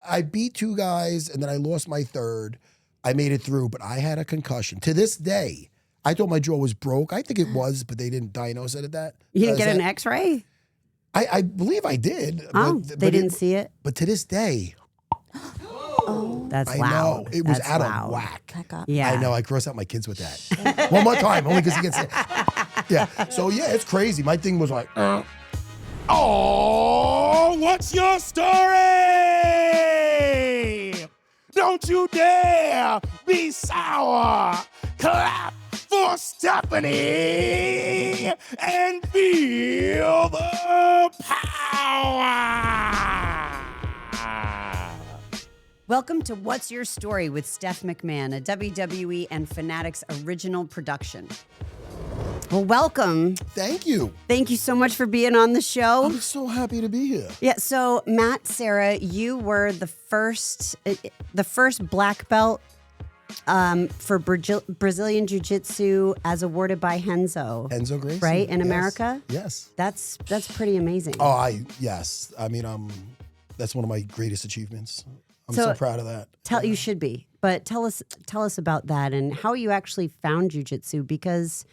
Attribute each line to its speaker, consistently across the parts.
Speaker 1: I beat two guys, and then I lost my third. I made it through, but I had a concussion. To this day, I thought my jaw was broke. I think it was, but they didn't diagnose it at that.
Speaker 2: You didn't get an X-ray?
Speaker 1: I believe I did.
Speaker 2: Oh,
Speaker 1: but
Speaker 2: they didn't see it?
Speaker 1: But to this day,
Speaker 2: That's
Speaker 1: I
Speaker 2: wow.
Speaker 1: know it was
Speaker 2: That's
Speaker 1: out
Speaker 2: wow.
Speaker 1: of whack.
Speaker 2: Yeah.
Speaker 1: I know. I gross out my kids with that. One more time, only because he gets it. Yeah. So yeah, it's crazy. My thing was like,
Speaker 3: Oh, what's your story? Don't you dare be sour. Clap for Stephanie and feel the power.
Speaker 2: Welcome to What's Your Story with Steph McMahon, a WWE and Fanatics original production. Well, welcome.
Speaker 1: thank you.
Speaker 2: Thank you so much for being on the show.
Speaker 1: I'm so happy to be here.
Speaker 2: Yeah, so Matt, Sarah, you were the first black belt for Brazilian Jiu-Jitsu as awarded by Henzo.
Speaker 1: Enzo Gracie.
Speaker 2: Right, in
Speaker 1: Yes.
Speaker 2: America?
Speaker 1: Yes.
Speaker 2: That's pretty amazing.
Speaker 1: Oh, yes. I mean, that's one of my greatest achievements. I'm so proud of that.
Speaker 2: You should be, but tell us about that and how you actually found jiu-jitsu, because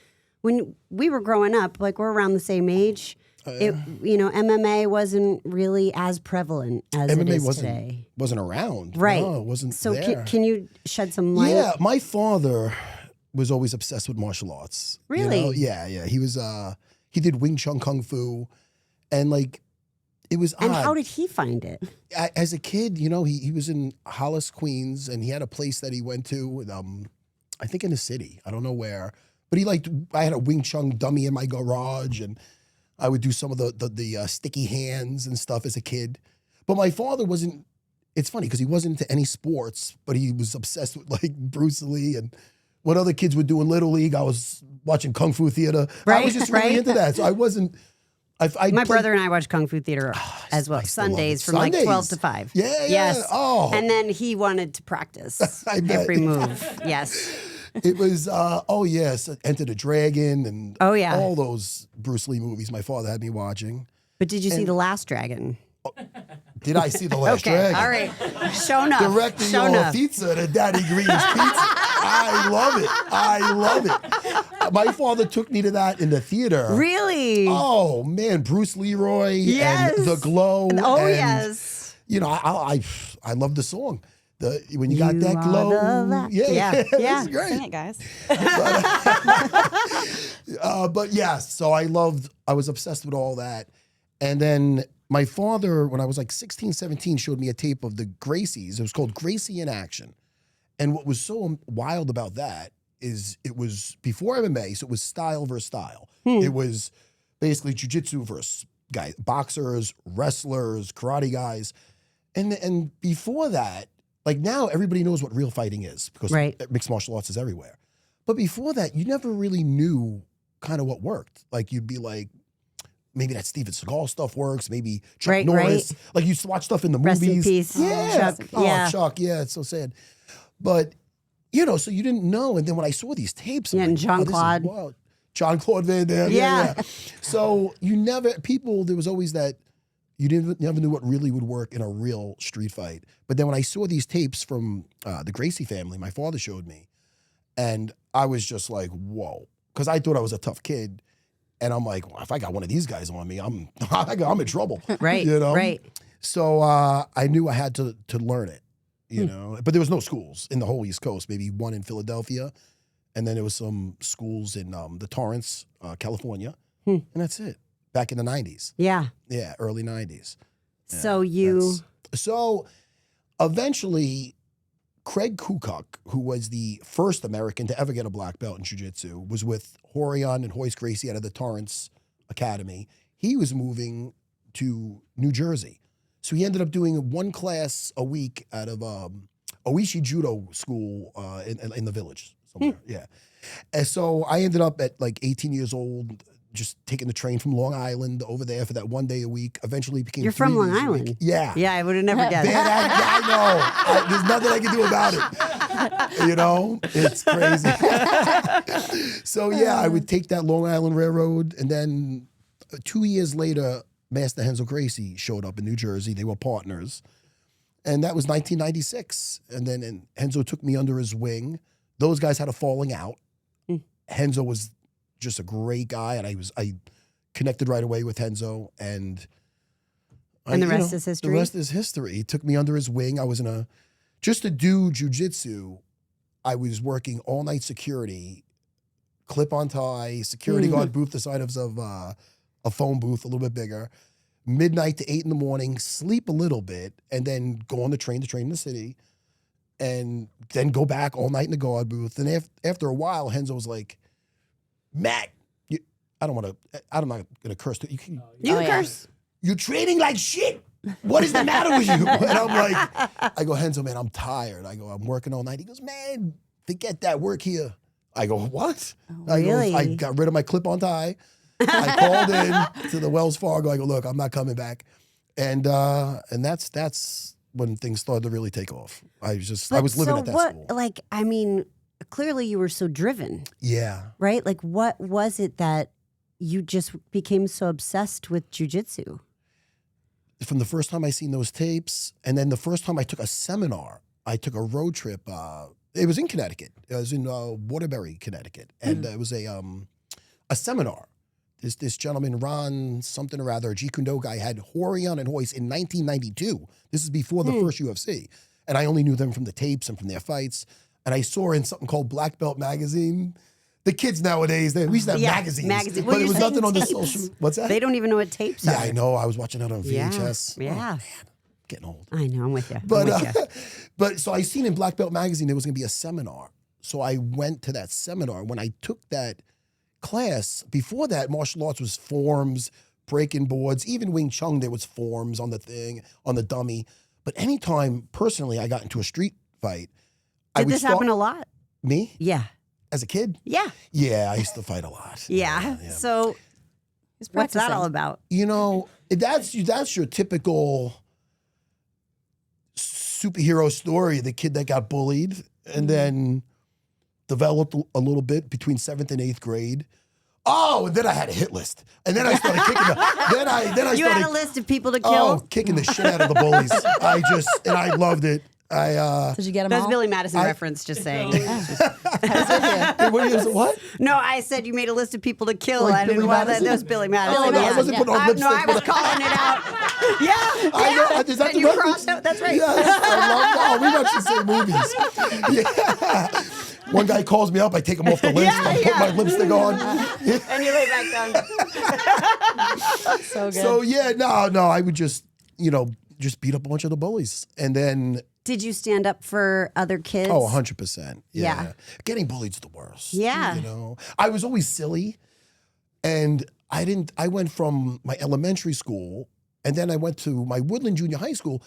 Speaker 2: when we were growing up, like we're around the same age, MMA wasn't really as prevalent as it is today.
Speaker 1: Wasn't around.
Speaker 2: Right.
Speaker 1: No, it wasn't
Speaker 2: So
Speaker 1: there.
Speaker 2: can you shed some light?
Speaker 1: Yeah, my father was always obsessed with martial arts.
Speaker 2: Really?
Speaker 1: You know? Yeah. He was he did Wing Chun Kung Fu, and like it was
Speaker 2: And
Speaker 1: odd.
Speaker 2: how did he find it?
Speaker 1: As a kid, he was in Hollis, Queens, and he had a place that he went to, I think in the city. I don't know where. But I had a Wing Chun dummy in my garage, and I would do some of the sticky hands and stuff as a kid. But my father wasn't, it's funny because he wasn't into any sports, but he was obsessed with like Bruce Lee and what other kids would do in Little League. I was watching Kung Fu Theater. I was just really into that. So I wasn't,
Speaker 2: My brother and I watch Kung Fu Theater as well, Sundays from like 12 to 5.
Speaker 1: Yeah.
Speaker 2: Yes.
Speaker 1: Oh.
Speaker 2: And then he wanted to practice
Speaker 1: I bet.
Speaker 2: every move. Yes.
Speaker 1: It was, Enter the Dragon and all those Bruce Lee movies my father had me watching.
Speaker 2: But did you see The Last Dragon?
Speaker 1: Did I see The Last Dragon?
Speaker 2: All right. Show enough.
Speaker 1: Directing
Speaker 2: Show
Speaker 1: your
Speaker 2: enough.
Speaker 1: pizza to Daddy Green's Pizza. I love it. My father took me to that in the theater.
Speaker 2: Really?
Speaker 1: Oh, man. Bruce Leroy
Speaker 2: Yes.
Speaker 1: and The Glow.
Speaker 2: Oh,
Speaker 1: and,
Speaker 2: yes.
Speaker 1: I love the song. When you got that glow.
Speaker 2: Yeah.
Speaker 1: It's great.
Speaker 4: Sing it, guys.
Speaker 1: But yes, so I was obsessed with all that. And then my father, when I was like 16, 17, showed me a tape of the Gracies. It was called Gracie in Action. And what was so wild about that is it was before MMA, so it was style versus style. It was basically jiu-jitsu versus guys, boxers, wrestlers, karate guys. And before that, like now everybody knows what real fighting is because mixed martial arts is everywhere. But before that, you never really knew kind of what worked. Like you'd be like, maybe that Steven Seagal stuff works. Maybe Chuck Norris. Like you used to watch stuff in the
Speaker 2: Rest
Speaker 1: movies.
Speaker 2: in peace.
Speaker 1: Yeah.
Speaker 2: Chuck.
Speaker 1: Chuck. Yeah, it's so sad. But, so you didn't know. And then when I saw these tapes,
Speaker 2: Yeah, and Jean-Claude.
Speaker 1: Jean-Claude Van Damme.
Speaker 2: Yeah.
Speaker 1: So there was always that, you never knew what really would work in a real street fight. But then when I saw these tapes from the Gracie family, my father showed me, and I was just like, whoa. Because I thought I was a tough kid. And I'm like, well, if I got one of these guys on me, I'm in trouble.
Speaker 2: Right, right.
Speaker 1: So I knew I had to learn it, But there was no schools in the whole East Coast, maybe one in Philadelphia. And then there was some schools in the Torrance, California. And that's it. Back in the 90s.
Speaker 2: Yeah.
Speaker 1: Yeah, early 90s.
Speaker 2: Yeah,
Speaker 1: So eventually, Craig Kukuk, who was the first American to ever get a black belt in jiu-jitsu, was with Horion and Hoist Gracie out of the Torrance Academy. He was moving to New Jersey. So he ended up doing one class a week out of Oishi Judo School in the village somewhere. Yeah. And so I ended up at like 18 years old, just taking the train from Long Island over there for that one day a week. Eventually became
Speaker 2: You're from
Speaker 1: 3
Speaker 2: Long
Speaker 1: days a week.
Speaker 2: Island?
Speaker 1: Yeah.
Speaker 2: Yeah, I would have never guessed.
Speaker 1: I know. There's nothing I can do about it. It's crazy. So yeah, I would take that Long Island Railroad, and then 2 years later, Master Henzo Gracie showed up in New Jersey. They were partners. And that was 1996. And Renzo took me under his wing. Those guys had a falling out. Renzo was just a great guy, and I connected right away with Renzo, and
Speaker 2: the rest is history.
Speaker 1: The rest is history. He took me under his wing. I was just to do jujitsu. I was working all night security, clip on tie, security guard booth the size of a phone booth, a little bit bigger. Midnight to 8 in the morning, sleep a little bit, and then go on the train to train in the city, and then go back all night in the guard booth. And after a while, Renzo was like, Matt, I'm not going to curse. You can
Speaker 2: curse.
Speaker 1: You're training like shit. What is the matter with you? And I'm like, I go, Renzo, man, I'm tired. I go, I'm working all night. He goes, man, forget that, work here. I go, what?
Speaker 2: Really?
Speaker 1: I got rid of my clip-on tie. I called in to the Wells Fargo. I go, look, I'm not coming back. And that's when things started to really take off. I was living at that school.
Speaker 2: Like, I mean, clearly you were so driven.
Speaker 1: Yeah.
Speaker 2: Right? Like, what was it that you just became so obsessed with jujitsu?
Speaker 1: From the first time I seen those tapes, and then the first time I took a seminar, I took a road trip. It was in Connecticut. It was in Waterbury, Connecticut, and it was a seminar. This gentleman, Ron something or other, a Jeet Kune Do guy, had Horion and Royce in 1992. This is before the first UFC, and I only knew them from the tapes and from their fights. And I saw in something called Black Belt Magazine. The kids nowadays, we used to have magazines.
Speaker 2: Well,
Speaker 1: but it was nothing on the
Speaker 2: tapes.
Speaker 1: social. What's that?
Speaker 2: They don't even know what tapes are.
Speaker 1: Yeah, I know. I was watching that on VHS.
Speaker 2: Yeah.
Speaker 1: Oh, man, getting old.
Speaker 2: I know. I'm with you.
Speaker 1: But so I seen in Black Belt Magazine there was going to be a seminar. So I went to that seminar. When I took that class, before that, martial arts was forms, breaking boards. Even Wing Chun, there was forms on the thing, on the dummy. But anytime, personally, I got into a street fight,
Speaker 2: Did this happen a lot?
Speaker 1: Me?
Speaker 2: Yeah.
Speaker 1: As a kid?
Speaker 2: Yeah.
Speaker 1: Yeah, I used to fight a lot.
Speaker 2: Yeah. So what's that all about?
Speaker 1: You know, that's your typical superhero story, the kid that got bullied and then developed a little bit between 7th and 8th grade. Oh, and then I had a hit list. And then I started kicking then I
Speaker 2: You
Speaker 1: started
Speaker 2: had a list of people to kill?
Speaker 1: Oh, kicking the shit out of the bullies. I loved it.
Speaker 4: Did you get them
Speaker 2: That's
Speaker 4: all?
Speaker 2: Billy Madison reference, just saying.
Speaker 1: What?
Speaker 2: No, I said you made a list of people to kill.
Speaker 1: Like
Speaker 2: I didn't
Speaker 1: Billy
Speaker 2: want
Speaker 1: Madison?
Speaker 2: that was Billy Madison.
Speaker 1: Oh, no, I wasn't putting on lipstick.
Speaker 2: No, I was calling it out. Yeah.
Speaker 1: I know. Is that
Speaker 2: and
Speaker 1: the
Speaker 2: you
Speaker 1: reference?
Speaker 2: crossed out. That's right.
Speaker 1: Yes, I love. We watch the same movies. Yeah. One guy calls me up. I take him off the list. I put my lipstick on.
Speaker 2: And you lay back down.
Speaker 4: So good.
Speaker 1: So yeah, no. I would just beat up a bunch of the bullies, and then.
Speaker 2: Did you stand up for other kids?
Speaker 1: Oh, 100%.
Speaker 2: Yeah.
Speaker 1: Getting bullied's the worst.
Speaker 2: Yeah.
Speaker 1: You know, I was always silly, and I went from my elementary school, and then I went to my Woodland Junior High School,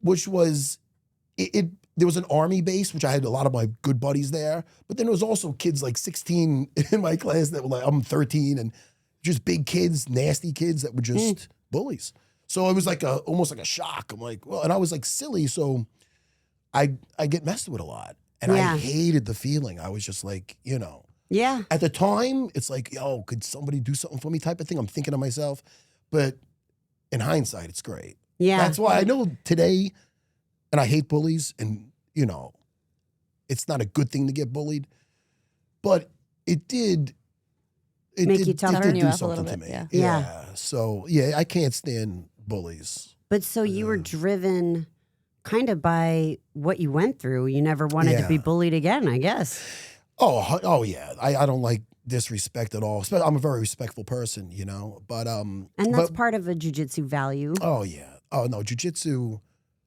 Speaker 1: which was, there was an army base, which I had a lot of my good buddies there, but then there was also kids like 16 in my class that were like, I'm 13, and just big kids, nasty kids that were just bullies. So it was like almost like a shock. I'm like, well, and I was like silly, so I get messed with a lot. And I hated the feeling. I was just like,
Speaker 2: Yeah.
Speaker 1: at the time, it's like, yo, could somebody do something for me type of thing. I'm thinking to myself. But in hindsight, it's great.
Speaker 2: Yeah.
Speaker 1: That's why I know today, and I hate bullies, and, it's not a good thing to get bullied. But it did.
Speaker 2: Make you tougher.
Speaker 1: It
Speaker 4: Turn
Speaker 1: did
Speaker 4: you
Speaker 1: do
Speaker 4: up a
Speaker 1: something
Speaker 4: little
Speaker 1: to
Speaker 4: bit,
Speaker 1: me.
Speaker 4: yeah.
Speaker 2: Yeah.
Speaker 1: So, yeah, I can't stand bullies.
Speaker 2: But so you were driven kind of by what you went through. You never wanted to be bullied again, I guess.
Speaker 1: Oh yeah. I don't like disrespect at all. I'm a very respectful person, But
Speaker 2: And that's part of a jiu-jitsu value.
Speaker 1: oh yeah. Oh no, jiu-jitsu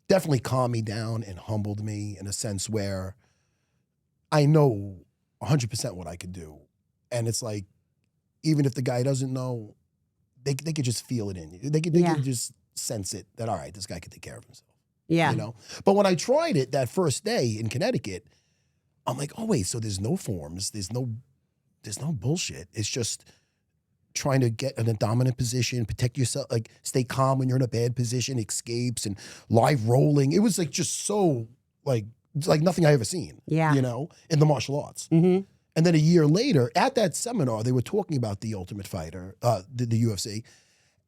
Speaker 1: definitely calmed me down and humbled me in a sense where I know 100% what I could do. And it's like, even if the guy doesn't know, they could just feel it in you. They could just sense it that, all right, this guy could take care of himself.
Speaker 2: Yeah.
Speaker 1: But when I tried it that first day in Connecticut, I'm like, oh wait, so there's no forms, there's no bullshit. It's just trying to get in a dominant position, protect yourself, like stay calm when you're in a bad position, escapes and live rolling. It was like just so it's like nothing I ever seen.
Speaker 2: Yeah.
Speaker 1: In the martial arts.
Speaker 2: Mm-hmm.
Speaker 1: And then a year later, at that seminar, they were talking about the Ultimate Fighter, the UFC,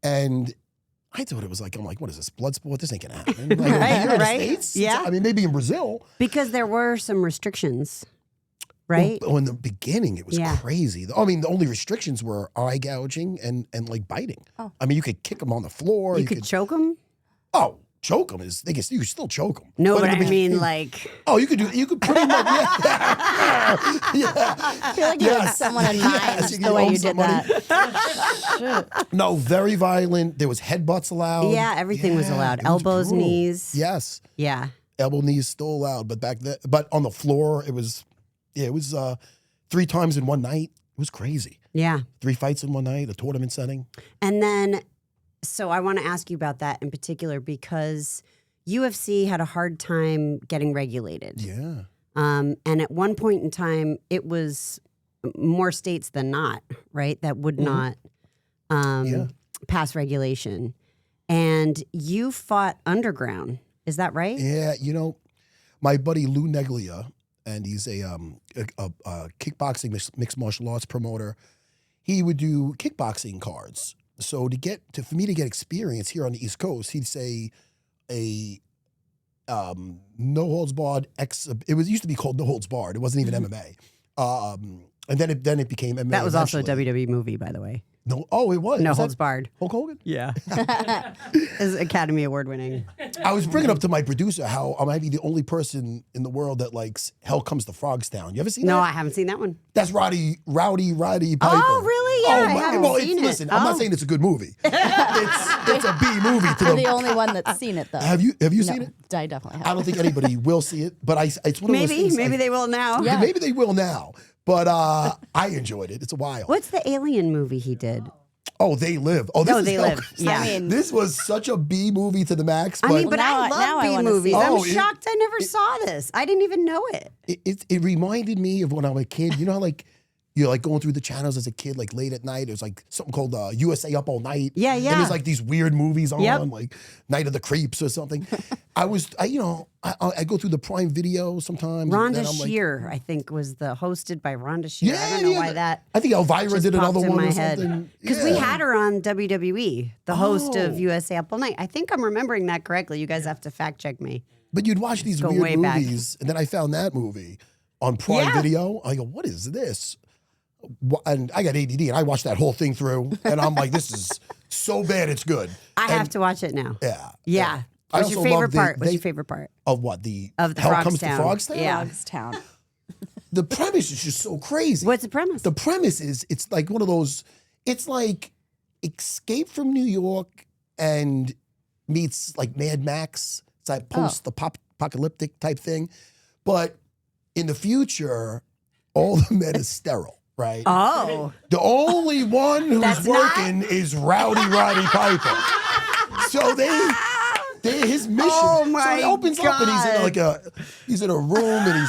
Speaker 1: and I thought it was like, I'm like, what is this, blood sport? This ain't gonna happen. Like,
Speaker 2: Right,
Speaker 1: here in the
Speaker 2: right.
Speaker 1: States?
Speaker 2: Yeah.
Speaker 1: I mean, maybe in Brazil.
Speaker 2: Because there were some restrictions, right?
Speaker 1: Well, in the beginning, it was
Speaker 2: Yeah.
Speaker 1: crazy. I mean, the only restrictions were eye gouging and like biting.
Speaker 4: Oh.
Speaker 1: I mean, you could kick them on the floor.
Speaker 2: you could choke them?
Speaker 1: Choke them is you can still choke them.
Speaker 2: No, but I mean, like,
Speaker 1: you could pretty much, yeah.
Speaker 4: I feel like you had
Speaker 1: Yes.
Speaker 4: someone in mind
Speaker 1: Yes, you
Speaker 4: the
Speaker 1: can
Speaker 4: way
Speaker 1: own
Speaker 4: you did
Speaker 1: somebody.
Speaker 4: that. Shit.
Speaker 1: No, very violent. There was headbutts allowed.
Speaker 2: yeah, everything was
Speaker 1: Yeah,
Speaker 2: allowed.
Speaker 1: it was
Speaker 2: Elbows,
Speaker 1: brutal.
Speaker 2: knees.
Speaker 1: Yes.
Speaker 2: Yeah.
Speaker 1: Elbow knees still allowed, but back then, but on the floor, it was 3 times in one night. It was crazy.
Speaker 2: Yeah.
Speaker 1: 3 fights in one night, a tournament setting.
Speaker 2: And then, so I want to ask you about that in particular because UFC had a hard time getting regulated.
Speaker 1: Yeah.
Speaker 2: And at one point in time, it was more states than not, right, that would not
Speaker 1: Yeah.
Speaker 2: pass regulation. And you fought underground. Is that right?
Speaker 1: Yeah, my buddy Lou Neglia, and he's a kickboxing mixed martial arts promoter. He would do kickboxing cards. So for me to get experience here on the East Coast, he'd say a no holds barred it used to be called no holds barred. It wasn't even MMA. And then it became MMA.
Speaker 2: That was also a
Speaker 1: eventually.
Speaker 2: WWE movie, by the way.
Speaker 1: No, it was.
Speaker 2: No
Speaker 1: Was that
Speaker 2: Holds Barred.
Speaker 1: Hulk Hogan?
Speaker 2: Yeah. Is Academy Award winning.
Speaker 1: I was bringing up to my producer how I might be the only person in the world that likes Hell Comes to Frogstown. You ever seen
Speaker 2: No,
Speaker 1: that?
Speaker 2: I haven't seen that one.
Speaker 1: That's Rowdy Piper.
Speaker 2: Oh, really? Yeah, I haven't
Speaker 1: well,
Speaker 2: seen it.
Speaker 1: Listen, I'm not
Speaker 2: Oh.
Speaker 1: saying it's a good movie. it's a B movie.
Speaker 4: You're the only one that's seen it, though.
Speaker 1: Have you
Speaker 4: No,
Speaker 1: seen it?
Speaker 4: I definitely
Speaker 1: I
Speaker 4: have.
Speaker 1: don't think anybody will see it, but it's one of those
Speaker 2: Maybe.
Speaker 1: things.
Speaker 2: Maybe they will now.
Speaker 4: Yeah.
Speaker 1: Maybe they will now. But I enjoyed it. It's a while.
Speaker 2: What's the alien movie he did?
Speaker 1: Oh, They Live. Oh, this
Speaker 2: No,
Speaker 1: is
Speaker 2: They
Speaker 1: Hell
Speaker 2: Live.
Speaker 1: Comes-
Speaker 2: Yeah.
Speaker 4: I mean,
Speaker 1: This was such a B movie to the max.
Speaker 2: I
Speaker 1: But
Speaker 2: mean, but
Speaker 4: Now
Speaker 2: I
Speaker 4: I
Speaker 2: love B
Speaker 4: wanna see
Speaker 2: movies.
Speaker 4: it.
Speaker 2: I'm
Speaker 1: Oh,
Speaker 2: shocked I never saw this. I didn't even know it.
Speaker 1: it reminded me of when I was a kid. You know how like you're like going through the channels as a kid, like late at night. It was like something called USA Up All Night.
Speaker 2: Yeah,
Speaker 1: And
Speaker 2: yeah.
Speaker 1: there's like these weird movies on,
Speaker 2: Yep.
Speaker 1: like Night of the Creeps or something. I go through the Prime Video sometimes. and
Speaker 2: Rhonda
Speaker 1: then I'm like,
Speaker 2: Shear, I think, was hosted by Rhonda Shear.
Speaker 1: Yeah,
Speaker 2: I don't know
Speaker 1: yeah,
Speaker 2: why that
Speaker 1: I think Elvira
Speaker 2: just
Speaker 1: did another
Speaker 2: popped in
Speaker 1: one
Speaker 2: my
Speaker 1: or
Speaker 2: head.
Speaker 1: something.
Speaker 2: Because we had her on WWE, the host of
Speaker 1: Oh.
Speaker 2: USA Up All Night. I think I'm remembering that correctly. You guys have to fact check me.
Speaker 1: But you'd watch these
Speaker 2: Go
Speaker 1: weird
Speaker 2: way back.
Speaker 1: movies, and then I found that movie on Prime
Speaker 2: Yeah.
Speaker 1: Video. I go, what is this? And I got ADD, and I watched that whole thing through, and I'm like, this is so bad, it's good.
Speaker 2: I have to watch it now.
Speaker 1: Yeah.
Speaker 2: Yeah.
Speaker 1: I
Speaker 2: What's your
Speaker 1: also
Speaker 2: favorite
Speaker 1: love
Speaker 2: part? What's your favorite part?
Speaker 1: Of what? The
Speaker 2: Of the
Speaker 1: Hell Comes to
Speaker 2: Frogstown.
Speaker 1: Frogstown?
Speaker 2: Yeah.
Speaker 4: Frogstown.
Speaker 1: The premise is just so crazy.
Speaker 2: What's the premise?
Speaker 1: The premise is it's like one of those, it's like Escape from New York and meets like Mad Max. It's like post-apocalyptic type thing. But in the future, all the men are sterile, right?
Speaker 2: Oh.
Speaker 1: The only one who's
Speaker 2: That's not-
Speaker 1: working is Roddy Piper. So his mission.
Speaker 2: Oh
Speaker 1: so
Speaker 2: my
Speaker 1: it opens up and
Speaker 2: God.
Speaker 1: he's in a room and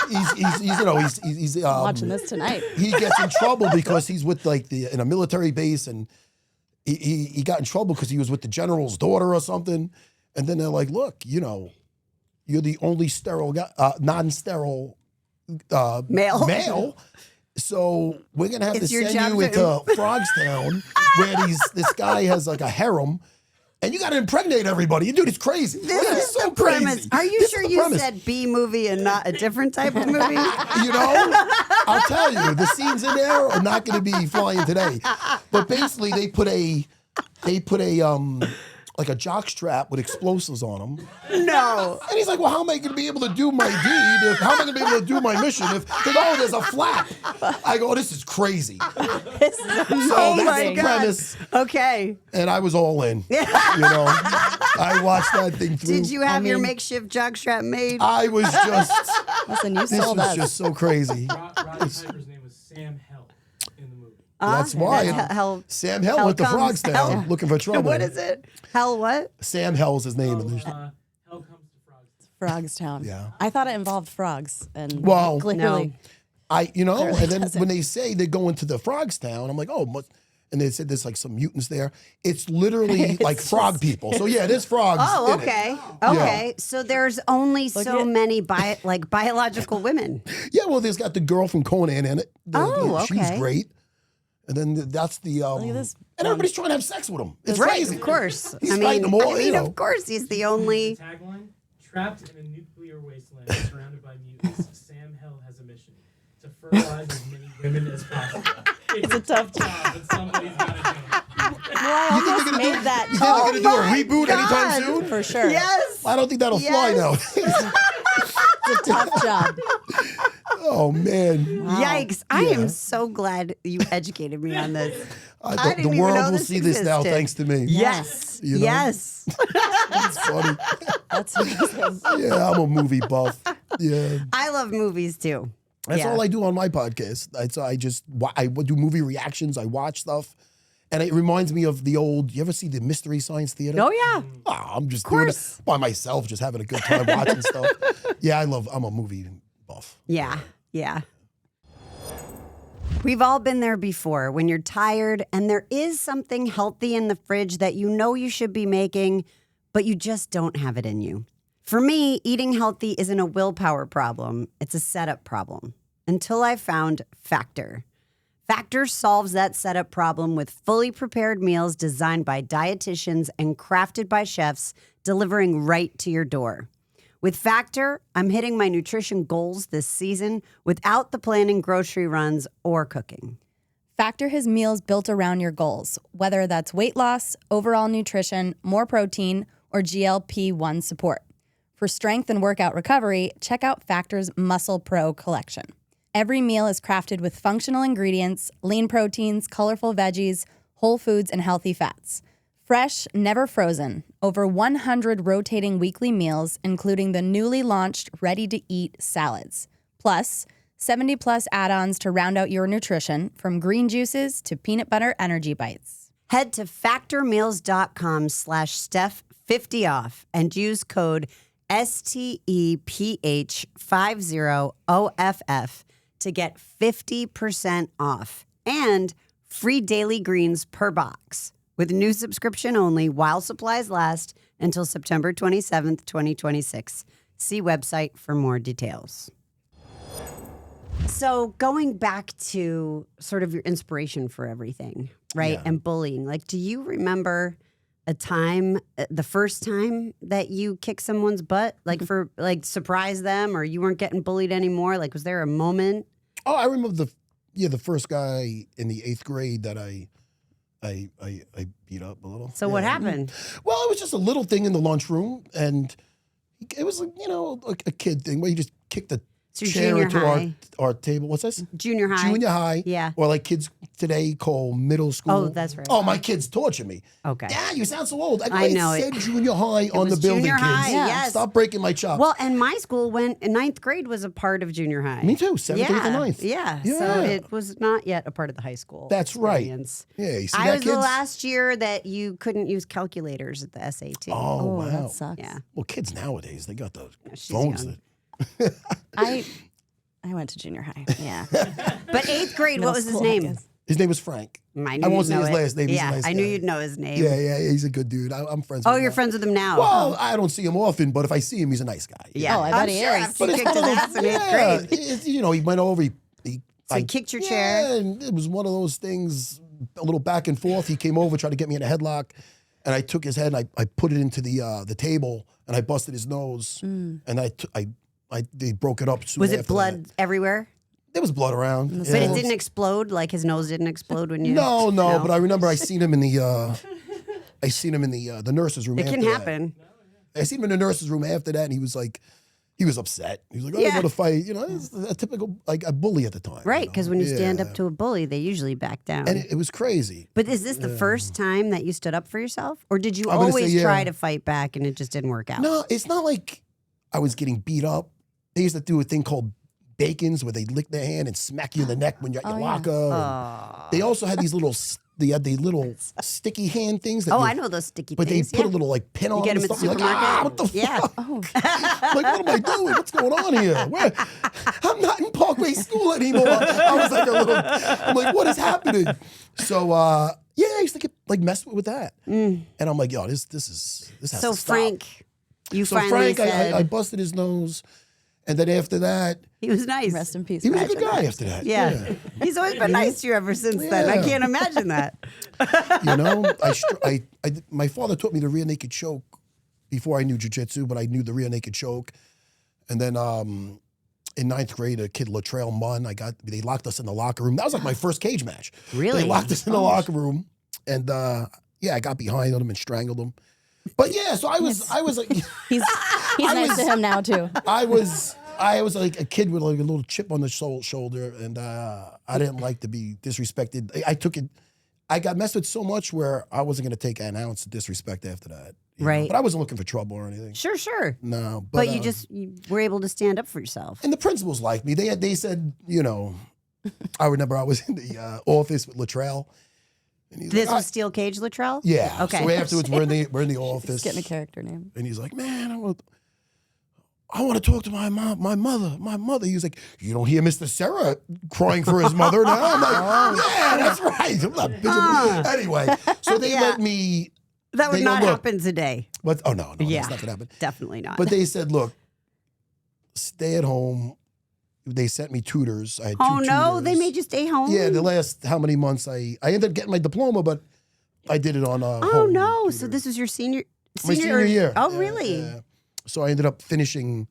Speaker 1: he's
Speaker 4: Watching this tonight.
Speaker 1: he gets in trouble because he's with in a military base and he got in trouble because he was with the general's daughter or something. And then they're like, look, you're the only sterile guy, non-sterile male. So we're gonna have
Speaker 2: It's
Speaker 1: to
Speaker 2: your
Speaker 1: send
Speaker 2: job
Speaker 1: you
Speaker 2: to-
Speaker 1: into Frogstown where this guy has like a harem. And you got to impregnate everybody. Dude, it's crazy.
Speaker 2: This
Speaker 1: It's
Speaker 2: is
Speaker 1: so
Speaker 2: the premise.
Speaker 1: crazy.
Speaker 2: Are you
Speaker 1: This is
Speaker 2: sure
Speaker 1: the
Speaker 2: you
Speaker 1: premise.
Speaker 2: said B movie and not a different type of movie?
Speaker 1: I'll tell you, the scenes in there are not going to be flying today. But basically, they put a like a jock strap with explosives on them.
Speaker 2: No.
Speaker 1: And he's like, well, how am I going to be able to do my deed? How am I going to be able to do my mission if there's a flap? I go, this is crazy.
Speaker 4: This is
Speaker 1: So
Speaker 2: Oh
Speaker 1: that's
Speaker 2: my
Speaker 1: the
Speaker 2: God.
Speaker 1: premise.
Speaker 2: Okay.
Speaker 1: And I was all in. I watched that thing through.
Speaker 2: Did you have your makeshift jockstrap made?
Speaker 1: I was just,
Speaker 4: Listen, you
Speaker 1: this
Speaker 4: sold
Speaker 1: was
Speaker 4: us.
Speaker 1: just so crazy.
Speaker 5: Roddy Piper's name was Sam Hell in the movie.
Speaker 1: That's why
Speaker 2: that's Hell.
Speaker 1: Sam Hell
Speaker 2: Hell
Speaker 1: went to
Speaker 2: comes-
Speaker 1: Frogstown
Speaker 2: Hell-
Speaker 1: looking for trouble.
Speaker 2: What is it? Hell what?
Speaker 1: Sam Hell's his name.
Speaker 5: Hell comes to frogs.
Speaker 4: Frogstown.
Speaker 1: Yeah.
Speaker 4: I thought it involved frogs. And
Speaker 1: Well,
Speaker 4: clearly.
Speaker 1: and
Speaker 4: Clearly
Speaker 1: then
Speaker 4: doesn't.
Speaker 1: when they say they're going to the Frogstown, I'm like, oh, and they said there's like some mutants there. It's literally like frog people. So yeah, there's frogs.
Speaker 2: Oh,
Speaker 1: in it.
Speaker 2: okay. Okay. So there's only so
Speaker 4: at-
Speaker 2: many biological women.
Speaker 1: Yeah, well, there's got the girl from Conan in it.
Speaker 2: Oh,
Speaker 1: She's
Speaker 2: okay.
Speaker 1: great. And then that's the
Speaker 4: Look at this.
Speaker 1: and everybody's trying to have sex with him. It's
Speaker 2: Right,
Speaker 1: crazy.
Speaker 2: of course.
Speaker 1: He's fighting them all, you know.
Speaker 2: of course, he's the only.
Speaker 5: Tagline: Trapped in a nuclear wasteland surrounded by mutants, Sam Hell has a mission to fertilize as many women as possible. It's
Speaker 4: a tough
Speaker 5: job, but somebody's got to do it.
Speaker 4: I
Speaker 1: You think
Speaker 4: almost
Speaker 1: they're gonna
Speaker 4: made that
Speaker 1: You think they're gonna do a
Speaker 2: my
Speaker 1: reboot
Speaker 2: God.
Speaker 1: anytime soon?
Speaker 4: for sure.
Speaker 2: Yes.
Speaker 1: I don't think that'll fly
Speaker 2: Yes.
Speaker 1: now.
Speaker 4: It's a tough job.
Speaker 1: Oh man.
Speaker 2: Yikes! I
Speaker 1: Yeah.
Speaker 2: am so glad you educated me on this.
Speaker 1: I
Speaker 2: I
Speaker 1: thought
Speaker 2: didn't
Speaker 1: the
Speaker 2: even know
Speaker 1: world will
Speaker 2: this
Speaker 1: see this now
Speaker 2: existed.
Speaker 1: thanks to me.
Speaker 2: Yes.
Speaker 1: You know?
Speaker 2: Yes.
Speaker 1: It's funny.
Speaker 4: That's amazing.
Speaker 1: Yeah, I'm a movie buff. Yeah.
Speaker 2: I love movies too.
Speaker 1: That's
Speaker 2: Yeah.
Speaker 1: all I do on my podcast. I do movie reactions. I watch stuff, and it reminds me of the old. You ever see the Mystery Science Theater?
Speaker 2: Oh yeah.
Speaker 1: Oh, I'm just doing
Speaker 2: course.
Speaker 1: it by myself, just having a good time watching stuff. Yeah, I'm a movie buff.
Speaker 2: Yeah. Yeah. We've all been there before when you're tired and there is something healthy in the fridge that you know you should be making, but you just don't have it in you. For me, eating healthy isn't a willpower problem, it's a setup problem. Until I found Factor. Factor solves that setup problem with fully prepared meals designed by dietitians and crafted by chefs, delivering right to your door. With Factor, I'm hitting my nutrition goals this season without the planning grocery runs or cooking.
Speaker 6: Factor has meals built around your goals, whether that's weight loss, overall nutrition, more protein, or GLP-1 support. For strength and workout recovery, check out Factor's Muscle Pro collection. Every meal is crafted with functional ingredients, lean proteins, colorful veggies, whole foods, and healthy fats. Fresh, never frozen, over 100 rotating weekly meals, including the newly launched ready-to-eat salads. Plus, 70-plus add-ons to round out your nutrition, from green juices to peanut butter energy bites.
Speaker 2: Head to factormeals.com/Steph50off and use code STEPH50OFF to get 50% off and free daily greens per box with new subscription only while supplies last until September 27th, 2026. See website for more details. So going back to sort of your inspiration for everything, right?
Speaker 1: Yeah.
Speaker 2: And bullying. Like, do you remember a time, the first time that you kicked someone's butt, like for like surprise them, or you weren't getting bullied anymore? Like, was there a moment?
Speaker 1: Oh, I remember the first guy in the 8th grade that I beat up a little.
Speaker 2: So what
Speaker 1: Yeah.
Speaker 2: happened?
Speaker 1: Well, it was just a little thing in the lunchroom, and it was a kid thing where you just kicked the
Speaker 2: So
Speaker 1: chair
Speaker 2: junior
Speaker 1: into
Speaker 2: high.
Speaker 1: our table. What's this?
Speaker 2: Junior high.
Speaker 1: Junior high.
Speaker 2: Yeah.
Speaker 1: Or like kids today call middle school.
Speaker 2: Oh, that's right.
Speaker 1: Oh, my kids torture me.
Speaker 2: Okay.
Speaker 1: Yeah, you sound so old.
Speaker 2: I know
Speaker 1: it
Speaker 2: it.
Speaker 1: said junior high on the
Speaker 2: was
Speaker 1: building,
Speaker 2: junior
Speaker 1: kids.
Speaker 2: high, yes.
Speaker 1: Stop breaking my chops.
Speaker 2: Well, and my school went, 9th grade was a part of junior high.
Speaker 1: Me too, 7th, 8th, and 9th.
Speaker 2: Yeah. So
Speaker 1: Yeah.
Speaker 2: it was not yet a part of the high school.
Speaker 1: That's right.
Speaker 2: experience.
Speaker 1: Yeah, you see
Speaker 2: I
Speaker 1: that,
Speaker 2: was the
Speaker 1: kids?
Speaker 2: last year that you couldn't use calculators at the SAT.
Speaker 1: Oh, wow.
Speaker 4: That sucks.
Speaker 2: Yeah.
Speaker 1: Well, kids nowadays, they got the
Speaker 2: she's
Speaker 1: phones.
Speaker 2: young.
Speaker 4: I went to junior high. Yeah.
Speaker 2: But 8th grade,
Speaker 4: Middle
Speaker 2: what was his
Speaker 4: school, I
Speaker 2: name?
Speaker 4: guess.
Speaker 1: His name was Frank.
Speaker 2: I, knew
Speaker 1: I won't
Speaker 2: you'd
Speaker 1: say
Speaker 2: know
Speaker 1: his
Speaker 2: it.
Speaker 1: last name. He's a
Speaker 2: Yeah,
Speaker 1: nice
Speaker 2: I knew
Speaker 1: guy.
Speaker 2: you'd know his name.
Speaker 1: Yeah, he's a good dude. I'm friends with
Speaker 2: Oh,
Speaker 1: him.
Speaker 2: you're
Speaker 1: now.
Speaker 2: friends with him now?
Speaker 1: Well, I don't see him often, but if I see him, he's a nice guy.
Speaker 2: yeah.
Speaker 4: Oh, I
Speaker 2: I'm
Speaker 4: bet he
Speaker 2: sure
Speaker 4: is.
Speaker 2: after
Speaker 1: But
Speaker 2: you
Speaker 1: it's
Speaker 2: kicked
Speaker 1: one
Speaker 2: his
Speaker 1: of
Speaker 2: ass
Speaker 1: those,
Speaker 2: in 8th grade.
Speaker 1: he went over.
Speaker 2: So he kicked your chair?
Speaker 1: Yeah, and it was one of those things, a little back and forth. He came over, tried to get me in a headlock, and I took his head and I put it into the table, and I busted his nose, and they broke it up. soon
Speaker 2: Was it
Speaker 1: after
Speaker 2: blood
Speaker 1: that.
Speaker 2: everywhere?
Speaker 1: There was blood around.
Speaker 2: But
Speaker 1: yeah.
Speaker 2: it didn't explode? Like his nose didn't explode when you...
Speaker 1: No, but I remember I seen him in the the nurse's room.
Speaker 2: It can
Speaker 1: after that.
Speaker 2: happen.
Speaker 1: I seen him in the nurse's room after that, and he was upset. He was like, "Oh,
Speaker 2: Yeah.
Speaker 1: I want to fight." You know, it's a typical like a bully at the time.
Speaker 2: Right, because when you stand
Speaker 1: Yeah.
Speaker 2: up to a bully, they usually back down.
Speaker 1: and it was crazy.
Speaker 2: But is this the first time that you stood up for yourself? Or did you
Speaker 1: I'm gonna say,
Speaker 2: always
Speaker 1: yeah.
Speaker 2: try to fight back and it just didn't work out?
Speaker 1: No, it's not like I was getting beat up. They used to do a thing called bacons where they lick their hand and smack you in the neck when you're at your locker. And They also had these little, they had the little sticky hand things. That
Speaker 2: Oh,
Speaker 1: you-
Speaker 2: I know those sticky
Speaker 1: But
Speaker 2: things.
Speaker 1: they put
Speaker 2: yeah.
Speaker 1: a little like pin on
Speaker 2: You get
Speaker 1: them
Speaker 2: them
Speaker 1: and
Speaker 2: at the
Speaker 1: stuff. You're like,
Speaker 2: supermarket?
Speaker 1: what the
Speaker 2: Yeah.
Speaker 1: fuck? Like, what am I doing? What's going on here? I'm not in Parkway School anymore. I was like I'm like, what is happening? So, yeah, I used to get like messed with that. And I'm like, yo, this has
Speaker 2: So
Speaker 1: to stop.
Speaker 2: Frank, you
Speaker 1: So
Speaker 2: finally
Speaker 1: Frank,
Speaker 2: said...
Speaker 1: I busted his nose, And then after that,
Speaker 2: He was nice.
Speaker 4: Rest in peace.
Speaker 1: he was a
Speaker 4: Roger.
Speaker 1: good guy after that.
Speaker 2: Yeah. He's always been nice to you ever since then. I
Speaker 1: Yeah.
Speaker 2: can't imagine that.
Speaker 1: You know, my father taught me the rear naked choke before I knew jiu-jitsu, but I knew the rear naked choke. And then in 9th grade, a kid, Latrell Munn, they locked us in the locker room. That was like my first cage match.
Speaker 2: Really?
Speaker 1: They locked us in the locker room. And I got behind on him and strangled him. But yeah, so I was like,
Speaker 4: He's nice to him now too.
Speaker 1: I was like a kid with like a little chip on the shoulder, and I didn't like to be disrespected. I took it. I got messed with so much where I wasn't going to take an ounce of disrespect after that. you know?
Speaker 2: Right.
Speaker 1: But I wasn't looking for trouble or anything.
Speaker 2: Sure.
Speaker 1: No.
Speaker 2: But you were able to stand up for yourself.
Speaker 1: And the principals liked me. They said, you know, I remember I was in the office with Latrell. And he's
Speaker 2: This
Speaker 1: like,
Speaker 2: was Steel Cage Latrell?
Speaker 1: yeah.
Speaker 2: Okay.
Speaker 1: So afterwards, we're in the office.
Speaker 4: Just getting a character name.
Speaker 1: And he's like, man, I want to talk to my mother. He was like, you don't hear Mr. Serra crying for his mother now? I'm like, yeah, that's right. I'm not bitching. Anyway, so they let me.
Speaker 2: That would
Speaker 1: They go,
Speaker 2: not
Speaker 1: "Look."
Speaker 2: happen today.
Speaker 1: But oh no,
Speaker 2: Yeah.
Speaker 1: that's not gonna happen.
Speaker 2: Definitely not.
Speaker 1: But they said, look, stay at home. They sent me tutors. I had
Speaker 2: oh
Speaker 1: two
Speaker 2: no,
Speaker 1: tutors.
Speaker 2: they made you stay home?
Speaker 1: Yeah, the last how many months I ended up getting my diploma, but I did it on.
Speaker 2: Oh
Speaker 1: home
Speaker 2: no,
Speaker 1: tutor.
Speaker 2: so this was your senior
Speaker 1: my senior year.
Speaker 2: Oh
Speaker 1: Yeah,
Speaker 2: really?
Speaker 1: yeah. So I ended up finishing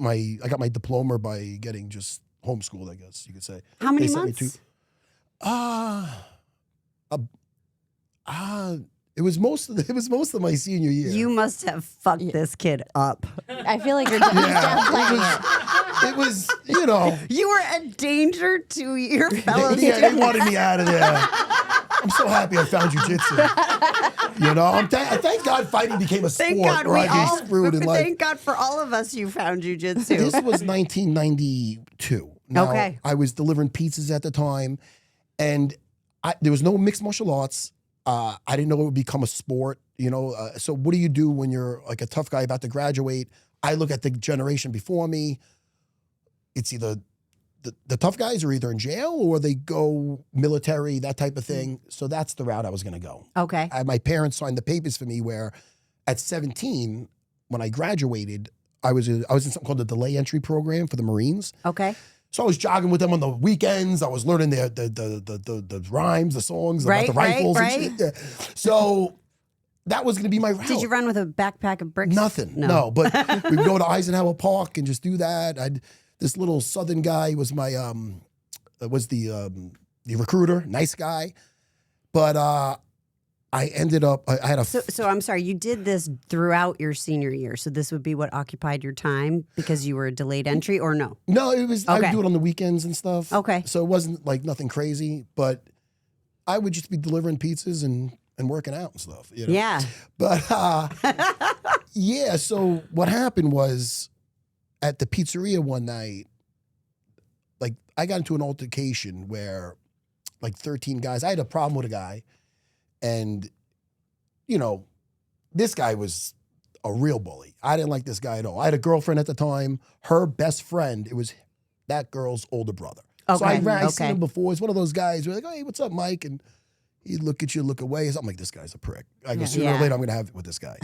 Speaker 1: I got my diploma by getting just homeschooled, I guess you could say.
Speaker 2: How many
Speaker 1: They sent me
Speaker 2: months?
Speaker 1: it was most of my senior year.
Speaker 2: You must have fucked this kid up.
Speaker 4: I feel like you're
Speaker 1: Yeah, it was, you know.
Speaker 2: You were a danger to your fellow
Speaker 1: They
Speaker 2: students.
Speaker 1: wanted me out of there. I'm so happy I found jujitsu. You know, thank God fighting became a sport,
Speaker 2: Thank God
Speaker 1: or
Speaker 2: we
Speaker 1: I'd
Speaker 2: all.
Speaker 1: be screwed in life.
Speaker 2: Thank God for all of us. You found jujitsu.
Speaker 1: This was 1992. Now,
Speaker 2: Okay.
Speaker 1: I was delivering pizzas at the time, and there was no mixed martial arts. I didn't know it would become a sport. You know, so what do you do when you're like a tough guy about to graduate? I look at the generation before me. It's either the tough guys are either in jail or they go military, that type of thing. So that's the route I was going to go.
Speaker 2: Okay.
Speaker 1: My parents signed the papers for me where at 17, when I graduated, I was in something called the delay entry program for the Marines.
Speaker 2: Okay.
Speaker 1: So I was jogging with them on the weekends. I was learning the rhymes, the songs about
Speaker 2: Right,
Speaker 1: the rifles
Speaker 2: right,
Speaker 1: and shit. Yeah. So that was going to be my route.
Speaker 2: Did you run with a backpack of bricks?
Speaker 1: Nothing. No. But we would go to Eisenhower Park and just do that. This little Southern guy was my the recruiter, nice guy. But I ended up I had a
Speaker 2: So I'm sorry, you did this throughout your senior year. So this would be what occupied your time because you were a delayed entry, or no?
Speaker 1: no, it was I
Speaker 2: Okay.
Speaker 1: would do it on the weekends and stuff.
Speaker 2: Okay.
Speaker 1: So it wasn't like nothing crazy, but I would just be delivering pizzas and working out and stuff. You know?
Speaker 2: Yeah.
Speaker 1: But yeah, so what happened was at the pizzeria one night, like I got into an altercation where like 13 guys, I had a problem with a guy, and you know, this guy was a real bully. I didn't like this guy at all. I had a girlfriend at the time, her best friend, it was that girl's older brother. So I
Speaker 2: Okay,
Speaker 1: seen him before. He's one of those guys who are like, hey, what's up, Mike? And he'd look at you, look away. So I'm like, this guy's a prick. I go, sooner or
Speaker 2: Yeah.
Speaker 1: later, I'm going to have it with this guy.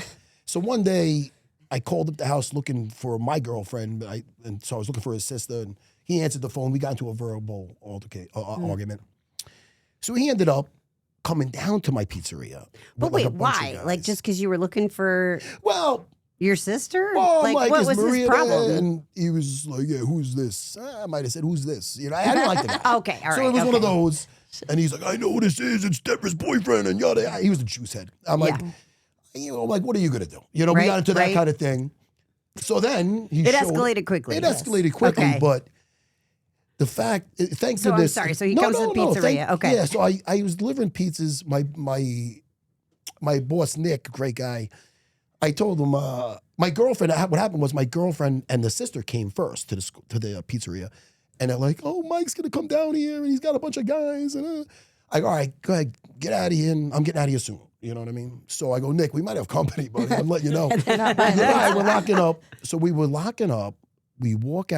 Speaker 1: So one day, I called up the house looking for my girlfriend, and so I was looking for his sister, and he answered the phone. We got into a verbal argument. So he ended up coming down to my pizzeria.
Speaker 2: But
Speaker 1: with, like,
Speaker 2: wait,
Speaker 1: a bunch of
Speaker 2: why?
Speaker 1: guys.
Speaker 2: Like just because you were looking for
Speaker 1: Well,
Speaker 2: your sister?
Speaker 1: I'm
Speaker 2: like what
Speaker 1: is
Speaker 2: was
Speaker 1: Maria
Speaker 2: his problem?
Speaker 1: there? And he was like, yeah, who's this? I might have said, who's this? You know, I didn't like the guy.
Speaker 2: Okay, all
Speaker 1: So
Speaker 2: right,
Speaker 1: it was one of
Speaker 2: okay.
Speaker 1: those. And he's like, I know who this is. It's Deborah's boyfriend. And yada, yada. He was a juice head. I'm like, I'm like, what are you going to do? You know, we
Speaker 2: Right,
Speaker 1: got into that
Speaker 2: right.
Speaker 1: kind of thing. So then he
Speaker 2: It
Speaker 1: showed-
Speaker 2: escalated quickly.
Speaker 1: It escalated quickly,
Speaker 2: Okay.
Speaker 1: but the fact, thanks
Speaker 2: So
Speaker 1: to
Speaker 2: I'm
Speaker 1: this.
Speaker 2: sorry, so he comes to the pizzeria, okay.
Speaker 1: Yeah, so I was delivering pizzas. My boss, Nick, great guy, I told him, my girlfriend, what happened was my girlfriend and the sister came first to the pizzeria. And they're like, oh, Mike's going to come down here and he's got a bunch of guys. And I go, all right, go ahead, get out of here. And I'm getting out of here soon. You know what I mean? So I go, Nick, we might have company, buddy. I'm letting you know. All right, we're locking up. So we were locking up. We walking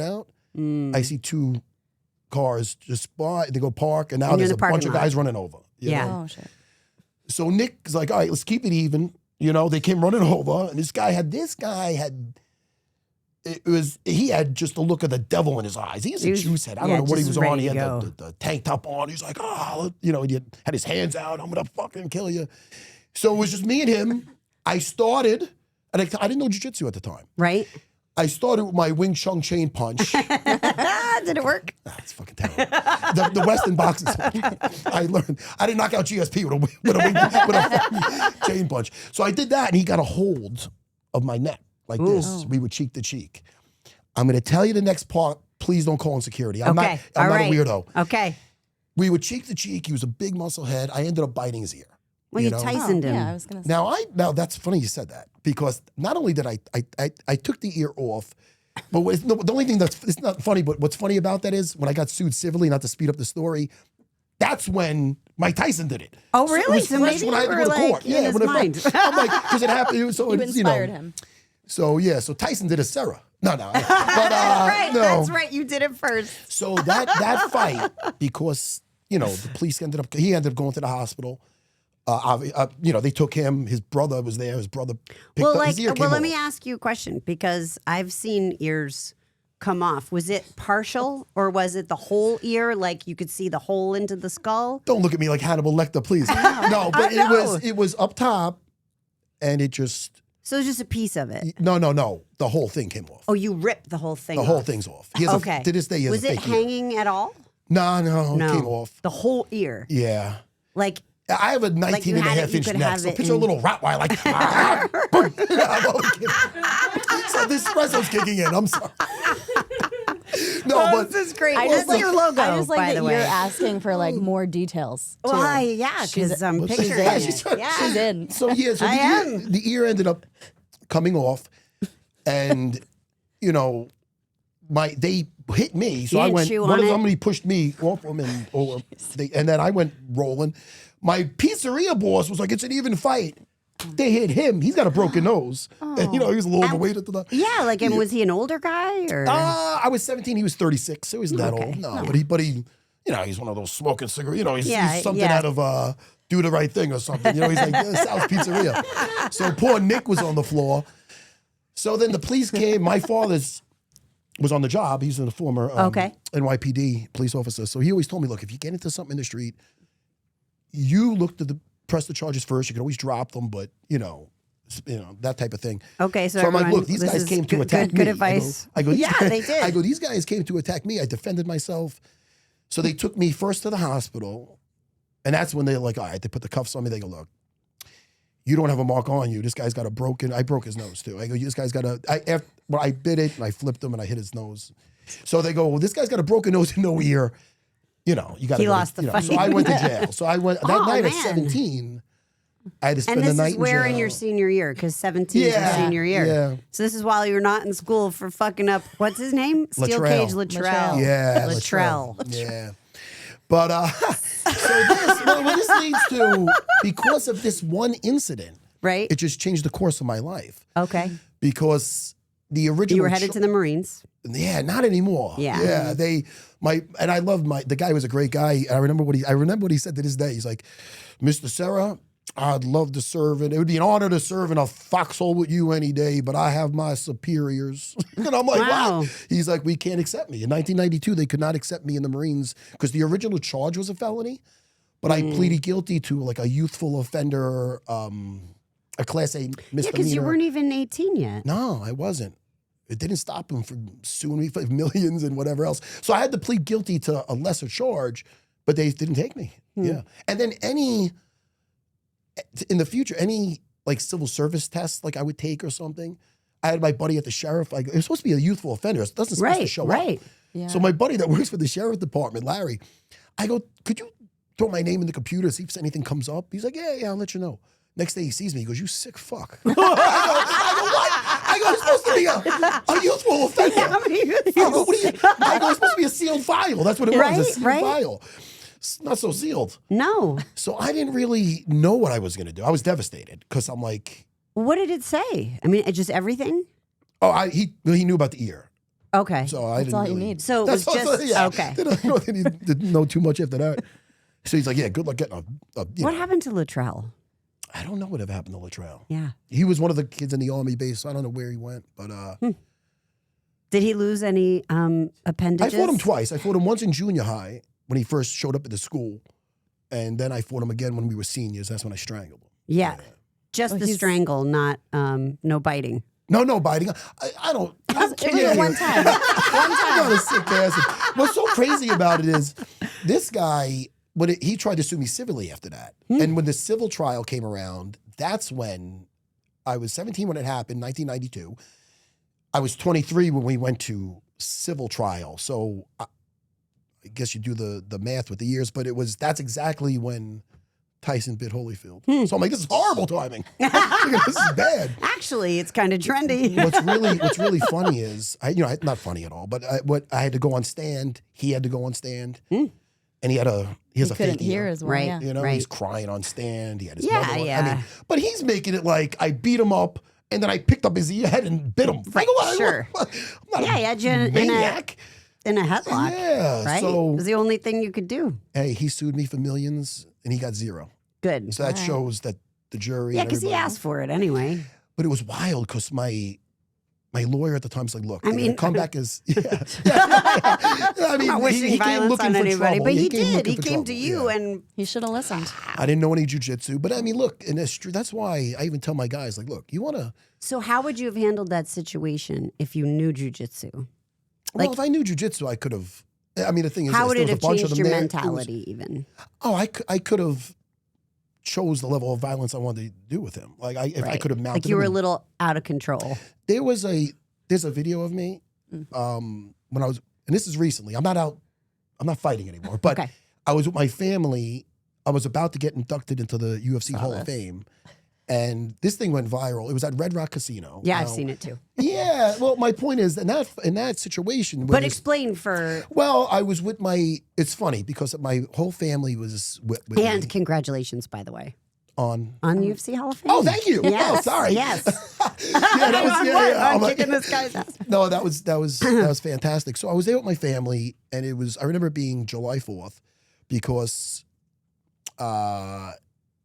Speaker 1: out. I see two cars just spot. They go park. And now
Speaker 2: And you're
Speaker 1: there's
Speaker 2: in
Speaker 1: a
Speaker 2: the
Speaker 1: bunch
Speaker 2: parking
Speaker 1: of
Speaker 2: lot.
Speaker 1: guys running over. you
Speaker 2: Yeah.
Speaker 1: know?
Speaker 4: Oh shit.
Speaker 1: So Nick's like, all right, let's keep it even. You know, they came running over. And this guy had he had just the look of the devil in his eyes. He's a juice head. I don't know what he
Speaker 2: just
Speaker 1: was on.
Speaker 2: ready
Speaker 1: He
Speaker 2: to
Speaker 1: had
Speaker 2: go.
Speaker 1: the tank top on. He's like, he had his hands out. I'm gonna fucking kill you. So it was just me and him. I started, and I didn't know jiu-jitsu at the time.
Speaker 2: Right?
Speaker 1: I started with my Wing Chun chain punch.
Speaker 2: Did it work?
Speaker 1: It's fucking terrible. The Western boxes. I learned. I didn't knock out GSP with a chain punch. So I did that, and he got a hold of my neck like this. We were cheek to cheek. I'm going to tell you the next part. Please don't call in security. I'm
Speaker 2: Okay.
Speaker 1: not
Speaker 2: All
Speaker 1: a
Speaker 2: right.
Speaker 1: weirdo.
Speaker 2: Okay.
Speaker 1: We were cheek to cheek. He was a big muscle head. I ended up biting his ear.
Speaker 2: Well, you
Speaker 1: know?
Speaker 2: Tysoned him.
Speaker 4: Yeah, I was gonna say.
Speaker 1: Now that's funny you said that, because not only did I took the ear off, but the only thing it's not funny, but what's funny about that is when I got sued civilly, not to speed up the story, that's when Mike Tyson did it.
Speaker 2: Oh, really?
Speaker 1: So it was fresh when I had to go to court.
Speaker 2: in his
Speaker 1: when
Speaker 2: mind.
Speaker 1: I'm like, because it happened. So
Speaker 4: You
Speaker 1: it's,
Speaker 4: inspired him.
Speaker 1: So so Tyson did a Sarah. No, but
Speaker 2: right.
Speaker 1: no.
Speaker 2: That's right. You did it first.
Speaker 1: So that fight, because the police ended up going to the hospital. They took him. His brother was there. His brother picked up his ear.
Speaker 2: Let me ask you a question, because I've seen ears come off. Was it partial, or was it the whole ear? Like you could see the hole into the skull?
Speaker 1: Don't look at me like Hannibal Lecter, please. No, but it was up top, and it just
Speaker 2: So it was just a piece of it.
Speaker 1: no. The whole thing came off.
Speaker 2: Oh, you ripped the whole thing
Speaker 1: The
Speaker 2: off.
Speaker 1: whole thing's off. He has
Speaker 2: Okay.
Speaker 1: to this day, he has
Speaker 2: Was
Speaker 1: a
Speaker 2: it
Speaker 1: fake ear.
Speaker 2: hanging at all?
Speaker 1: No, it came off.
Speaker 2: The whole ear.
Speaker 1: Yeah.
Speaker 2: Like,
Speaker 1: I have a 19 and a
Speaker 2: had it,
Speaker 1: half
Speaker 2: you
Speaker 1: inch
Speaker 2: could
Speaker 1: neck.
Speaker 2: have
Speaker 1: So
Speaker 2: it
Speaker 1: picture a
Speaker 2: in-
Speaker 1: little Rottweiler like, boom. I'm only kidding. So this espresso's kicking in. I'm sorry. No, but
Speaker 2: this is great.
Speaker 4: I
Speaker 2: This
Speaker 4: just
Speaker 2: is your logo,
Speaker 4: I just like
Speaker 2: by
Speaker 4: that
Speaker 2: the
Speaker 4: you're
Speaker 2: way.
Speaker 4: asking for like more details. Too.
Speaker 2: Well, yeah, because I'm
Speaker 1: Whoops.
Speaker 2: picturing
Speaker 1: Yeah,
Speaker 2: it.
Speaker 1: she's-
Speaker 2: Yeah.
Speaker 4: She's in.
Speaker 1: so so
Speaker 2: I
Speaker 1: the ear ended up coming off, and they hit me. So
Speaker 2: You
Speaker 1: I
Speaker 2: didn't
Speaker 1: went.
Speaker 2: chew
Speaker 1: One
Speaker 2: on
Speaker 1: of
Speaker 2: it?
Speaker 1: somebody pushed me off them, and then I went rolling. My pizzeria boss was like, "It's an even fight." They hit him. He's got a broken nose, and he was a little overweight at the time.
Speaker 2: Yeah, like, and was he an older guy or?
Speaker 1: I was 17. He was 36. So he wasn't that old. No, but he, he's one of those smoking cigarettes. He's something out of Do the Right Thing or something. He's like Sal's Pizzeria. So poor Nick was on the floor. So then the police came. My father's was on the job. He's a former NYPD police officer. So he always told me, look, if you get into something in the street, you press the charges first. You can always drop them, but that type of thing.
Speaker 2: Okay, so
Speaker 1: I'm like,
Speaker 2: everyone,
Speaker 1: look, these
Speaker 2: this
Speaker 1: guys
Speaker 2: is
Speaker 1: came to
Speaker 2: good,
Speaker 1: attack
Speaker 2: good
Speaker 1: me.
Speaker 2: advice.
Speaker 1: I go,
Speaker 2: yeah, they did.
Speaker 1: I go, these guys came to attack me. I defended myself. So they took me first to the hospital, and that's when they're like, all right, they put the cuffs on me. They go, look, you don't have a mark on you. This guy's got I broke his nose too. I go, this guy's got I bit it and I flipped him and I hit his nose. So they go, well, this guy's got a broken nose and no ear. You got to.
Speaker 2: He lost the fight.
Speaker 1: So I went to jail. So I went that night at
Speaker 2: man.
Speaker 1: 17. I had to spend
Speaker 2: And
Speaker 1: the
Speaker 2: this
Speaker 1: night
Speaker 2: is where
Speaker 1: in
Speaker 2: in
Speaker 1: jail.
Speaker 2: your senior year, because 17 is your
Speaker 1: Yeah,
Speaker 2: senior year.
Speaker 1: yeah.
Speaker 2: So this is while you're not in school for fucking up, what's his name? Steel
Speaker 1: Latrell.
Speaker 2: Cage Latrell.
Speaker 1: Yeah,
Speaker 2: Latrell.
Speaker 1: Yeah. But what this leads to, because of this one incident,
Speaker 2: Right?
Speaker 1: it just changed the course of my life.
Speaker 2: Okay.
Speaker 1: Because the original
Speaker 2: You were headed to the Marines.
Speaker 1: yeah, not anymore.
Speaker 2: Yeah.
Speaker 1: Yeah, and I loved the guy was a great guy. I remember what he said to this day. He's like, Mr. Serra, I'd love to serve, and it would be an honor to serve in a foxhole with you any day, but I have my superiors. And I'm like,
Speaker 2: Wow.
Speaker 1: what? He's like, we can't accept me. In 1992, they could not accept me in the Marines because the original charge was a felony, but I pleaded guilty to like a youthful offender, a class A misdemeanor.
Speaker 2: Yeah, because you weren't even 18 yet.
Speaker 1: No, I wasn't. It didn't stop him from suing me for millions and whatever else. So I had to plead guilty to a lesser charge, but they didn't take me. Yeah. And then in the future, any like civil service test like I would take or something, I had my buddy at the sheriff. It was supposed to be a youthful offender. It doesn't supposed to show
Speaker 2: Right.
Speaker 1: up.
Speaker 4: Yeah.
Speaker 1: So my buddy that works for the sheriff department, Larry, I go, could you throw my name in the computer, see if anything comes up? He's like, yeah, I'll let you know. Next day he sees me, he goes, you sick fuck. I go, what? I go, it's supposed to be a youthful offender. I go, what are you? I go, it's supposed to be a sealed file. That's what it was, a sealed file. It's not so sealed.
Speaker 2: No.
Speaker 1: So I didn't really know what I was going to do. I was devastated because I'm like,
Speaker 2: What did it say? I mean, just everything?
Speaker 1: he knew about the ear.
Speaker 2: Okay.
Speaker 1: So I
Speaker 4: That's
Speaker 1: didn't
Speaker 4: all you
Speaker 1: really,
Speaker 4: need.
Speaker 2: So it was just, okay.
Speaker 1: Didn't know too much after that. So he's like, yeah, good luck getting
Speaker 2: What happened to Latrell?
Speaker 1: I don't know what ever happened to Latrell.
Speaker 2: Yeah.
Speaker 1: He was one of the kids in the army base. So I don't know where he went, but
Speaker 2: Did he lose any
Speaker 1: I
Speaker 2: appendages?
Speaker 1: fought him twice. I fought him once in junior high when he first showed up at the school. And then I fought him again when we were seniors. That's when I strangled him.
Speaker 2: Yeah. Just the strangle, not no biting.
Speaker 1: No biting. I don't.
Speaker 6: It was a one time.
Speaker 1: I'm not a sick bastard. What's so crazy about it is this guy, he tried to sue me civilly after that. And when the civil trial came around, that's when I was 17 when it happened, 1992. I was 23 when we went to civil trial. So I guess you do the math with the years, but that's exactly when Tyson bit Holyfield. So I'm like, this is horrible timing. This is bad.
Speaker 2: Actually, it's kind of trendy.
Speaker 1: What's really funny is, not funny at all, but I had to go on stand. He had to go on stand, and he has a
Speaker 6: Couldn't
Speaker 1: fake
Speaker 6: hear
Speaker 1: ear.
Speaker 6: as well.
Speaker 2: Right.
Speaker 6: Yeah.
Speaker 1: He's crying on stand. He had his
Speaker 2: Yeah,
Speaker 1: mother on.
Speaker 2: yeah.
Speaker 1: But he's making it like I beat him up, and then I picked up his head and bit him.
Speaker 2: Right, sure.
Speaker 1: I'm not
Speaker 2: Yeah, he had you
Speaker 1: a maniac.
Speaker 2: in a headlock.
Speaker 1: Yeah,
Speaker 2: Right?
Speaker 1: so-
Speaker 2: it was the only thing you could do.
Speaker 1: Hey, he sued me for millions, and he got zero.
Speaker 2: Good.
Speaker 1: So that shows that the jury.
Speaker 2: Yeah,
Speaker 1: and
Speaker 2: because he
Speaker 1: everybody-
Speaker 2: asked for it anyway.
Speaker 1: But it was wild because my lawyer at the time was like, "Look,
Speaker 2: I mean-
Speaker 1: come back as I mean,
Speaker 2: I'm not wishing
Speaker 1: he came
Speaker 2: violence
Speaker 1: looking
Speaker 2: on
Speaker 1: for
Speaker 2: anybody,
Speaker 1: trouble.
Speaker 2: but he
Speaker 1: came
Speaker 2: did.
Speaker 1: looking
Speaker 2: He
Speaker 1: for
Speaker 2: came
Speaker 1: trouble,
Speaker 2: to you,
Speaker 1: yeah.
Speaker 2: and
Speaker 6: You should have listened.
Speaker 1: I didn't know any jujitsu, but I mean, look, and that's why I even tell my guys, like, look, you want to.
Speaker 2: so how would you have handled that situation if you knew jujitsu?
Speaker 1: Well,
Speaker 2: Like-
Speaker 1: if I knew jujitsu, I could have. I mean, the thing is,
Speaker 2: How
Speaker 1: this,
Speaker 2: would
Speaker 1: there
Speaker 2: it
Speaker 1: was
Speaker 2: have
Speaker 1: a bunch of
Speaker 2: changed
Speaker 1: them
Speaker 2: your
Speaker 1: there. It was-
Speaker 2: mentality even?
Speaker 1: Oh, I could have chose the level of violence I wanted to do with him. Like, if I
Speaker 2: Right.
Speaker 1: could have mounted
Speaker 2: Like you
Speaker 1: him
Speaker 2: were a
Speaker 1: and-
Speaker 2: little out of control.
Speaker 1: there's a video of me when I was, and this is recently. I'm not fighting anymore, but
Speaker 2: Okay.
Speaker 1: I was with my family. I was about to get inducted into the UFC Hall of Fame, and this thing went viral. It was at Red Rock Casino.
Speaker 2: Yeah, I've
Speaker 1: Now,
Speaker 2: seen it too.
Speaker 1: Yeah, well, my point is, in that situation,
Speaker 2: But explain for
Speaker 1: well, I was with my. It's funny because my whole family was with
Speaker 2: and
Speaker 1: me
Speaker 2: congratulations, by the way,
Speaker 1: on.
Speaker 2: on UFC Hall of Fame.
Speaker 1: Oh, thank you.
Speaker 2: Yes,
Speaker 1: Oh, sorry.
Speaker 2: Yes.
Speaker 1: Yeah, that was yeah.
Speaker 2: I'm
Speaker 1: I'm like-
Speaker 2: kicking this guy's ass.
Speaker 1: No, that was fantastic. So I was there with my family, and I remember it being July 4th because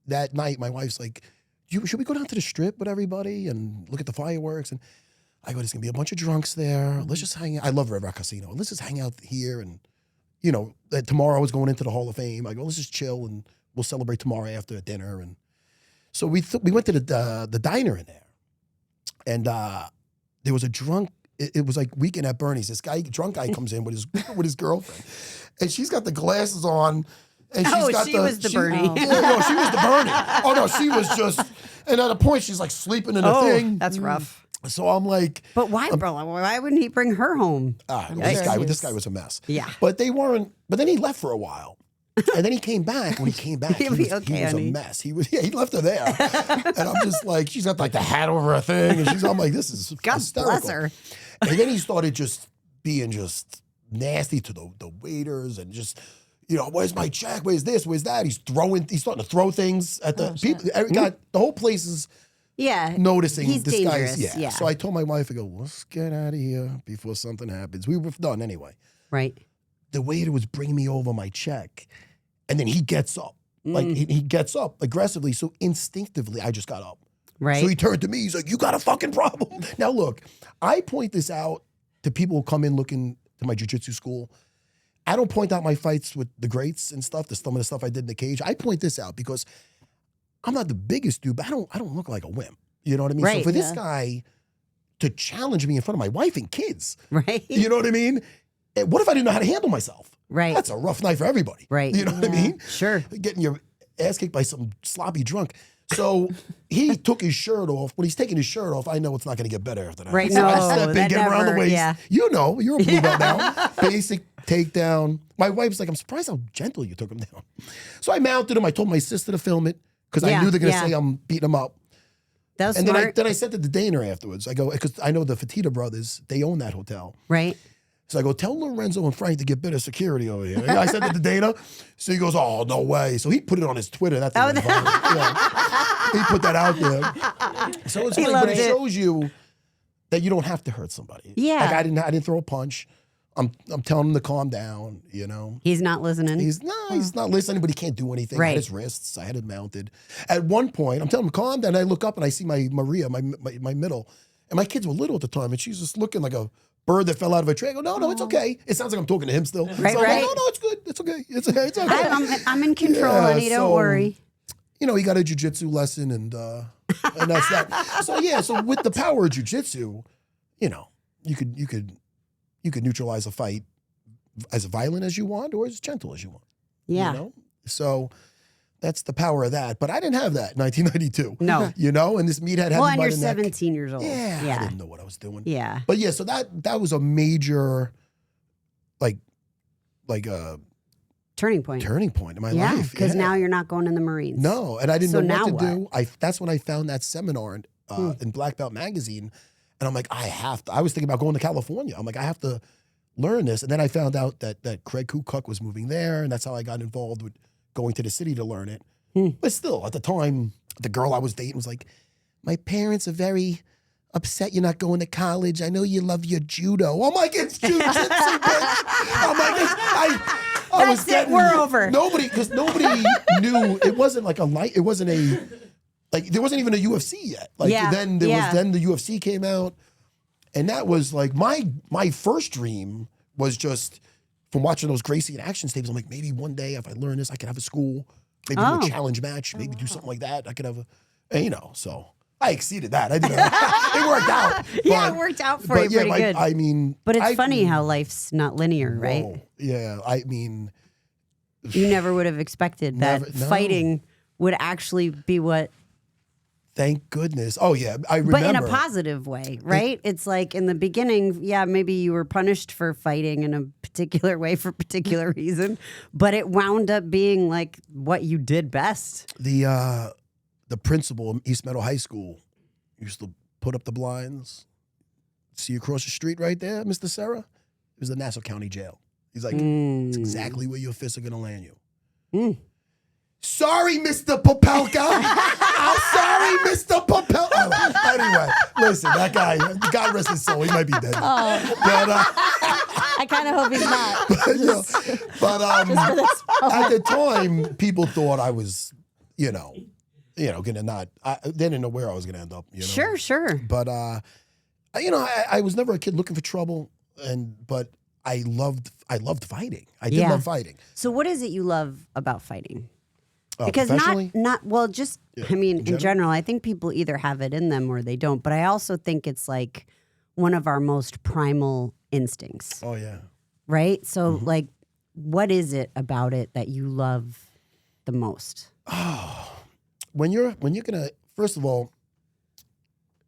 Speaker 1: that night my wife's like, should we go down to the strip with everybody and look at the fireworks? And I go, there's gonna be a bunch of drunks there. Let's just hang out. I love Red Rock Casino. Let's just hang out here. And tomorrow I was going into the Hall of Fame. I go, let's just chill and we'll celebrate tomorrow after dinner. And so we went to the diner in there, and there was a drunk. It was like Weekend at Bernie's. This drunk guy comes in with his girlfriend, and she's got the glasses on. And she's got
Speaker 2: she was the Bernie.
Speaker 1: Yeah, no, she was the Bernie. Oh no, she was just. And at a point, she's like sleeping in a thing.
Speaker 2: That's rough.
Speaker 1: So I'm like,
Speaker 2: But why, bro? Why wouldn't he bring her home?
Speaker 1: this guy was a mess.
Speaker 2: Yeah.
Speaker 1: But they weren't. But then he left for a while. And then he came back. When he came back, he
Speaker 2: He'll
Speaker 1: was,
Speaker 2: be okay,
Speaker 1: he was a
Speaker 2: honey.
Speaker 1: mess. He left her there. And I'm just like, she's got like the hat over her thing. And I'm like, this is
Speaker 2: God
Speaker 1: hysterical.
Speaker 2: bless her.
Speaker 1: And then he started just being just nasty to the waiters and just, where's my check? Where's this? Where's that? He's starting to throw things at the people. The whole place is
Speaker 2: Yeah.
Speaker 1: noticing
Speaker 2: He's
Speaker 1: this
Speaker 2: dangerous.
Speaker 1: guy's.
Speaker 2: Yeah.
Speaker 1: So I told my wife, I go, let's get out of here before something happens. We were done anyway.
Speaker 2: Right.
Speaker 1: The waiter was bringing me over my check, and then he gets up. Like he gets up aggressively. So instinctively, I just got up.
Speaker 2: Right.
Speaker 1: So he turned to me. He's like, "You got a fucking problem." Now look, I point this out to people who come in looking to my jiu-jitsu school. I don't point out my fights with the greats and stuff. Some of the stuff I did in the cage. I point this out because I'm not the biggest dude, but I don't look like a wimp. You know what I mean?
Speaker 2: Right,
Speaker 1: So for this guy to challenge me in front of my wife and kids,
Speaker 2: Right.
Speaker 1: you know what I mean? What if I didn't know how to handle myself?
Speaker 2: Right.
Speaker 1: That's a rough night for everybody.
Speaker 2: Right.
Speaker 1: You know what I mean?
Speaker 2: Sure.
Speaker 1: Getting your ass kicked by some sloppy drunk. So he took his shirt off. When he's taking his shirt off, I know it's not going to get better after that.
Speaker 2: Right,
Speaker 1: So
Speaker 2: no,
Speaker 1: I step in,
Speaker 2: that
Speaker 1: get him around the
Speaker 2: never-
Speaker 1: waist.
Speaker 2: yeah.
Speaker 1: You're a blue belt now. Basic takedown. My wife's like, I'm surprised how gentle you took him down. So I mounted him. I told my sister to film it because I
Speaker 2: Yeah,
Speaker 1: knew they're going to
Speaker 2: yeah.
Speaker 1: say I'm beating him up.
Speaker 2: That was
Speaker 1: And
Speaker 2: smart.
Speaker 1: then I said to the Dana afterwards, I go, because I know the Fertitta brothers, they own that hotel.
Speaker 2: Right.
Speaker 1: So I go, tell Lorenzo and Frank to get better security over here. I said that to Dana. So he goes, oh, no way. So he put it on his Twitter. That's
Speaker 2: Oh,
Speaker 1: He put that out there. So it's
Speaker 2: He
Speaker 1: funny, but
Speaker 2: loved
Speaker 1: it
Speaker 2: it.
Speaker 1: shows you that you don't have to hurt somebody.
Speaker 2: Yeah.
Speaker 1: Like I didn't throw a punch. I'm telling him to calm down,
Speaker 2: He's not listening.
Speaker 1: He's not listening, but he can't do anything. I
Speaker 2: Right.
Speaker 1: had his wrists. I had it mounted. At one point, I'm telling him calm down. I look up and I see my Maria, my middle, And my kids were little at the time, and she's just looking like a bird that fell out of a tree. I go, no, it's okay. It sounds like I'm talking to him still.
Speaker 2: Right,
Speaker 1: so I'm like,
Speaker 2: right.
Speaker 1: no, it's good. It's okay. It's okay.
Speaker 2: I'm in control, honey. Don't worry.
Speaker 1: You know, he got a jujitsu lesson, and that's that. So yeah, so with the power of jujitsu, you know, you could neutralize a fight as violent as you want or as gentle as you want.
Speaker 2: Yeah.
Speaker 1: You know? So that's the power of that. But I didn't have that in 1992.
Speaker 2: No.
Speaker 1: You know, and this meathead had
Speaker 2: Well,
Speaker 1: me
Speaker 2: and
Speaker 1: by
Speaker 2: you're
Speaker 1: the neck.
Speaker 2: 17 years old.
Speaker 1: Yeah, I
Speaker 2: Yeah.
Speaker 1: didn't know what I was doing.
Speaker 2: Yeah.
Speaker 1: But yeah, so that was a major, like a
Speaker 2: Turning point.
Speaker 1: turning point in my
Speaker 2: Yeah.
Speaker 1: life.
Speaker 2: Because now you're not going in the Marines.
Speaker 1: No, and I didn't
Speaker 2: So
Speaker 1: know
Speaker 2: now
Speaker 1: what to
Speaker 2: what?
Speaker 1: do. That's when I found that seminar in Black Belt Magazine, and I'm like, I was thinking about going to California. I'm like, I have to learn this, and then I found out that Craig Kukuk was moving there, and that's how I got involved with going to the city to learn it. But still, at the time, the girl I was dating was like, my parents are very upset you're not going to college. I know you love your judo. I'm like, it's jujitsu, bitch. I'm like, I was
Speaker 2: That's it.
Speaker 1: getting,
Speaker 2: We're over.
Speaker 1: because nobody knew. It wasn't like it wasn't there wasn't even a UFC yet. Like
Speaker 2: Yeah,
Speaker 1: then the UFC came out, and that was like my first dream was just from watching those Gracie in action tapes. I'm like, maybe one day if I learn this, I could have a school, maybe do a challenge match, maybe do something like that. I could have and, you know, so I exceeded that. I did. It worked out.
Speaker 2: Yeah,
Speaker 1: But-
Speaker 2: it worked out for
Speaker 1: but
Speaker 2: you
Speaker 1: yeah,
Speaker 2: pretty good.
Speaker 1: I mean,
Speaker 2: But it's funny how life's not linear, right?
Speaker 1: Whoa. Yeah, I mean,
Speaker 2: You never would have expected that
Speaker 1: Never- no.
Speaker 2: fighting would actually be what,
Speaker 1: thank goodness. Oh yeah, I remember.
Speaker 2: but in a positive way, right? It's like in the beginning, yeah, maybe you were punished for fighting in a particular way for a particular reason, but it wound up being like what you did best.
Speaker 1: The principal of East Meadow High School used to put up the blinds. See you across the street right there, Mr. Serra? It was the Nassau County Jail. He's like, it's exactly where your fists are going to land you. Sorry, Mr. Popelka. I'm sorry, Mr. Popelka. Anyway, listen, that guy, God rest his soul, he might be dead.
Speaker 4: Oh,
Speaker 1: But,
Speaker 4: I kind of hope he's not.
Speaker 1: you know, but at the time, people thought I was, gonna not. They didn't know where I was gonna end up. You know?
Speaker 2: Sure.
Speaker 1: But I was never a kid looking for trouble, but I loved fighting. I did
Speaker 2: Yeah.
Speaker 1: love fighting.
Speaker 2: So what is it you love about fighting? Because
Speaker 1: Professionally?
Speaker 2: I mean, in general, I think people either have it in them or they don't. But I also think it's like one of our most primal instincts,
Speaker 1: Oh yeah.
Speaker 2: right? So, like, what is it about it that you love the most?
Speaker 1: When you're gonna, first of all,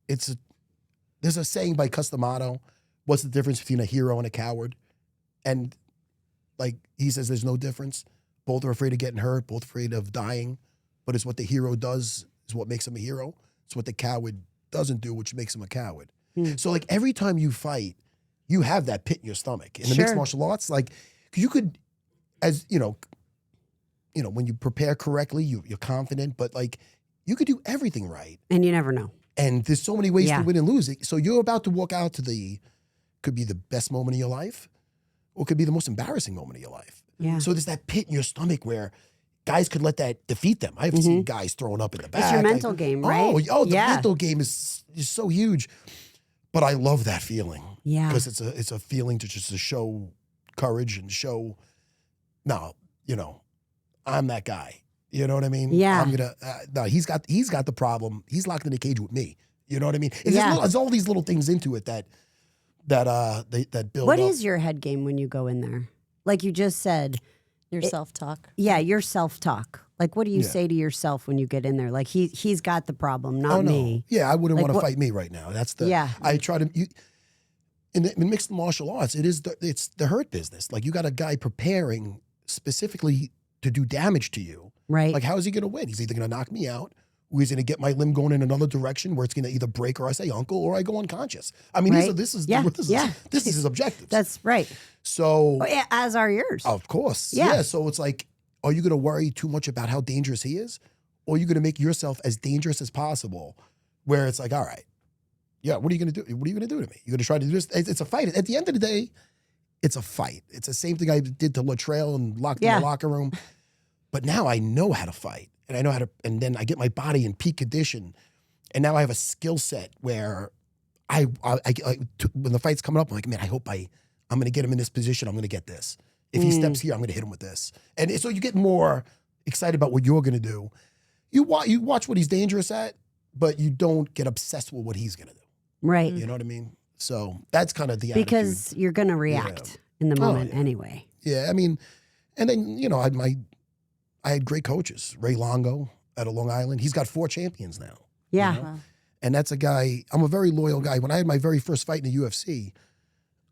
Speaker 1: there's a saying by Customato, what's the difference between a hero and a coward? And like he says there's no difference. Both are afraid of getting hurt, both afraid of dying, but it's what the hero does is what makes him a hero. It's what the coward doesn't do, which makes him a coward. So like every time you fight, you have that pit in your stomach. In the mixed
Speaker 2: Sure.
Speaker 1: martial arts, like you could, as you know, when you prepare correctly, you're confident, but like you could do everything right.
Speaker 2: And you never know.
Speaker 1: And there's so many ways
Speaker 2: Yeah.
Speaker 1: to win and lose. So you're about to walk out to could be the best moment of your life, or it could be the most embarrassing moment of your life.
Speaker 2: Yeah.
Speaker 1: So there's that pit in your stomach where guys could let that defeat them. I've seen guys thrown up in the back.
Speaker 2: It's your mental game, right?
Speaker 1: The
Speaker 2: Yeah.
Speaker 1: mental game is so huge. But I love that feeling.
Speaker 2: Yeah.
Speaker 1: Because it's a feeling to show courage and show, I'm that guy. You know what I mean?
Speaker 2: Yeah.
Speaker 1: I'm gonna. No, he's got the problem. He's locked in a cage with me. You know what I mean?
Speaker 2: Yeah.
Speaker 1: There's all these little things into it that build
Speaker 2: What
Speaker 1: up.
Speaker 2: is your head game when you go in there? Like you just said,
Speaker 4: Your self-talk.
Speaker 2: yeah, your self-talk. Like, what do you
Speaker 1: Yeah.
Speaker 2: say to yourself when you get in there? Like, he's got the problem, not
Speaker 1: Oh no.
Speaker 2: me.
Speaker 1: Yeah, I wouldn't
Speaker 2: Like,
Speaker 1: want to
Speaker 2: what-
Speaker 1: fight me right now. That's the.
Speaker 2: Yeah.
Speaker 1: I try to. In mixed martial arts, it's the hurt business. Like you got a guy preparing specifically to do damage to you.
Speaker 2: Right.
Speaker 1: Like how is he going to win? He's either going to knock me out, or he's going to get my limb going in another direction where it's going to either break or I say uncle or I go unconscious. I mean,
Speaker 2: Right.
Speaker 1: this is
Speaker 2: Yeah, yeah.
Speaker 1: this is his objectives.
Speaker 2: That's right.
Speaker 1: So
Speaker 2: Oh, yeah, as are yours.
Speaker 1: of course,
Speaker 2: Yeah.
Speaker 1: So it's like, are you going to worry too much about how dangerous he is, or are you going to make yourself as dangerous as possible? Where it's like, all right, yeah, what are you going to do? What are you going to do to me? You're going to try to do this? It's a fight. At the end of the day, it's a fight. It's the same thing I did to Latrell and locked in
Speaker 2: Yeah.
Speaker 1: the locker room. But now I know how to fight, and I know how to, and then I get my body in peak condition, and now I have a skill set where when the fight's coming up, I'm like, man, I hope I'm going to get him in this position. I'm going to get this. If he steps here, I'm going to hit him with this. And so you get more excited about what you're going to do. You watch what he's dangerous at, but you don't get obsessed with what he's going to do.
Speaker 2: Right.
Speaker 1: You know what I mean? So that's kind of the
Speaker 2: Because you're going to react in the moment anyway.
Speaker 1: Yeah, I mean, and then, you know, I had great coaches. Ray Longo out of Long Island. He's got 4 champions now.
Speaker 2: Yeah.
Speaker 1: You know? And that's a guy, I'm a very loyal guy. When I had my very first fight in the UFC,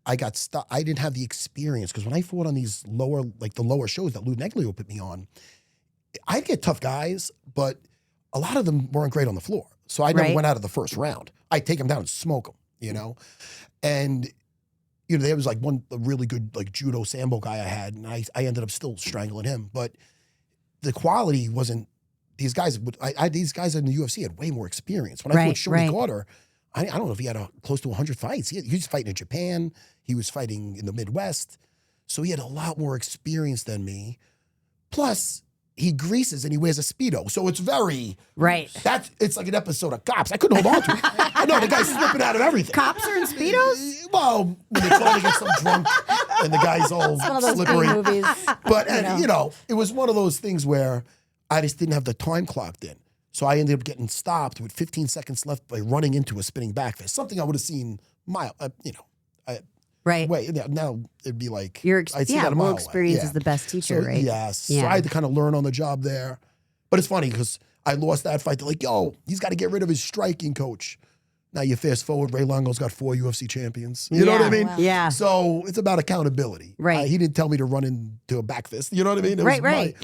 Speaker 1: I got stuck. I didn't have the experience because when I fought on these the lower shows that Lou Neglio put me on, I'd get tough guys, but a lot of them weren't great on the floor. So I never went out of the first round. I'd take them down and smoke them, you know? And, you know, there was like a really good like judo sambo guy I had, and I ended up still strangling him. But the quality wasn't, these guys in the UFC had way more experience. When I fought Shoei Carter, I don't know if he had close to 100 fights. He was fighting in Japan. He was fighting in the Midwest. So he had a lot more experience than me. Plus, he greases and he wears a Speedo. So it's very...
Speaker 2: Right.
Speaker 1: It's like an episode of Cops. I couldn't hold on to it. No, the guy's slipping out of everything.
Speaker 2: Cops are in Speedos?
Speaker 1: Well, when they're trying to get some drunk and the guy's all
Speaker 6: One of those
Speaker 1: slippery.
Speaker 6: movies.
Speaker 1: But, you know, it was one of those things where I just didn't have the time clocked in. So I ended up getting stopped with 15 seconds left by running into a spinning back fist. Something I would have seen
Speaker 2: Right.
Speaker 1: now it'd be like
Speaker 2: I'd see that a mile away. Experience is the best teacher,
Speaker 1: so,
Speaker 2: right?
Speaker 1: Yes.
Speaker 2: Yeah.
Speaker 1: So I had to kind of learn on the job there. But it's funny because I lost that fight. They're like, yo, he's got to get rid of his striking coach. Now you fast forward, Ray Longo's got 4 UFC champions. You know what I mean?
Speaker 6: Wow.
Speaker 2: Yeah.
Speaker 1: So it's about accountability.
Speaker 2: Right.
Speaker 1: He didn't tell me to run into a back fist. You know what I mean? It was
Speaker 2: Right.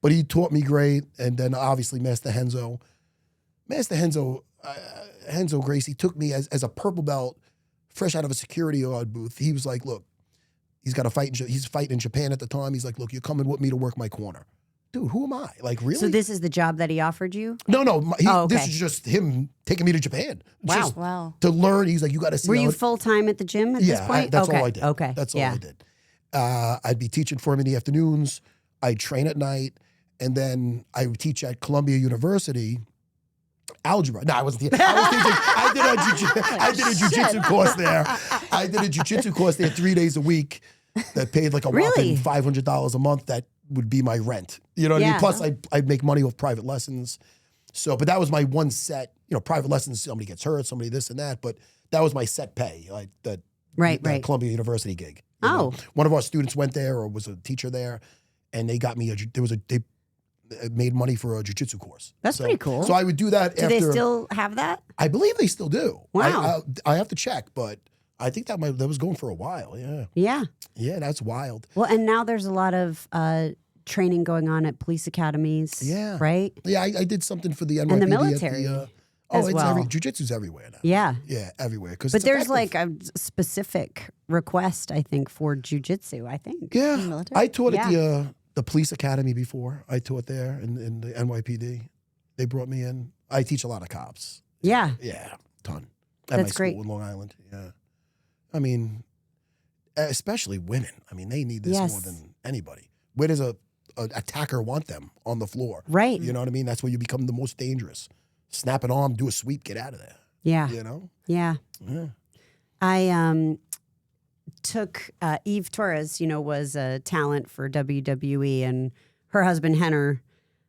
Speaker 1: but he taught me great. And then obviously Master Henzo. Henzo Gracie took me as a purple belt, fresh out of a security guard booth. He was like, look, he's got a fight. He's fighting in Japan at the time. He's like, look, you're coming with me to work my corner. Dude, who am I? Like, really?
Speaker 2: So this is the job that he offered you?
Speaker 1: No.
Speaker 2: Okay.
Speaker 1: This is just him taking me to Japan.
Speaker 2: Wow.
Speaker 1: Just
Speaker 6: Wow.
Speaker 1: to learn. He's like, you got to see.
Speaker 2: Were
Speaker 1: how
Speaker 2: you
Speaker 1: it-"
Speaker 2: full-time at the gym at this point?
Speaker 1: that's all I did.
Speaker 2: Okay.
Speaker 1: That's all I did. I'd be teaching for him in the afternoons. I'd train at night. And then I would teach at Columbia University algebra. No, I wasn't teaching. I did a jiu-jitsu course there. I did a jiu-jitsu course there 3 days a week that paid like a
Speaker 2: Really?
Speaker 1: whopping $500 a month. That would be my rent. You know what I
Speaker 2: Yeah.
Speaker 1: mean? Plus, I'd make money off private lessons. So, but that was my one set. You know, private lessons, somebody gets hurt, somebody this and that. But that was my set pay, like that Columbia University gig. You know? One of our students went there or was a teacher there, and they got me they made money for a jiu-jitsu course.
Speaker 2: That's pretty cool.
Speaker 1: So I would do that
Speaker 2: Do
Speaker 1: after.
Speaker 2: they still have that?
Speaker 1: I believe they still do.
Speaker 2: Wow.
Speaker 1: I have to check, but I think that was going for a while. Yeah.
Speaker 2: Yeah.
Speaker 1: Yeah, that's wild.
Speaker 2: Well, and now there's a lot of training going on at police academies.
Speaker 1: Yeah.
Speaker 2: Right?
Speaker 1: Yeah, I did something for the NYPD.
Speaker 2: And the
Speaker 1: at
Speaker 2: military as well.
Speaker 1: Jiu-jitsu's everywhere now.
Speaker 2: Yeah.
Speaker 1: Yeah, everywhere.
Speaker 2: But there's like a specific request, I think, for jujitsu, I think.
Speaker 1: Yeah,
Speaker 6: military?
Speaker 1: I taught
Speaker 2: Yeah.
Speaker 1: at the police academy before. I taught there in the NYPD. They brought me in. I teach a lot of cops.
Speaker 2: Yeah.
Speaker 1: Yeah, ton. At
Speaker 2: That's
Speaker 1: my school
Speaker 2: great.
Speaker 1: in Long Island. Yeah. I mean, especially women. I mean, they need this
Speaker 2: Yes.
Speaker 1: more than anybody. Where does a attacker want them? On the floor.
Speaker 2: Right.
Speaker 1: You know what I mean? That's where you become the most dangerous. Snap an arm, do a sweep, get out of there.
Speaker 2: Yeah.
Speaker 1: You know?
Speaker 2: Yeah.
Speaker 1: Yeah.
Speaker 2: I took Eve Torres, was a talent for WWE, and her husband Henner.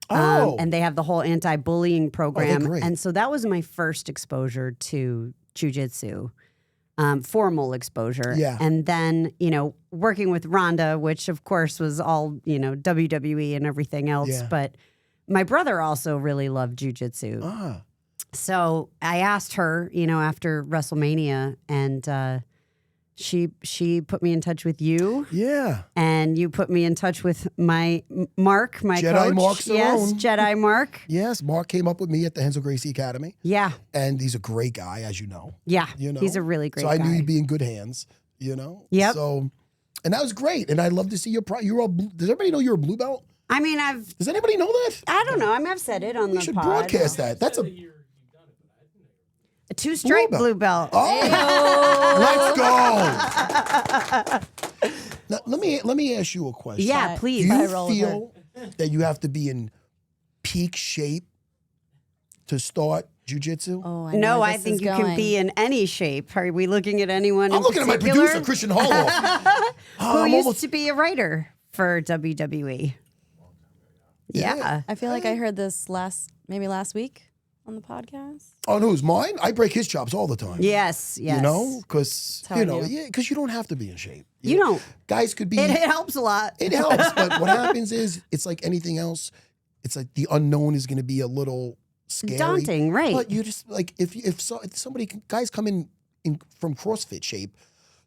Speaker 1: Oh.
Speaker 2: And they have the whole anti-bullying program.
Speaker 1: great.
Speaker 2: And so that was my first exposure to jujitsu, formal exposure.
Speaker 1: Yeah.
Speaker 2: And then, working with Rhonda, which of course was all, WWE and everything else.
Speaker 1: Yeah.
Speaker 2: But my brother also really loved jujitsu.
Speaker 1: Ah.
Speaker 2: So I asked her, after WrestleMania, and she put me in touch with you,
Speaker 1: Yeah.
Speaker 2: and you put me in touch with my Mark, my
Speaker 1: Jedi
Speaker 2: coach.
Speaker 1: Mark
Speaker 2: Yes,
Speaker 1: Cerrone.
Speaker 2: Jedi Mark.
Speaker 1: Yes, Mark came up with me at the Henzo Gracie Academy,
Speaker 2: Yeah,
Speaker 1: and he's a great guy, as you know.
Speaker 2: yeah.
Speaker 1: You know,
Speaker 2: He's a really great
Speaker 1: So I
Speaker 2: guy.
Speaker 1: knew he'd be in good hands. Yep.
Speaker 2: Yep.
Speaker 1: So, and that was great, and I'd love to see your. You're all. Does everybody know you're a blue belt?
Speaker 2: I mean,
Speaker 1: Does anybody know that?
Speaker 2: I don't know. I've said it on
Speaker 1: We
Speaker 2: the
Speaker 1: should
Speaker 2: pod.
Speaker 1: broadcast that. That's a.
Speaker 2: A 2-stripe blue belt.
Speaker 1: Oh, let's go. Now, let me ask you a question.
Speaker 2: Yeah,
Speaker 1: Do
Speaker 2: please.
Speaker 6: I
Speaker 1: you
Speaker 6: roll with her.
Speaker 1: feel that you have to be in peak shape to start
Speaker 6: Oh,
Speaker 1: jujitsu?
Speaker 6: I know
Speaker 2: No,
Speaker 6: where
Speaker 2: I
Speaker 6: this
Speaker 2: think
Speaker 6: is
Speaker 2: you
Speaker 6: going.
Speaker 2: can be in any shape. Are we looking at anyone
Speaker 1: I'm
Speaker 2: in
Speaker 1: looking at my
Speaker 2: particular?
Speaker 1: producer, Christian Holoff.
Speaker 2: Who
Speaker 1: I'm
Speaker 2: used
Speaker 1: almost-
Speaker 2: to be a writer for WWE. Yeah.
Speaker 6: I feel like I heard this maybe last week on the podcast.
Speaker 1: On who's mine? I break his chops all the time.
Speaker 2: Yes, yes.
Speaker 1: You know, because
Speaker 6: how I knew.
Speaker 1: because you don't have to be in shape.
Speaker 2: You don't.
Speaker 1: Guys could be.
Speaker 2: It helps a lot.
Speaker 1: It helps, but what happens is it's like anything else. It's like the unknown is going to be a little scary,
Speaker 2: Daunting, right.
Speaker 1: But you just like if somebody guys come in from CrossFit shape,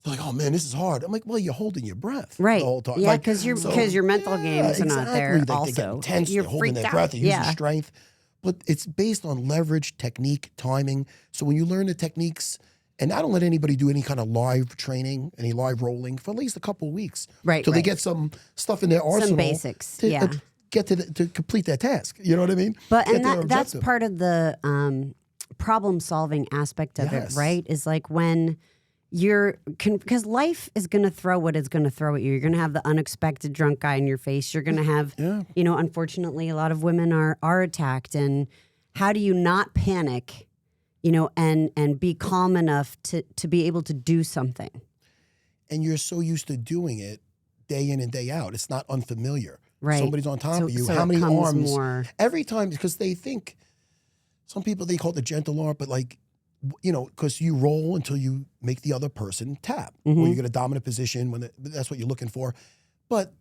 Speaker 1: they're like, oh man, this is hard. I'm like, well, you're holding your breath
Speaker 2: Right.
Speaker 1: the whole time.
Speaker 2: Yeah,
Speaker 1: Like,
Speaker 2: because your
Speaker 1: so-
Speaker 2: mental games are not there.
Speaker 1: Like, they get
Speaker 2: Also,
Speaker 1: intense,
Speaker 2: you're
Speaker 1: they're holding
Speaker 2: freaked
Speaker 1: their
Speaker 2: out.
Speaker 1: breath, they're using
Speaker 2: Yeah.
Speaker 1: strength. But it's based on leverage, technique, timing. So when you learn the techniques, and I don't let anybody do any kind of live training, any live rolling for at least a couple of weeks,
Speaker 2: Right,
Speaker 1: Till they
Speaker 2: right.
Speaker 1: get some stuff in their arsenal,
Speaker 2: basics,
Speaker 1: to,
Speaker 2: yeah.
Speaker 1: get to complete their task. You know what I mean?
Speaker 2: But
Speaker 1: Get
Speaker 2: and
Speaker 1: their
Speaker 2: that's
Speaker 1: objective.
Speaker 2: part of the problem solving aspect of
Speaker 1: Yes.
Speaker 2: it, right? Is like when because life is going to throw what it's going to throw at you. You're going to have the unexpected drunk guy in your face. You're going to have, unfortunately, a lot of women are attacked. And how do you not panic, and be calm enough to be able to do something?
Speaker 1: And you're so used to doing it day in and day out. It's not unfamiliar.
Speaker 2: Right.
Speaker 1: Somebody's on top of you.
Speaker 2: So
Speaker 1: How
Speaker 2: it
Speaker 1: many
Speaker 2: comes
Speaker 1: arms?
Speaker 2: more-
Speaker 1: Every time, because they think, some people, they call it the gentle arm, but like, because you roll until you make the other person tap.
Speaker 2: Mm-hmm.
Speaker 1: When you get a dominant position, that's what you're looking for. But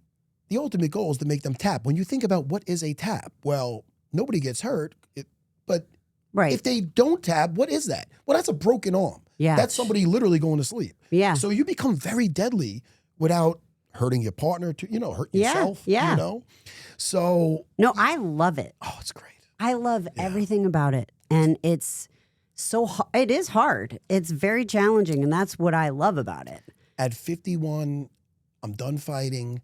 Speaker 1: the ultimate goal is to make them tap. When you think about what is a tap, well, nobody gets hurt, but
Speaker 2: Right.
Speaker 1: if they don't tap, what is that? Well, that's a broken arm.
Speaker 2: Yeah.
Speaker 1: That's somebody literally going to sleep.
Speaker 2: Yeah.
Speaker 1: So you become very deadly without hurting your partner, hurt
Speaker 2: Yeah,
Speaker 1: yourself.
Speaker 2: yeah.
Speaker 1: So,
Speaker 2: No, I love it.
Speaker 1: oh, it's great.
Speaker 2: I love everything about it. And it's it is hard. It's very challenging. And that's what I love about it.
Speaker 1: At 51, I'm done fighting.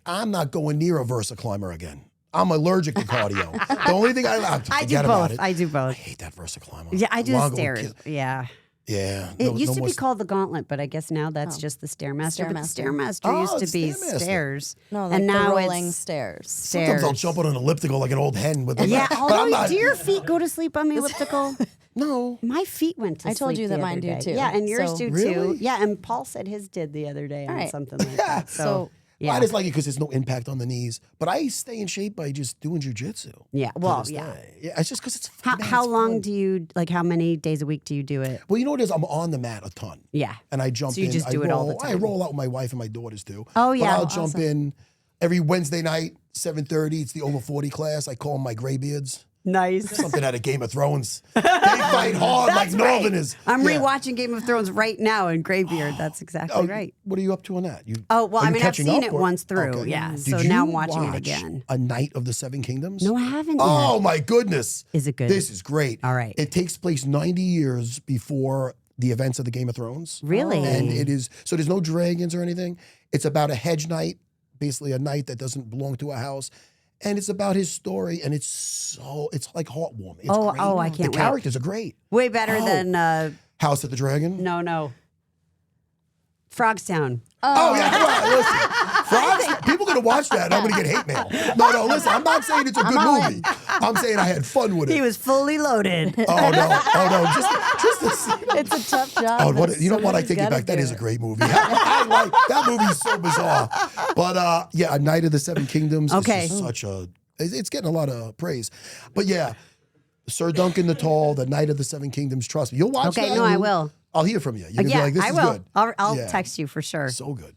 Speaker 1: I'm not going near a Versa climber again. I'm allergic to cardio. The only thing
Speaker 2: I do
Speaker 1: forget about
Speaker 2: both.
Speaker 1: it.
Speaker 2: I do
Speaker 1: I
Speaker 2: both.
Speaker 1: hate that Versa climber.
Speaker 2: Yeah, I do
Speaker 1: Longo
Speaker 2: the stairs.
Speaker 1: kill-
Speaker 2: Yeah.
Speaker 1: Yeah.
Speaker 2: It used
Speaker 1: no
Speaker 2: to
Speaker 1: more
Speaker 2: be called the Gauntlet, but I guess now that's just the Stairmaster. But the
Speaker 6: Stairmaster.
Speaker 2: Stairmaster
Speaker 1: Oh,
Speaker 2: used to
Speaker 1: it's
Speaker 2: be
Speaker 1: Stairmaster.
Speaker 2: stairs.
Speaker 6: No, like
Speaker 2: and
Speaker 6: the
Speaker 2: now
Speaker 6: rolling
Speaker 2: it's
Speaker 6: stairs.
Speaker 1: Sometimes I'll
Speaker 2: stairs.
Speaker 1: jump on an elliptical like an old hen with the
Speaker 2: Yeah,
Speaker 1: but
Speaker 2: although
Speaker 1: I'm not,
Speaker 2: do your feet go to sleep on the elliptical?
Speaker 1: No.
Speaker 2: My feet went to
Speaker 6: I
Speaker 2: sleep.
Speaker 6: told you
Speaker 2: the
Speaker 6: that
Speaker 2: other
Speaker 6: mine do
Speaker 2: day.
Speaker 6: too.
Speaker 2: Yeah, and yours
Speaker 6: So-
Speaker 2: do too.
Speaker 1: Really?
Speaker 2: Yeah, and Paul said his did the other day on
Speaker 6: right.
Speaker 2: something like that.
Speaker 6: So
Speaker 2: yeah.
Speaker 1: I just like it because there's no impact on the knees. But I stay in shape by just doing jujitsu.
Speaker 2: Yeah,
Speaker 1: to
Speaker 2: well,
Speaker 1: this
Speaker 2: yeah.
Speaker 1: day. Yeah, it's just because it's fun. man,
Speaker 2: How
Speaker 1: it's
Speaker 2: long
Speaker 1: fun.
Speaker 2: do you how many days a week do you do it?
Speaker 1: Well, you know what it is? I'm on the mat a ton.
Speaker 2: Yeah.
Speaker 1: And I jump
Speaker 2: So you
Speaker 1: in.
Speaker 2: just
Speaker 1: I
Speaker 2: do it all the
Speaker 1: roll- I
Speaker 2: time.
Speaker 1: roll out with my wife and my daughters too.
Speaker 2: Oh,
Speaker 1: But
Speaker 2: yeah.
Speaker 1: I'll
Speaker 2: Oh,
Speaker 1: jump in every Wednesday night, 7:30. It's the over 40 class. I call them my graybeards.
Speaker 2: Nice.
Speaker 1: Something out of Game of Thrones. They fight hard like
Speaker 2: That's right.
Speaker 1: Northerners.
Speaker 2: I'm
Speaker 1: Yeah.
Speaker 2: rewatching Game of Thrones right now in Graybeard. That's exactly
Speaker 1: Oh,
Speaker 2: right.
Speaker 1: What are you up to on that?
Speaker 2: Oh, well,
Speaker 1: are
Speaker 2: I
Speaker 1: you
Speaker 2: mean, I've
Speaker 1: catching
Speaker 2: seen
Speaker 1: up,
Speaker 2: it
Speaker 1: or-
Speaker 2: once through,
Speaker 1: Okay.
Speaker 2: yeah.
Speaker 1: Did
Speaker 2: So
Speaker 1: you
Speaker 2: now I'm watching it
Speaker 1: watch
Speaker 2: again.
Speaker 1: A Night of the Seven Kingdoms?
Speaker 2: No, I haven't
Speaker 1: Oh
Speaker 2: yet.
Speaker 1: my goodness.
Speaker 2: Is it good?
Speaker 1: This is great.
Speaker 2: All right.
Speaker 1: It takes place 90 years before the events of the Game of Thrones.
Speaker 2: Really?
Speaker 1: And it is, so there's no dragons or anything. It's about a hedge knight, basically a knight that doesn't belong to a house. And it's about his story, and it's like heartwarming. It's
Speaker 2: Oh,
Speaker 1: great.
Speaker 2: oh, I can't
Speaker 1: The
Speaker 2: wait.
Speaker 1: characters are great.
Speaker 2: Way better
Speaker 1: Oh.
Speaker 2: than
Speaker 1: House of the Dragon.
Speaker 2: no. Frogstown.
Speaker 1: Oh, yeah, come on, listen. Frogs, people going to watch that, and I'm going to get hate mail. No, listen, I'm not saying it's a good movie. I'm saying I had fun with it.
Speaker 2: He was fully loaded.
Speaker 1: Oh, no, just to see.
Speaker 6: it's a tough job.
Speaker 1: Oh,
Speaker 6: but
Speaker 1: you know what? I
Speaker 6: somebody's
Speaker 1: take it
Speaker 6: gotta
Speaker 1: back. That
Speaker 6: do
Speaker 1: is a
Speaker 6: it.
Speaker 1: great movie. I like that movie. Is so bizarre. But yeah, A Night of the Seven Kingdoms.
Speaker 2: Okay.
Speaker 1: is just such a. It's getting a lot of praise. But yeah, Sir Duncan the Tall, The Night of the Seven Kingdoms. Trust me, you'll watch.
Speaker 2: Okay,
Speaker 1: that,
Speaker 2: no, I
Speaker 1: you'll-
Speaker 2: will.
Speaker 1: I'll hear from you. You're gonna
Speaker 2: Yeah,
Speaker 1: be like, this
Speaker 2: I
Speaker 1: is
Speaker 2: will.
Speaker 1: good.
Speaker 2: I'll
Speaker 1: Yeah.
Speaker 2: text you for sure.
Speaker 1: So good.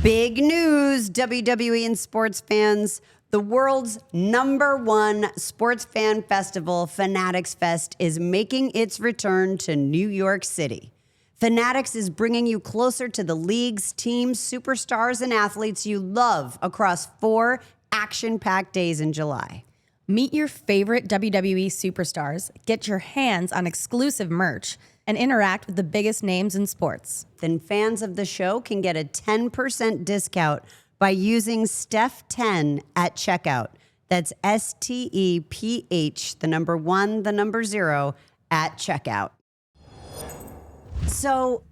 Speaker 2: Big news, WWE and sports fans. The world's #1 sports fan festival, Fanatics Fest, is making its return to New York City. Fanatics is bringing you closer to the leagues, teams, superstars, and athletes you love across 4 action-packed days in July.
Speaker 6: Meet your favorite WWE superstars, get your hands on exclusive merch, and interact with the biggest names in sports.
Speaker 2: Then fans of the show can get a 10% discount by using Steph10 at checkout. That's STEPH, the number 1, the number 0 at checkout. So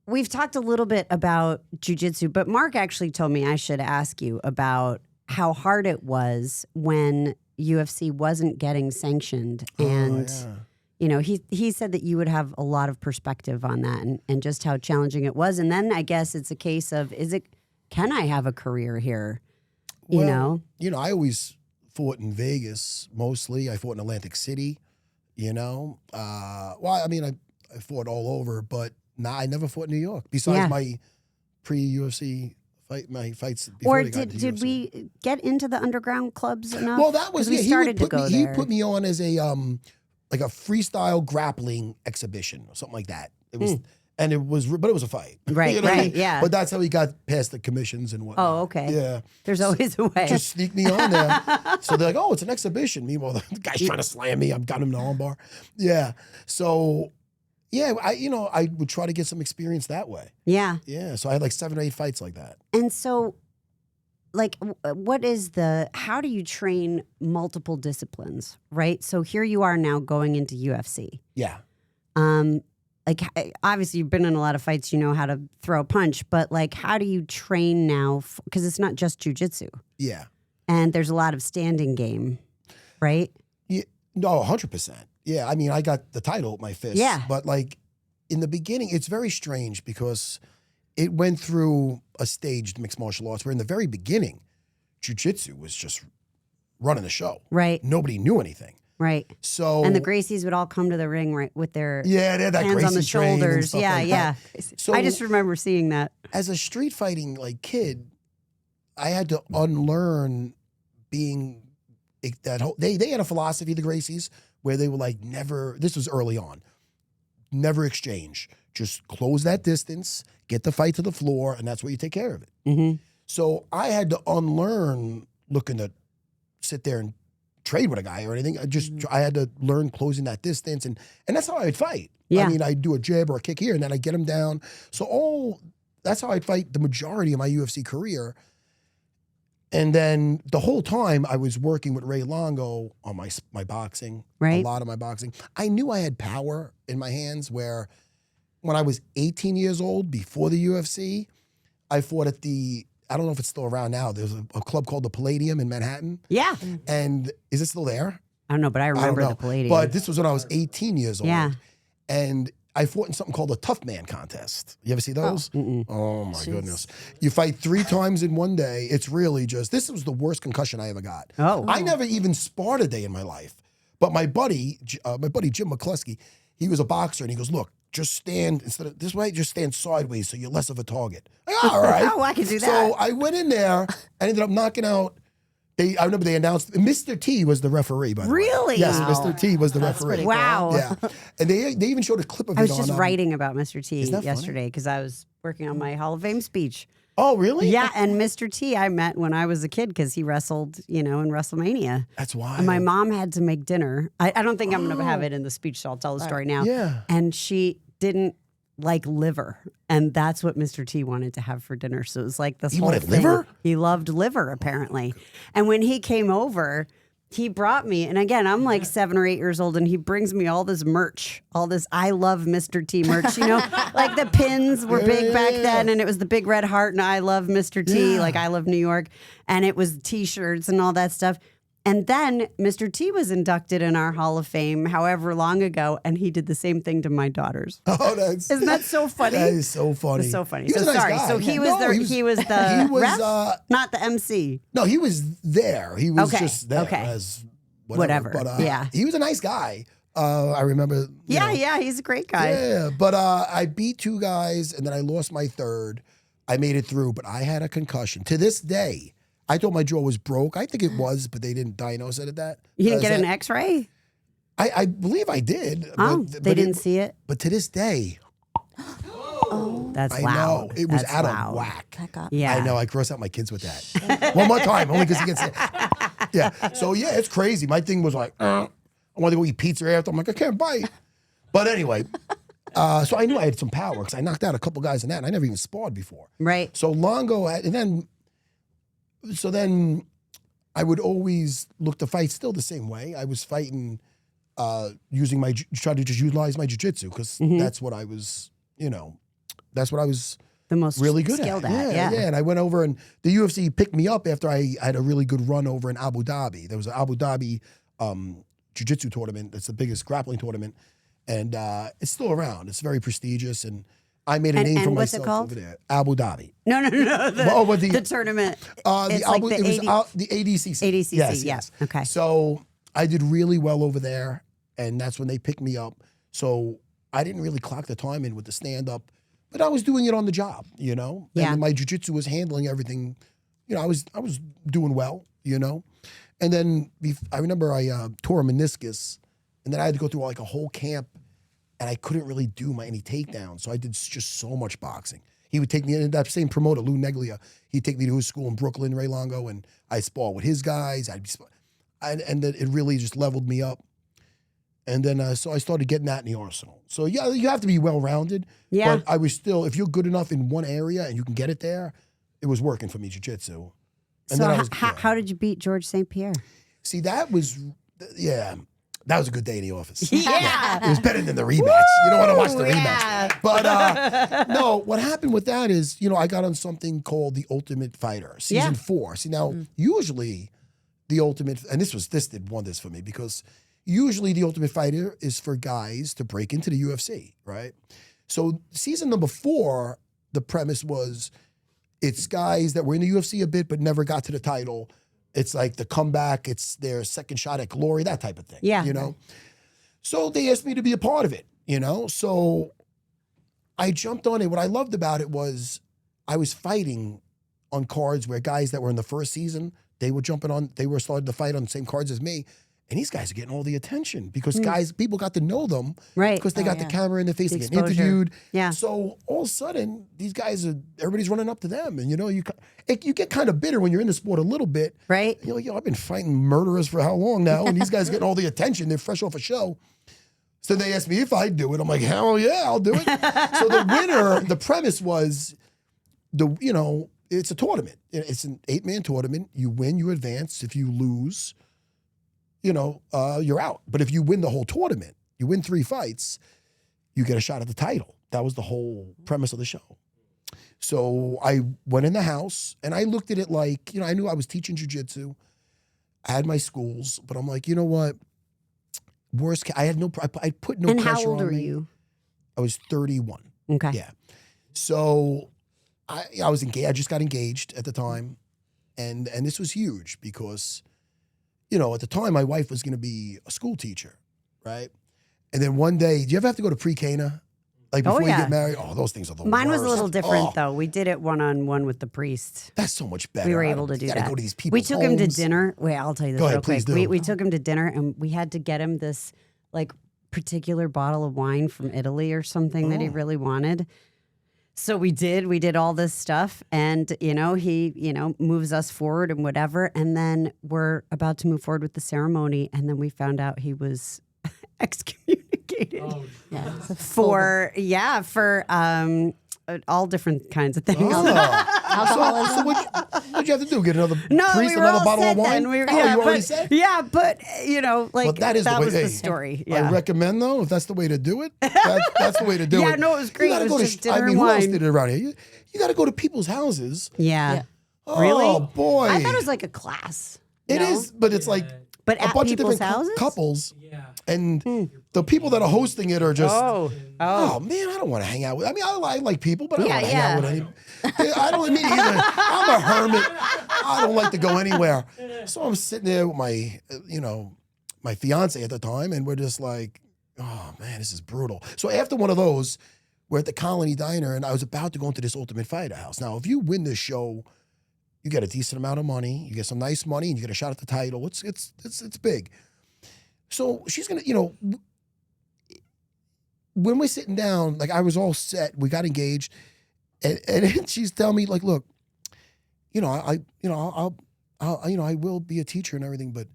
Speaker 2: we've talked a little bit about jujitsu, but Mark actually told me I should ask you about how hard it was when UFC wasn't getting sanctioned, and he said that you would have a lot of perspective on that and just how challenging it was. And then I guess it's a case of can I have a career here?
Speaker 1: Well, I always fought in Vegas mostly. I fought in Atlantic City. I fought all over, but I never fought in New York. Besides my pre-UFC my fights before
Speaker 2: or
Speaker 1: they got to
Speaker 2: did
Speaker 1: UFC.
Speaker 2: we get into the underground clubs enough?
Speaker 1: Well, that was
Speaker 2: 'Cause we
Speaker 1: he
Speaker 2: started
Speaker 1: would
Speaker 2: to
Speaker 1: put
Speaker 2: go
Speaker 1: me, He
Speaker 2: there.
Speaker 1: put me on as a like a freestyle grappling exhibition or something like that. It was, and it was, but it was a fight,
Speaker 2: Right,
Speaker 1: You know what I
Speaker 2: right,
Speaker 1: mean?
Speaker 2: yeah.
Speaker 1: But that's how he got past the commissions and whatnot.
Speaker 2: Oh, okay.
Speaker 1: Yeah,
Speaker 2: There's always a way.
Speaker 1: just sneak me on there. So they're like, "Oh, it's an exhibition." Meanwhile, the guy's trying to slam me. I've got him in the armbar. Yeah. So, yeah, I would try to get some experience that way.
Speaker 2: Yeah.
Speaker 1: Yeah. So I had like 7 or 8 fights like that.
Speaker 2: And so, like, how do you train multiple disciplines, right? So here you are now going into UFC.
Speaker 1: Yeah.
Speaker 2: Like, obviously you've been in a lot of fights, you know how to throw a punch, but like, how do you train now? Because it's not just jujitsu,
Speaker 1: Yeah.
Speaker 2: and there's a lot of standing game, right?
Speaker 1: Yeah. No, 100%. Yeah. I mean, I got the title at my fist.
Speaker 2: Yeah.
Speaker 1: But like in the beginning, it's very strange because it went through a staged mixed martial arts where in the very beginning, jiu-jitsu was just running the show.
Speaker 2: Right,
Speaker 1: Nobody knew anything.
Speaker 2: right.
Speaker 1: So
Speaker 2: And the Gracies would all come to the ring, right, with their
Speaker 1: yeah, they had that
Speaker 2: hands on the
Speaker 1: Gracie train and
Speaker 2: shoulders.
Speaker 1: stuff
Speaker 2: Yeah,
Speaker 1: like
Speaker 2: yeah.
Speaker 1: that. So
Speaker 2: I just remember seeing that.
Speaker 1: as a street fighting like kid, I had to unlearn being that whole. They had a philosophy, the Gracies, where they were like never. This was early on. Never exchange. Just close that distance, get the fight to the floor, and that's where you take care of it.
Speaker 2: Mm-hmm.
Speaker 1: So I had to unlearn looking to sit there and trade with a guy or anything. I had to learn closing that distance, and that's how I'd fight.
Speaker 2: Yeah.
Speaker 1: I mean, I'd do a jab or a kick here, and then I'd get him down. So that's how I'd fight the majority of my UFC career. And then the whole time I was working with Ray Longo on my boxing,
Speaker 2: Right.
Speaker 1: a lot of my boxing. I knew I had power in my hands where when I was 18 years old, before the UFC, I fought at I don't know if it's still around now. There's a club called the Palladium in Manhattan.
Speaker 2: Yeah.
Speaker 1: And is it still there?
Speaker 2: I don't know, but I
Speaker 1: I don't
Speaker 2: remember
Speaker 1: know.
Speaker 2: the Palladium.
Speaker 1: But this was when I was 18 years old.
Speaker 2: Yeah.
Speaker 1: And I fought in something called a Tough Man contest. You ever see those?
Speaker 2: Mm-mm.
Speaker 1: Oh my goodness. You fight 3 times in one day. It's really just, this was the worst concussion I ever got.
Speaker 2: Oh.
Speaker 1: I never even sparred a day in my life. But my buddy Jim McCluskey, he was a boxer and he goes, look, just stand, instead of this way, just stand sideways so you're less of a target. Like, all right.
Speaker 2: Oh, I can do that.
Speaker 1: So I went in there and ended up knocking out, I remember they announced, Mr. T was the referee, by the way.
Speaker 2: Really?
Speaker 1: Yes,
Speaker 2: Wow.
Speaker 1: Mr. T was the referee.
Speaker 2: Wow.
Speaker 1: Yeah. And they even showed a clip of it
Speaker 2: I was
Speaker 1: on,
Speaker 2: just writing about Mr. T
Speaker 1: Isn't that funny?
Speaker 2: yesterday because I was working on my Hall of Fame speech.
Speaker 1: Oh, really?
Speaker 2: Yeah, and Mr. T I met when I was a kid because he wrestled, in WrestleMania.
Speaker 1: That's why.
Speaker 2: And my mom had to make dinner. I don't think I'm going to have it in the speech, so I'll tell the story now.
Speaker 1: Yeah.
Speaker 2: And she didn't like liver, and that's what Mr. T wanted to have for dinner. So it was like this
Speaker 1: He
Speaker 2: whole
Speaker 1: wanted
Speaker 2: thing.
Speaker 1: liver?
Speaker 2: He loved liver, apparently. And when he came over, he brought me, and again, I'm like 7 or 8 years old, and he brings me all this merch, all this I love Mr. T merch, like the pins were big back then, and it was the big red heart, and I love Mr. T, like I love New York, and it was t-shirts and all that stuff. And then Mr. T was inducted in our Hall of Fame however long ago, and he did the same thing to my daughters.
Speaker 1: Oh,
Speaker 2: Isn't that so funny?
Speaker 1: That is so funny.
Speaker 2: It's so funny.
Speaker 1: He was
Speaker 2: So
Speaker 1: a nice
Speaker 2: sorry.
Speaker 1: guy.
Speaker 2: So he was
Speaker 1: No,
Speaker 2: the he was the
Speaker 1: he was,
Speaker 2: ref, not the MC.
Speaker 1: No, he was there. He was
Speaker 2: Okay,
Speaker 1: just there
Speaker 2: okay.
Speaker 1: as
Speaker 2: Whatever,
Speaker 1: But
Speaker 2: yeah.
Speaker 1: he was a nice guy. I remember. you
Speaker 2: Yeah,
Speaker 1: know,
Speaker 2: yeah, he's a great guy.
Speaker 1: Yeah, but I beat 2 guys and then I lost my third. I made it through, but I had a concussion. To this day, I thought my jaw was broke. I think it was, but they didn't diagnose it at that.
Speaker 2: You didn't get
Speaker 1: Is
Speaker 2: an
Speaker 1: that-
Speaker 2: X-ray?
Speaker 1: I believe I did.
Speaker 2: Oh,
Speaker 1: but
Speaker 2: they didn't see it.
Speaker 1: But to this day,
Speaker 2: That's
Speaker 1: I
Speaker 2: loud.
Speaker 1: know it was
Speaker 2: That's
Speaker 1: out
Speaker 2: loud.
Speaker 1: of whack.
Speaker 4: That got
Speaker 2: Yeah,
Speaker 1: I know. I cross out my kids with that. One more time, only because he gets it. Yeah. So yeah, it's crazy. My thing was like, I want to go eat pizza after. I'm like, I can't bite. But anyway, so I knew I had some power because I knocked out a couple guys in that, and I never even sparred before.
Speaker 2: Right.
Speaker 1: So Longo had, then I would always look to fight still the same way. I was fighting using try to just utilize my jiu-jitsu because
Speaker 2: Mm-hmm.
Speaker 1: that's what I was, that's what I was
Speaker 2: the most
Speaker 1: really good
Speaker 2: skilled
Speaker 1: at.
Speaker 2: at.
Speaker 1: Yeah. And I went over and the UFC picked me up after I had a really good run over in Abu Dhabi. There was an Abu Dhabi jiu-jitsu tournament. That's the biggest grappling tournament. And it's still around. It's very prestigious. And I made a name for
Speaker 2: and what's it
Speaker 1: myself
Speaker 2: called?
Speaker 1: over there. Abu Dhabi.
Speaker 2: No. The tournament. It's like the
Speaker 1: it was
Speaker 2: 80
Speaker 1: the ADCC.
Speaker 2: ADCC, yeah. Okay.
Speaker 1: So I did really well over there. And that's when they picked me up. So I didn't really clock the time in with the stand-up. But I was doing it on the job, you know?
Speaker 2: Yeah.
Speaker 1: And my jiu-jitsu was handling everything. You know, I was doing well, you know? And then I remember I tore a meniscus, and then I had to go through like a whole camp, and I couldn't really do any takedowns. So I did just so much boxing. He would take me, and that same promoter, Lou Neglia, he'd take me to his school in Brooklyn, Ray Longo, and I'd spar with his guys. And then it really just leveled me up. And then, so I started getting that in the arsenal. So yeah, you have to be well-rounded.
Speaker 2: Yeah.
Speaker 1: But I was still, if you're good enough in one area and you can get it there, it was working for me, jiu-jitsu. And
Speaker 2: So
Speaker 1: then I was,
Speaker 2: how did you beat George St. Pierre?
Speaker 1: See, that was a good day in the office.
Speaker 2: Yeah.
Speaker 1: It was better than the rematch. You don't want to watch the
Speaker 2: yeah.
Speaker 1: rematch. But no, what happened with that is, you know, I got on something called The Ultimate Fighter, season 4. See, now, usually The Ultimate, and this did wonders for me because usually The Ultimate Fighter is for guys to break into the UFC, right? So season number 4, the premise was it's guys that were in the UFC a bit but never got to the title. It's like the comeback, it's their second shot at glory, that type of thing.
Speaker 2: Yeah.
Speaker 1: You know? So they asked me to be a part of it, you know? So I jumped on it. What I loved about it was I was fighting on cards where guys that were in the first season, they were starting to fight on the same cards as me. And these guys are getting all the attention because people got to know them.
Speaker 2: Right.
Speaker 1: Because they got the camera in their face,
Speaker 2: The
Speaker 1: they getting
Speaker 2: exposure.
Speaker 1: interviewed.
Speaker 2: Yeah.
Speaker 1: So all of a sudden, these guys everybody's running up to them. And you know, you get kind of bitter when you're in the sport a little bit.
Speaker 2: Right.
Speaker 1: You're like, yo, I've been fighting murderers for how long now? And these guys getting all the attention. They're fresh off a show. So they asked me if I'd do it. I'm like, hell yeah, I'll do it. So the winner, the premise was, it's a tournament. It's an 8-man tournament. You win, you advance. If you lose, you're out. But if you win the whole tournament, you win 3 fights, you get a shot at the title. That was the whole premise of the show. So I went in the house and I looked at it like, I knew I was teaching jiu-jitsu. I had my schools, but I'm like, you know what? I put no
Speaker 2: And
Speaker 1: pressure on me.
Speaker 2: how old are you?
Speaker 1: I was 31.
Speaker 2: Okay.
Speaker 1: Yeah. So I was engaged. I just got engaged at the time. And this was huge because, at the time my wife was going to be a school teacher, right? And then one day, do you ever have to go to pre-Cana? Like before you
Speaker 2: yeah.
Speaker 1: get married? Oh, those things are the
Speaker 2: Mine was a
Speaker 1: worst.
Speaker 2: little different
Speaker 1: Oh,
Speaker 2: though. We did it one-on-one with the priest.
Speaker 1: That's so much better.
Speaker 2: We were
Speaker 1: I
Speaker 2: able to
Speaker 1: don't-
Speaker 2: do
Speaker 1: you
Speaker 2: that.
Speaker 1: gotta go to these people's
Speaker 2: We took him to
Speaker 1: homes.
Speaker 2: dinner. Wait, I'll tell you this
Speaker 1: Go
Speaker 2: real
Speaker 1: ahead, please
Speaker 2: quick.
Speaker 1: do.
Speaker 2: We took him to dinner and we had to get him this like particular bottle of wine from Italy or something that he really wanted. So we did all this stuff and, he, moves us forward and whatever. And then we're about to move forward with the ceremony. And then we found out he was excommunicated
Speaker 5: Oh,
Speaker 4: Yeah.
Speaker 2: for all different kinds of things.
Speaker 1: Oh. So what'd you have to do? Get another
Speaker 2: No,
Speaker 1: priest,
Speaker 2: we were
Speaker 1: another
Speaker 2: all
Speaker 1: bottle
Speaker 2: set
Speaker 1: of wine?
Speaker 2: then. We were,
Speaker 1: Oh,
Speaker 2: yeah,
Speaker 1: you already
Speaker 2: but,
Speaker 1: said?
Speaker 2: Yeah, but
Speaker 1: Well, that is the way,
Speaker 2: was the
Speaker 1: hey,
Speaker 2: story.
Speaker 1: I
Speaker 2: Yeah.
Speaker 1: recommend though, if that's the way to do it, that's the way to do
Speaker 2: Yeah,
Speaker 1: it.
Speaker 2: no, it was great.
Speaker 1: You gotta
Speaker 2: It
Speaker 1: go
Speaker 2: was
Speaker 1: to,
Speaker 2: just dinner
Speaker 1: who
Speaker 2: and
Speaker 1: else
Speaker 2: wine.
Speaker 1: did it around here? You got to go to people's houses.
Speaker 2: Yeah.
Speaker 1: Oh,
Speaker 2: Really?
Speaker 1: boy.
Speaker 2: I thought it was like a class.
Speaker 1: It
Speaker 2: No?
Speaker 1: is, but it's like
Speaker 2: But
Speaker 1: a
Speaker 2: at
Speaker 1: bunch of
Speaker 2: people's
Speaker 1: different
Speaker 2: houses?
Speaker 1: couples,
Speaker 5: yeah.
Speaker 1: and the people that are hosting it are just.
Speaker 2: Oh.
Speaker 1: Oh man, I don't want to hang out with. I mean, I like people, but I don't
Speaker 2: Yeah,
Speaker 1: want to hang out
Speaker 2: yeah.
Speaker 1: with any. I don't mean either. I'm a hermit. I don't like to go anywhere. So I'm sitting there with my, my fiance at the time, and we're just like, oh man, this is brutal. So after one of those, we're at the Colony Diner, and I was about to go into this Ultimate Fighter house. Now, if you win this show, you get a decent amount of money, you get some nice money, and you get a shot at the title. It's big. So she's gonna, when we're sitting down, like I was all set, we got engaged, and she's telling me like, look, I will be a teacher and everything, but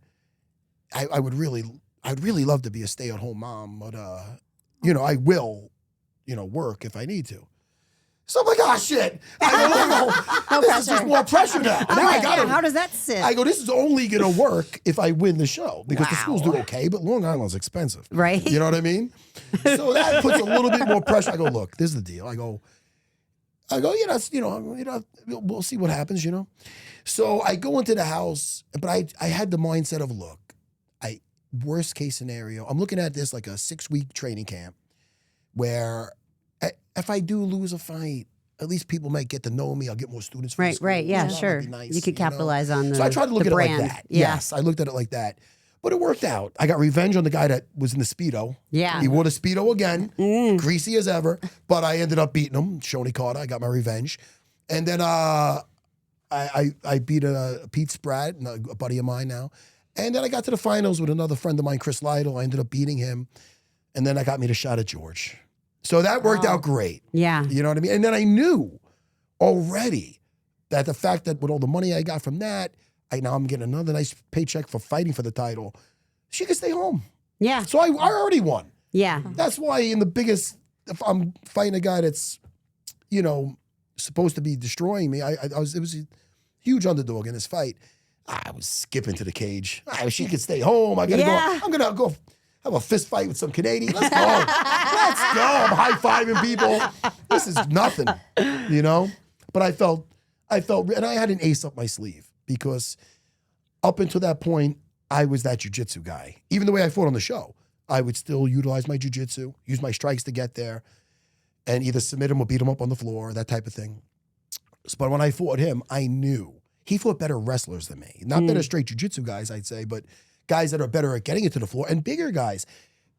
Speaker 1: I'd really love to be a stay-at-home mom, but I will, work if I need to. So I'm like, oh shit! I go, this is just more pressure now. Now I got
Speaker 2: How does that sit?
Speaker 1: I go, this is only going to work if I win the show because the schools do okay, but Long Island's expensive.
Speaker 2: Right.
Speaker 1: You know what I mean? So that puts a little bit more pressure. I go, look, this is the deal. I go, I go, we'll see what happens, So I go into the house, but I had the mindset of, look, worst case scenario, I'm looking at this like a 6-week training camp where if I do lose a fight, at least people might get to know me. I'll get more students. From the school.
Speaker 2: Right. Yeah,
Speaker 1: That might
Speaker 2: sure.
Speaker 1: be nice,
Speaker 2: you could capitalize on the
Speaker 1: So I tried to look
Speaker 2: the
Speaker 1: at it
Speaker 2: brand.
Speaker 1: like that.
Speaker 2: Yeah.
Speaker 1: Yes, I looked at it like that. But it worked out. I got revenge on the guy that was in the Speedo.
Speaker 2: Yeah.
Speaker 1: He wore the Speedo again, greasy as ever. But I ended up beating him, Shoney Carter. I got my revenge. And then I beat Pete Spratt, a buddy of mine now. And then I got to the finals with another friend of mine, Chris Lytle. I ended up beating him. And then I got me the shot at George. So that worked out great.
Speaker 2: Yeah.
Speaker 1: You know what I mean? And then I knew already that the fact that with all the money I got from that, now I'm getting another nice paycheck for fighting for the title. She could stay home.
Speaker 2: Yeah.
Speaker 1: So I already won.
Speaker 2: Yeah.
Speaker 1: That's why if I'm fighting a guy that's, supposed to be destroying me, it was a huge underdog in this fight. I was skipping to the cage. She could stay home. I gotta
Speaker 2: Yeah.
Speaker 1: go. I'm gonna go have a fist fight with some Canadian. Let's go. Let's go. I'm high-fiving people. This is nothing, But I felt, and I had an ace up my sleeve because up until that point, I was that jiu-jitsu guy. Even the way I fought on the show, I would still utilize my jiu-jitsu, use my strikes to get there, and either submit him or beat him up on the floor, that type of thing. But when I fought him, I knew he fought better wrestlers than me. Not better straight jiu-jitsu guys, I'd say, but guys that are better at getting it to the floor and bigger guys.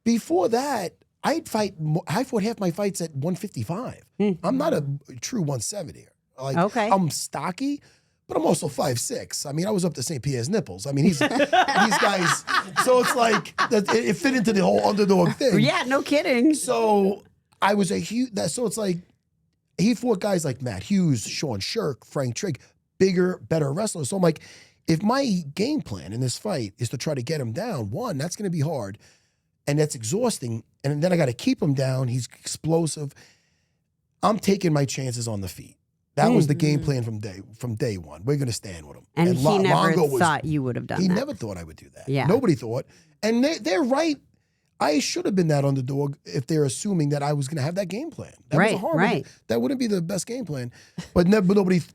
Speaker 1: Before that, I fought half my fights at 155. I'm not a true 170er.
Speaker 2: Okay.
Speaker 1: I'm stocky, but I'm also 5'6". I mean, I was up to St. Pierre's nipples. I mean, these guys. So it's like it fit into the whole underdog thing.
Speaker 2: Yeah, no kidding.
Speaker 1: So I was so it's like he fought guys like Matt Hughes, Sean Shirk, Frank Trigg, bigger, better wrestlers. So I'm like, if my game plan in this fight is to try to get him down, one, that's going to be hard, and that's exhausting. And then I got to keep him down. He's explosive. I'm taking my chances on the feet. That was the game plan from day one. We're going to stand with him.
Speaker 2: And he never
Speaker 1: Longo
Speaker 2: thought you would have done
Speaker 1: He
Speaker 2: that.
Speaker 1: never thought I would do that.
Speaker 2: Yeah.
Speaker 1: Nobody thought. And they're right. I should have been that underdog if they're assuming that I was going to have that game plan. That was a horrible.
Speaker 2: Right.
Speaker 1: That wouldn't be the best game plan. But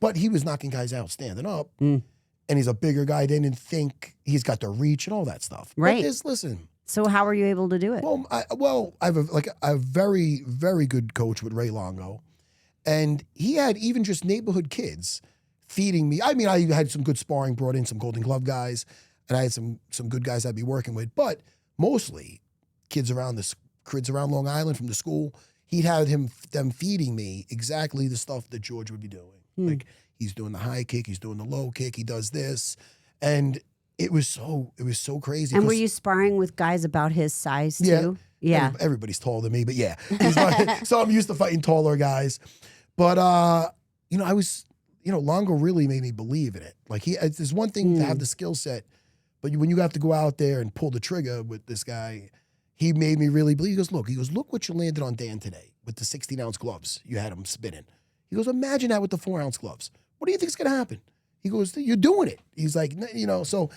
Speaker 1: but he was knocking guys out standing up. And he's a bigger guy. They didn't think he's got the reach and all that stuff.
Speaker 2: Right.
Speaker 1: But listen.
Speaker 2: So how were you able to do it?
Speaker 1: Well, I have a very, very good coach with Ray Longo. And he had even just neighborhood kids feeding me. I mean, I had some good sparring, brought in some Golden Glove guys, and I had some good guys I'd be working with. But mostly kids around Long Island from the school. He'd have them feeding me exactly the stuff that George would be doing. Like he's doing the high kick, he's doing the low kick, he does this, and it was so crazy.
Speaker 2: And were you sparring with guys about his size too? Yeah.
Speaker 1: Everybody's taller than me, but yeah. So I'm used to fighting taller guys. But, I was, Longo really made me believe in it. Like there's one thing to have the skill set, but when you have to go out there and pull the trigger with this guy, he made me really believe. He goes, look what you landed on Dan today with the 16-ounce gloves. You had him spinning. He goes, imagine that with the 4-ounce gloves. What do you think's going to happen? He goes, you're doing it. He's like, so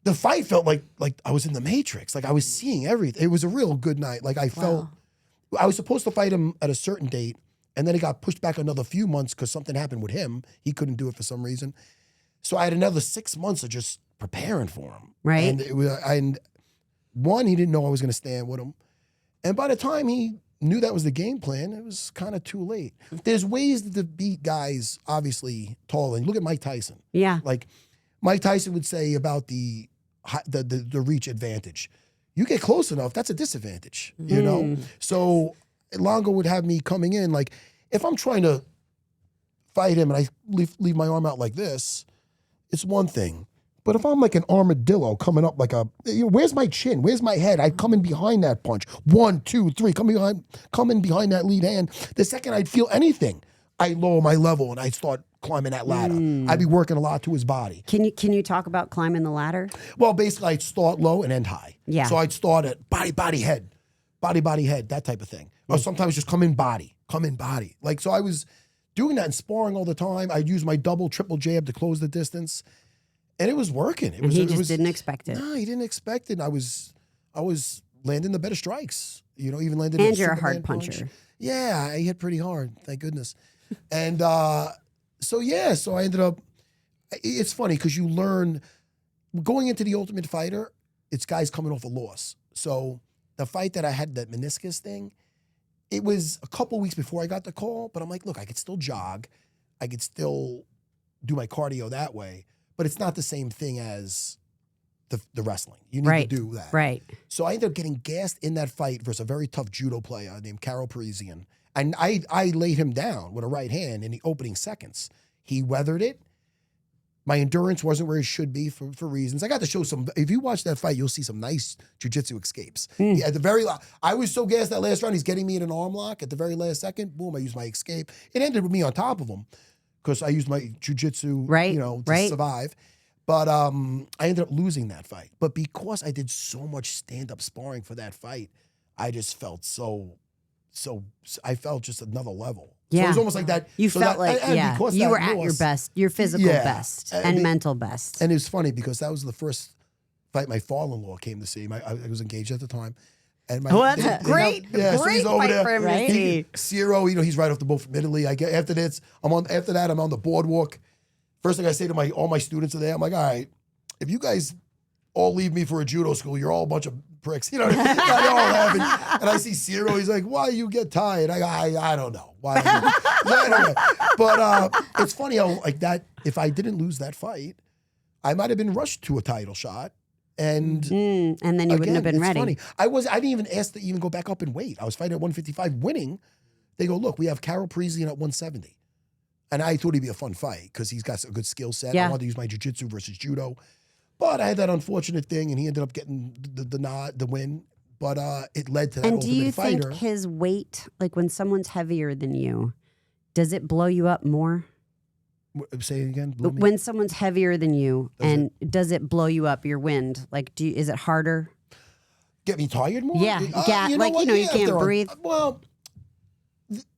Speaker 1: the fight felt like I was in the Matrix. Like I was seeing everything. It was a real good night. Like I felt, I was supposed to fight him at a certain date, and then it got pushed back another few months because something happened with him. He couldn't do it for some reason. So I had another 6 months of just preparing for him.
Speaker 2: Right.
Speaker 1: And it was, one, he didn't know I was going to stand with him. And by the time he knew that was the game plan, it was kind of too late. There's ways to beat guys, obviously, tall. And look at Mike Tyson.
Speaker 2: Yeah.
Speaker 1: Like Mike Tyson would say about the reach advantage. You get close enough, that's a disadvantage, So Longo would have me coming in, like, if I'm trying to fight him and I leave my arm out like this, it's one thing. But if I'm like an armadillo coming up like where's my chin? Where's my head? I'd come in behind that punch. 1, 2, 3, come in behind that lead hand. The second I'd feel anything, I lower my level and I start climbing that ladder. I'd be working a lot to his body.
Speaker 2: Can you talk about climbing the ladder?
Speaker 1: Well, basically, I'd start low and end high.
Speaker 2: Yeah.
Speaker 1: So I'd start at body, head, body, head, that type of thing. Or sometimes just come in body. Like, so I was doing that and sparring all the time. I'd use my double, triple jab to close the distance. And it was working.
Speaker 2: He just didn't expect it.
Speaker 1: No, he didn't expect it. I was landing the better strikes. Even landed.
Speaker 2: And
Speaker 1: a
Speaker 2: you're a
Speaker 1: Superman
Speaker 2: hard puncher.
Speaker 1: Yeah, I hit pretty hard, thank goodness. And so I ended up. It's funny because you learn going into the Ultimate Fighter. It's guys coming off a loss. So the fight that I had, that meniscus thing, it was a couple weeks before I got the call. But I'm like, look, I could still jog, I could still do my cardio that way, but it's not the same thing as the wrestling. You need to do that.
Speaker 2: Right.
Speaker 1: So I ended up getting gassed in that fight versus a very tough judo player named Carol Parisian. And I laid him down with a right hand in the opening seconds. He weathered it. My endurance wasn't where it should be for reasons. I got to show some, if you watch that fight, you'll see some nice jiu-jitsu escapes. Yeah, at the very I was so gassed that last round, he's getting me in an arm lock. At the very last second, boom, I used my escape. It ended with me on top of him because I used my jiu-jitsu, to survive. But I ended up losing that fight. But because I did so much stand-up sparring for that fight, I just felt so I felt just another level.
Speaker 2: Yeah.
Speaker 1: So it was almost like that.
Speaker 2: You
Speaker 1: so
Speaker 2: felt
Speaker 1: that,
Speaker 2: like,
Speaker 1: and because
Speaker 2: you
Speaker 1: that
Speaker 2: were at your
Speaker 1: loss-
Speaker 2: best, your physical
Speaker 1: Yeah.
Speaker 2: best
Speaker 1: I
Speaker 2: and
Speaker 1: mean-
Speaker 2: mental best.
Speaker 1: And it was funny because that was the first fight my father-in-law came to see. I was engaged at the time. And my,
Speaker 2: Well, that's a great
Speaker 1: so he's over
Speaker 2: fight
Speaker 1: there.
Speaker 2: for him to
Speaker 6: Right?
Speaker 2: see.
Speaker 1: Ciro, he's right off the boat from Italy. After that, I'm on the boardwalk. First thing I say to all my students are there, I'm like, all right, if you guys all leave me for a judo school, you're all a bunch of pricks. They're all laughing. And I see Ciro, he's like, why you get tired? I don't know. Why? So anyway, but it's funny how like that, if I didn't lose that fight, I might have been rushed to a title shot. And
Speaker 2: And then you wouldn't have been
Speaker 1: it's
Speaker 2: ready.
Speaker 1: funny. I didn't even ask to even go back up in weight. I was fighting at 155, winning. They go, look, we have Carol Parisian at 170. And I thought he'd be a fun fight because he's got a good skill set.
Speaker 2: Yeah.
Speaker 1: I wanted to use my jiu-jitsu versus judo. But I had that unfortunate thing, and he ended up getting the win. But it led to that
Speaker 2: And do
Speaker 1: Ultimate
Speaker 2: you
Speaker 1: Fighter.
Speaker 2: think his weight, like when someone's heavier than you, does it blow you up more?
Speaker 1: Say it again. Blow me?
Speaker 2: When someone's heavier than you, does it blow you up, your wind? Like, is it harder?
Speaker 1: Get me tired more?
Speaker 2: Yeah.
Speaker 1: You know what?
Speaker 2: you
Speaker 1: Yeah, if
Speaker 2: can't
Speaker 1: they're on-
Speaker 2: breathe.
Speaker 1: Well,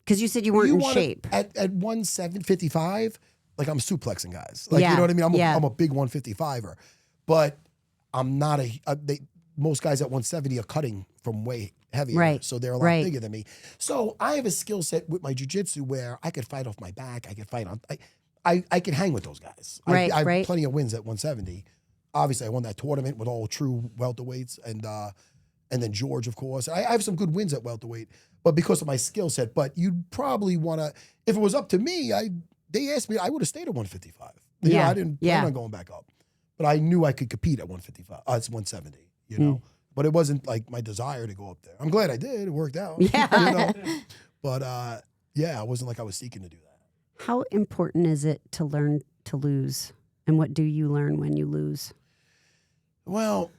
Speaker 2: Because you said you weren't in
Speaker 1: wanna-
Speaker 2: shape.
Speaker 1: At 155, like I'm suplexing guys. Like,
Speaker 2: Yeah,
Speaker 1: you know what I mean?
Speaker 2: yeah.
Speaker 1: I'm a big 155er. But I'm not most guys at 170 are cutting from way heavier.
Speaker 2: Right,
Speaker 1: So they're a lot
Speaker 2: right.
Speaker 1: bigger than me. So I have a skill set with my jiu-jitsu where I could fight off my back. I could fight on... I can hang with those guys.
Speaker 2: Right,
Speaker 1: I have
Speaker 2: right.
Speaker 1: plenty of wins at 170. Obviously, I won that tournament with all true welterweights, and then George, of course. I have some good wins at welterweight, but because of my skill set. But you'd probably want to, if it was up to me, they asked me, I would have stayed at 155. You know,
Speaker 2: Yeah,
Speaker 1: I didn't
Speaker 2: yeah.
Speaker 1: plan on going back up, but I knew I could compete at 155. It's 170. You know, but it wasn't like my desire to go up there. I'm glad I did. It worked out.
Speaker 2: Yeah.
Speaker 1: You know? But it wasn't like I was seeking to do that.
Speaker 2: How important is it to learn to lose? And what do you learn when you lose?
Speaker 1: Well,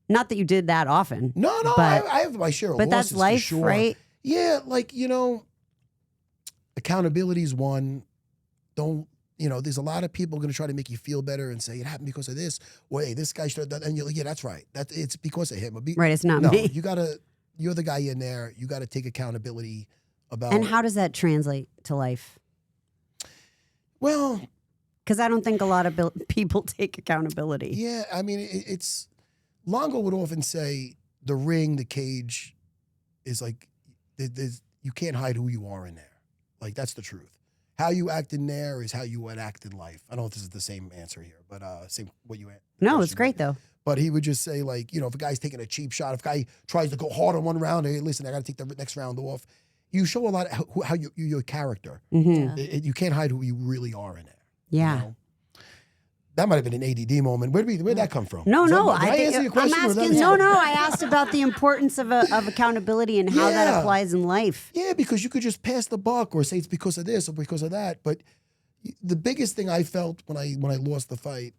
Speaker 2: Not that you did that often.
Speaker 1: no,
Speaker 2: But-
Speaker 1: I have my share of
Speaker 2: But
Speaker 1: losses
Speaker 2: that's life,
Speaker 1: for sure.
Speaker 2: right?
Speaker 1: Yeah, like, accountability is one. There's a lot of people going to try to make you feel better and say it happened because of this. Or, hey, this guy should have done that. And you're like, yeah, that's right. It's because of him.
Speaker 2: Right, it's not
Speaker 1: no,
Speaker 2: me.
Speaker 1: you're the guy in there. You got to take accountability about.
Speaker 2: And how does that translate to life?
Speaker 1: Well,
Speaker 2: Because I don't think a lot of people take accountability.
Speaker 1: yeah, I mean, it's Longo would often say the ring, the cage is like, you can't hide who you are in there. Like, that's the truth. How you act in there is how you would act in life. I don't know if this is the same answer here, but same what you
Speaker 2: No, it's
Speaker 1: question,
Speaker 2: great
Speaker 1: but-
Speaker 2: though.
Speaker 1: But he would just say, like, if a guy's taking a cheap shot, if a guy tries to go hard on one round, hey, listen, I got to take the next round off. You show a lot of how your character.
Speaker 2: Mm-hmm.
Speaker 1: You can't hide who you really are in there.
Speaker 2: Yeah.
Speaker 1: You know? That might have been an ADD moment. Where'd that come from?
Speaker 2: No,
Speaker 1: Is that-
Speaker 2: no.
Speaker 1: did I answer your question?
Speaker 2: I'm
Speaker 1: or
Speaker 2: asking.
Speaker 1: that-
Speaker 2: No. I asked about the importance of accountability and how that
Speaker 1: Yeah.
Speaker 2: applies in life.
Speaker 1: Yeah, because you could just pass the buck or say it's because of this or because of that. But the biggest thing I felt when I lost the fight,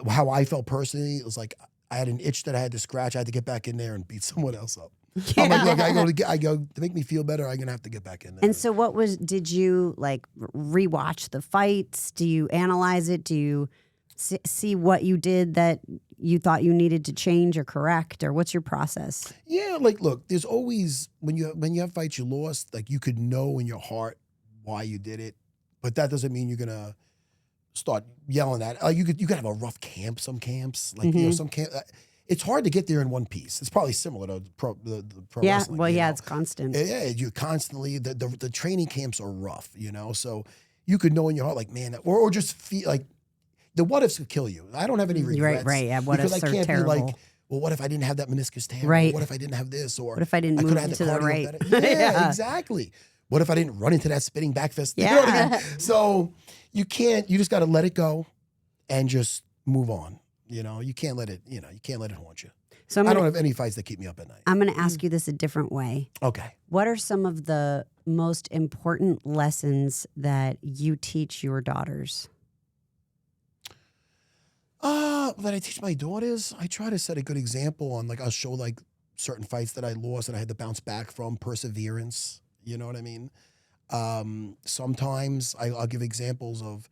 Speaker 1: how I felt personally, it was like I had an itch that I had to scratch. I had to get back in there and beat someone else up. I'm like, look, I go to make me feel better. I'm gonna have to get back in there.
Speaker 2: And so, did you like rewatch the fights? Do you analyze it? Do you see what you did that you thought you needed to change or correct, or what's your process?
Speaker 1: Yeah, like look, there's always when you have fights you lost, like you could know in your heart why you did it, but that doesn't mean you're gonna start yelling at it. You could have a rough camp, some camps, like some camp. it's hard to get there in one piece. It's probably similar to the pro
Speaker 2: Yeah.
Speaker 1: wrestling.
Speaker 2: Well,
Speaker 1: you
Speaker 2: yeah,
Speaker 1: know?
Speaker 2: it's constant.
Speaker 1: Yeah, you constantly the training camps are rough, you know. So you could know in your heart, like, man, or just feel like the what ifs could kill you. I don't have any regrets,
Speaker 2: Right. Yeah. What
Speaker 1: because
Speaker 2: ifs
Speaker 1: I
Speaker 2: are
Speaker 1: can't
Speaker 2: terrible.
Speaker 1: be like, well, what if I didn't have that meniscus tear? Or
Speaker 2: Right.
Speaker 1: what if I didn't have this? Or
Speaker 2: What if I didn't
Speaker 1: coulda
Speaker 2: move
Speaker 1: had
Speaker 2: to the
Speaker 1: cardio
Speaker 2: right?
Speaker 1: better? Yeah,
Speaker 2: Yeah.
Speaker 1: exactly. What if I didn't run into that spinning back fist? You know what I mean? So you just got to let it go and just move on. You know, you can't let it haunt you.
Speaker 2: So
Speaker 1: I don't have any fights that keep me up at night.
Speaker 2: I'm going to ask you this a different way.
Speaker 1: Okay.
Speaker 2: What are some of the most important lessons that you teach your daughters?
Speaker 1: That I teach my daughters, I try to set a good example on, like, I'll show like certain fights that I lost and I had to bounce back from, perseverance. You know what I mean? Sometimes I'll give examples of,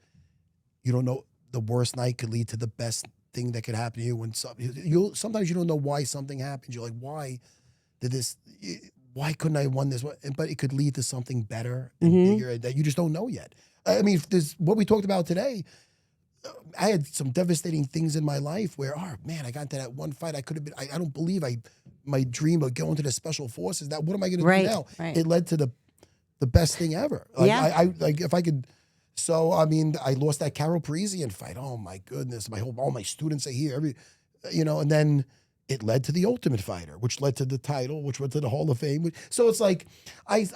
Speaker 1: you don't know, the worst night could lead to the best thing that could happen to you. When sometimes you don't know why something happens. You're like, why couldn't I have won this? But it could lead to something better and bigger that you just don't know yet. I mean, if there's what we talked about today. I had some devastating things in my life where, oh man, I got into that one fight. I could have been. I don't believe my dream of going to the special forces. That what am I going to do now?
Speaker 6: Right.
Speaker 1: It led to the best thing ever. Like,
Speaker 2: Yeah.
Speaker 1: I like if I could. So I mean, I lost that Carol Parisian fight. Oh my goodness, all my students are here. And then it led to the Ultimate Fighter, which led to the title, which went to the Hall of Fame. So it's like I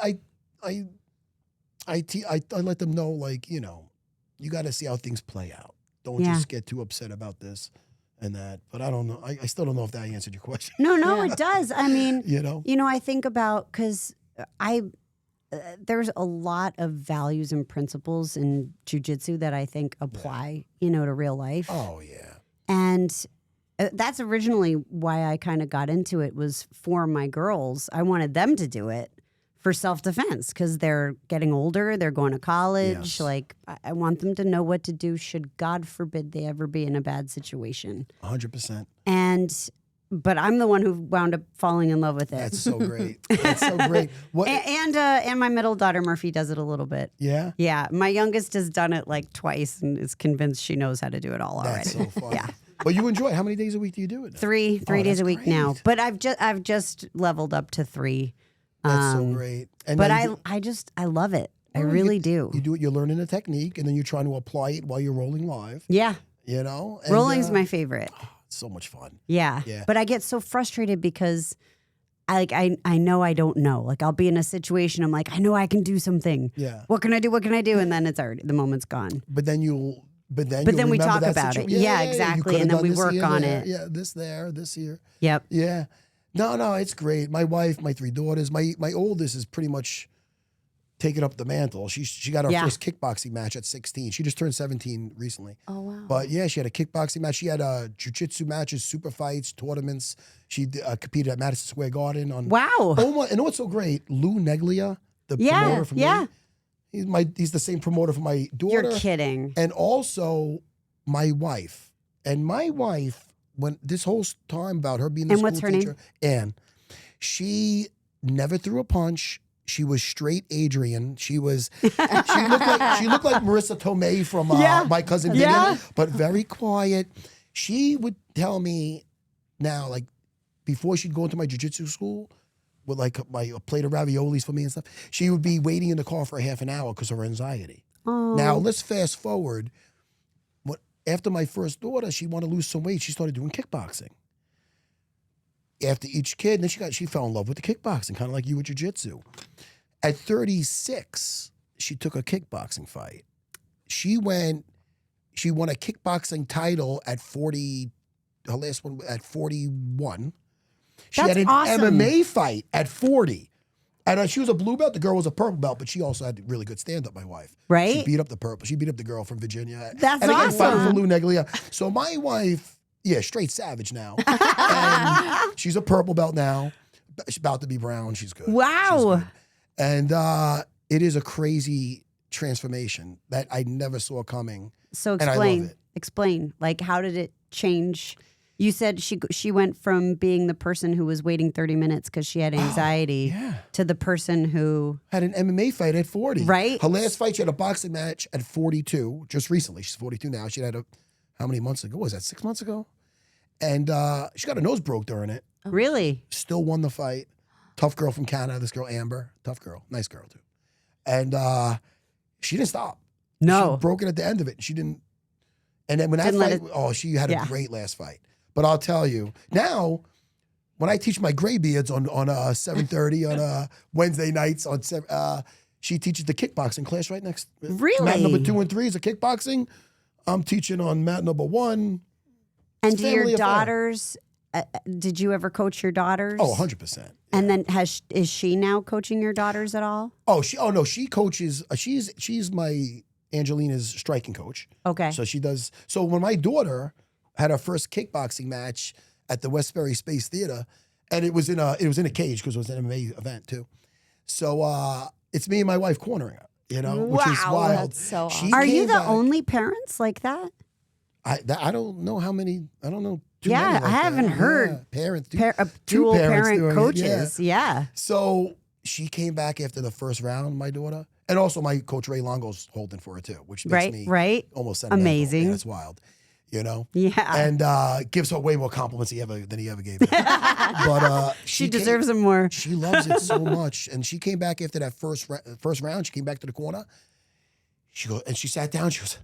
Speaker 1: let them know, like, you know, you got to see how things play out. Don't just get too upset about this and that. But I don't know. I still don't know if that answered your question.
Speaker 2: No, it does. I mean,
Speaker 1: You know?
Speaker 2: I think about, because there's a lot of values and principles in jujitsu that I think apply, to real life.
Speaker 1: Oh yeah.
Speaker 2: And that's originally why I kind of got into it, was for my girls. I wanted them to do it for self-defense because they're getting older. They're going to college.
Speaker 1: Yes.
Speaker 2: Like, I want them to know what to do should, God forbid, they ever be in a bad situation.
Speaker 1: 100%.
Speaker 2: But I'm the one who wound up falling in love with it.
Speaker 1: That's so great. That's so great. What?
Speaker 2: And my middle daughter Murphy does it a little bit.
Speaker 1: Yeah.
Speaker 2: Yeah, my youngest has done it like twice and is convinced she knows how to do it all already.
Speaker 1: That's so fun.
Speaker 2: Yeah.
Speaker 1: But you enjoy it. How many days a week do you do it now?
Speaker 2: Three days
Speaker 1: that's
Speaker 2: a week now.
Speaker 1: great.
Speaker 2: But I've just leveled up to 3.
Speaker 1: That's so great. And
Speaker 2: But
Speaker 1: then
Speaker 2: I love it. I
Speaker 1: Well,
Speaker 2: really
Speaker 1: you
Speaker 2: do.
Speaker 1: do it. You're learning the technique, and then you're trying to apply it while you're rolling live.
Speaker 2: Yeah.
Speaker 1: You know, and,
Speaker 2: Rolling's my favorite.
Speaker 1: it's so much fun.
Speaker 2: Yeah.
Speaker 1: Yeah.
Speaker 2: But I get so frustrated because I know I don't know. Like, I'll be in a situation, I'm like, I know I can do something.
Speaker 1: Yeah.
Speaker 2: What can I do? What can I do? And then it's already, the moment's gone.
Speaker 1: But then you'll
Speaker 2: But then
Speaker 1: you'll
Speaker 2: we
Speaker 1: remember
Speaker 2: talk
Speaker 1: that
Speaker 2: about it.
Speaker 1: situa-
Speaker 2: Yeah,
Speaker 1: you
Speaker 2: exactly.
Speaker 1: could've
Speaker 2: And then
Speaker 1: done
Speaker 2: we
Speaker 1: this
Speaker 2: work
Speaker 1: here,
Speaker 2: on
Speaker 1: there.
Speaker 2: it.
Speaker 1: Yeah, this there, this here.
Speaker 2: Yep.
Speaker 1: Yeah. No, it's great. My wife, my 3 daughters, my oldest is pretty much taking up the mantle. She got her
Speaker 2: Yeah.
Speaker 1: first kickboxing match at 16. She just turned 17 recently.
Speaker 2: Oh, wow.
Speaker 1: But yeah, she had a kickboxing match. She had jiu-jitsu matches, super fights, tournaments. She competed at Madison Square Garden on.
Speaker 2: Wow.
Speaker 1: Oh my! And what's so great? Lou Neglia, the
Speaker 2: Yeah,
Speaker 1: promoter from
Speaker 2: yeah.
Speaker 1: me. He's the same promoter for my daughter.
Speaker 2: You're kidding.
Speaker 1: And also my wife. And my wife, when this whole time about her being the
Speaker 2: And
Speaker 1: school
Speaker 2: what's her name?
Speaker 1: teacher, Anne, she never threw a punch. She was straight Adrian. She looked like Marissa Tomei from My Cousin Vinny,
Speaker 2: Yeah.
Speaker 1: but very quiet. She would tell me now, like, before she'd go into my jiu-jitsu school with like a plate of raviolis for me and stuff, she would be waiting in the car for a half an hour because of her anxiety.
Speaker 2: Oh.
Speaker 1: Now let's fast forward. After my first daughter, she wanted to lose some weight. She started doing kickboxing. After each kid, then she fell in love with the kickboxing, kind of like you with jiu-jitsu. At 36, she took a kickboxing fight. She won a kickboxing title at 40. Her last one at 41. She
Speaker 2: That's
Speaker 1: had an
Speaker 2: awesome.
Speaker 1: MMA fight at 40. And she was a blue belt. The girl was a purple belt, but she also had really good stand-up, my wife.
Speaker 2: Right?
Speaker 1: She beat up the purple. She beat up the girl from Virginia.
Speaker 2: That's
Speaker 1: and again, fighting for
Speaker 2: awesome.
Speaker 1: Lou Neglia. So my wife, straight savage now. And she's a purple belt now. She's about to be brown. She's good.
Speaker 2: Wow.
Speaker 1: She's good. And it is a crazy transformation that I never saw coming.
Speaker 2: So
Speaker 1: And I love
Speaker 2: explain.
Speaker 1: it.
Speaker 2: Explain. Like, how did it change? You said she went from being the person who was waiting 30 minutes because she had anxiety
Speaker 1: yeah.
Speaker 2: to the person who.
Speaker 1: Had an MMA fight at 40.
Speaker 2: Right.
Speaker 1: Her last fight, she had a boxing match at 42, just recently. She's 42 now. She had how many months ago? Was that 6 months ago? And she got her nose broke during it.
Speaker 2: Really?
Speaker 1: Still won the fight. Tough girl from Canada. This girl, Amber. Tough girl. Nice girl, too. And she didn't stop.
Speaker 2: No.
Speaker 1: She broke it at the end of it. She didn't. And then when that
Speaker 2: Didn't let
Speaker 1: fight, she had
Speaker 2: Yeah.
Speaker 1: a great last fight. But I'll tell you, now, when I teach my graybeards on 7:30 on Wednesday nights on she teaches the kickboxing class right next.
Speaker 2: Really?
Speaker 1: Mat number 2 and 3 is a kickboxing. I'm teaching on mat number 1.
Speaker 2: And
Speaker 1: It's
Speaker 2: do
Speaker 1: family
Speaker 2: your
Speaker 1: affair.
Speaker 2: daughters? Did you ever coach your daughters?
Speaker 1: Oh, 100%.
Speaker 2: And then is she now coaching your daughters at all?
Speaker 1: She coaches. She's my Angelina's striking coach.
Speaker 2: Okay.
Speaker 1: So she does. So when my daughter had her first kickboxing match at the Westbury Space Theater, and it was in a cage because it was an MMA event too. So it's me and my wife cornering her, which is
Speaker 2: Wow,
Speaker 1: wild.
Speaker 6: that's so
Speaker 1: She
Speaker 2: Are you
Speaker 1: came
Speaker 2: the
Speaker 1: back-
Speaker 2: only parents like that?
Speaker 1: I don't know how many. I don't know. Too
Speaker 2: Yeah,
Speaker 1: many like
Speaker 2: I haven't
Speaker 1: that.
Speaker 2: heard
Speaker 1: Yeah, parents.
Speaker 2: Dual
Speaker 1: parents
Speaker 2: parent
Speaker 1: doing it,
Speaker 2: coaches. Yeah.
Speaker 1: So she came back after the first round, my daughter. And also my coach Ray Longo's holding for her too, which makes me
Speaker 2: Right.
Speaker 1: almost sentimental.
Speaker 2: Amazing.
Speaker 1: Yeah, it's wild,
Speaker 2: Yeah.
Speaker 1: And gives her way more compliments than he ever gave me. But
Speaker 2: She deserves them more.
Speaker 1: She loves it so much. And she came back after that first round. She came back to the corner. She sat down. She goes,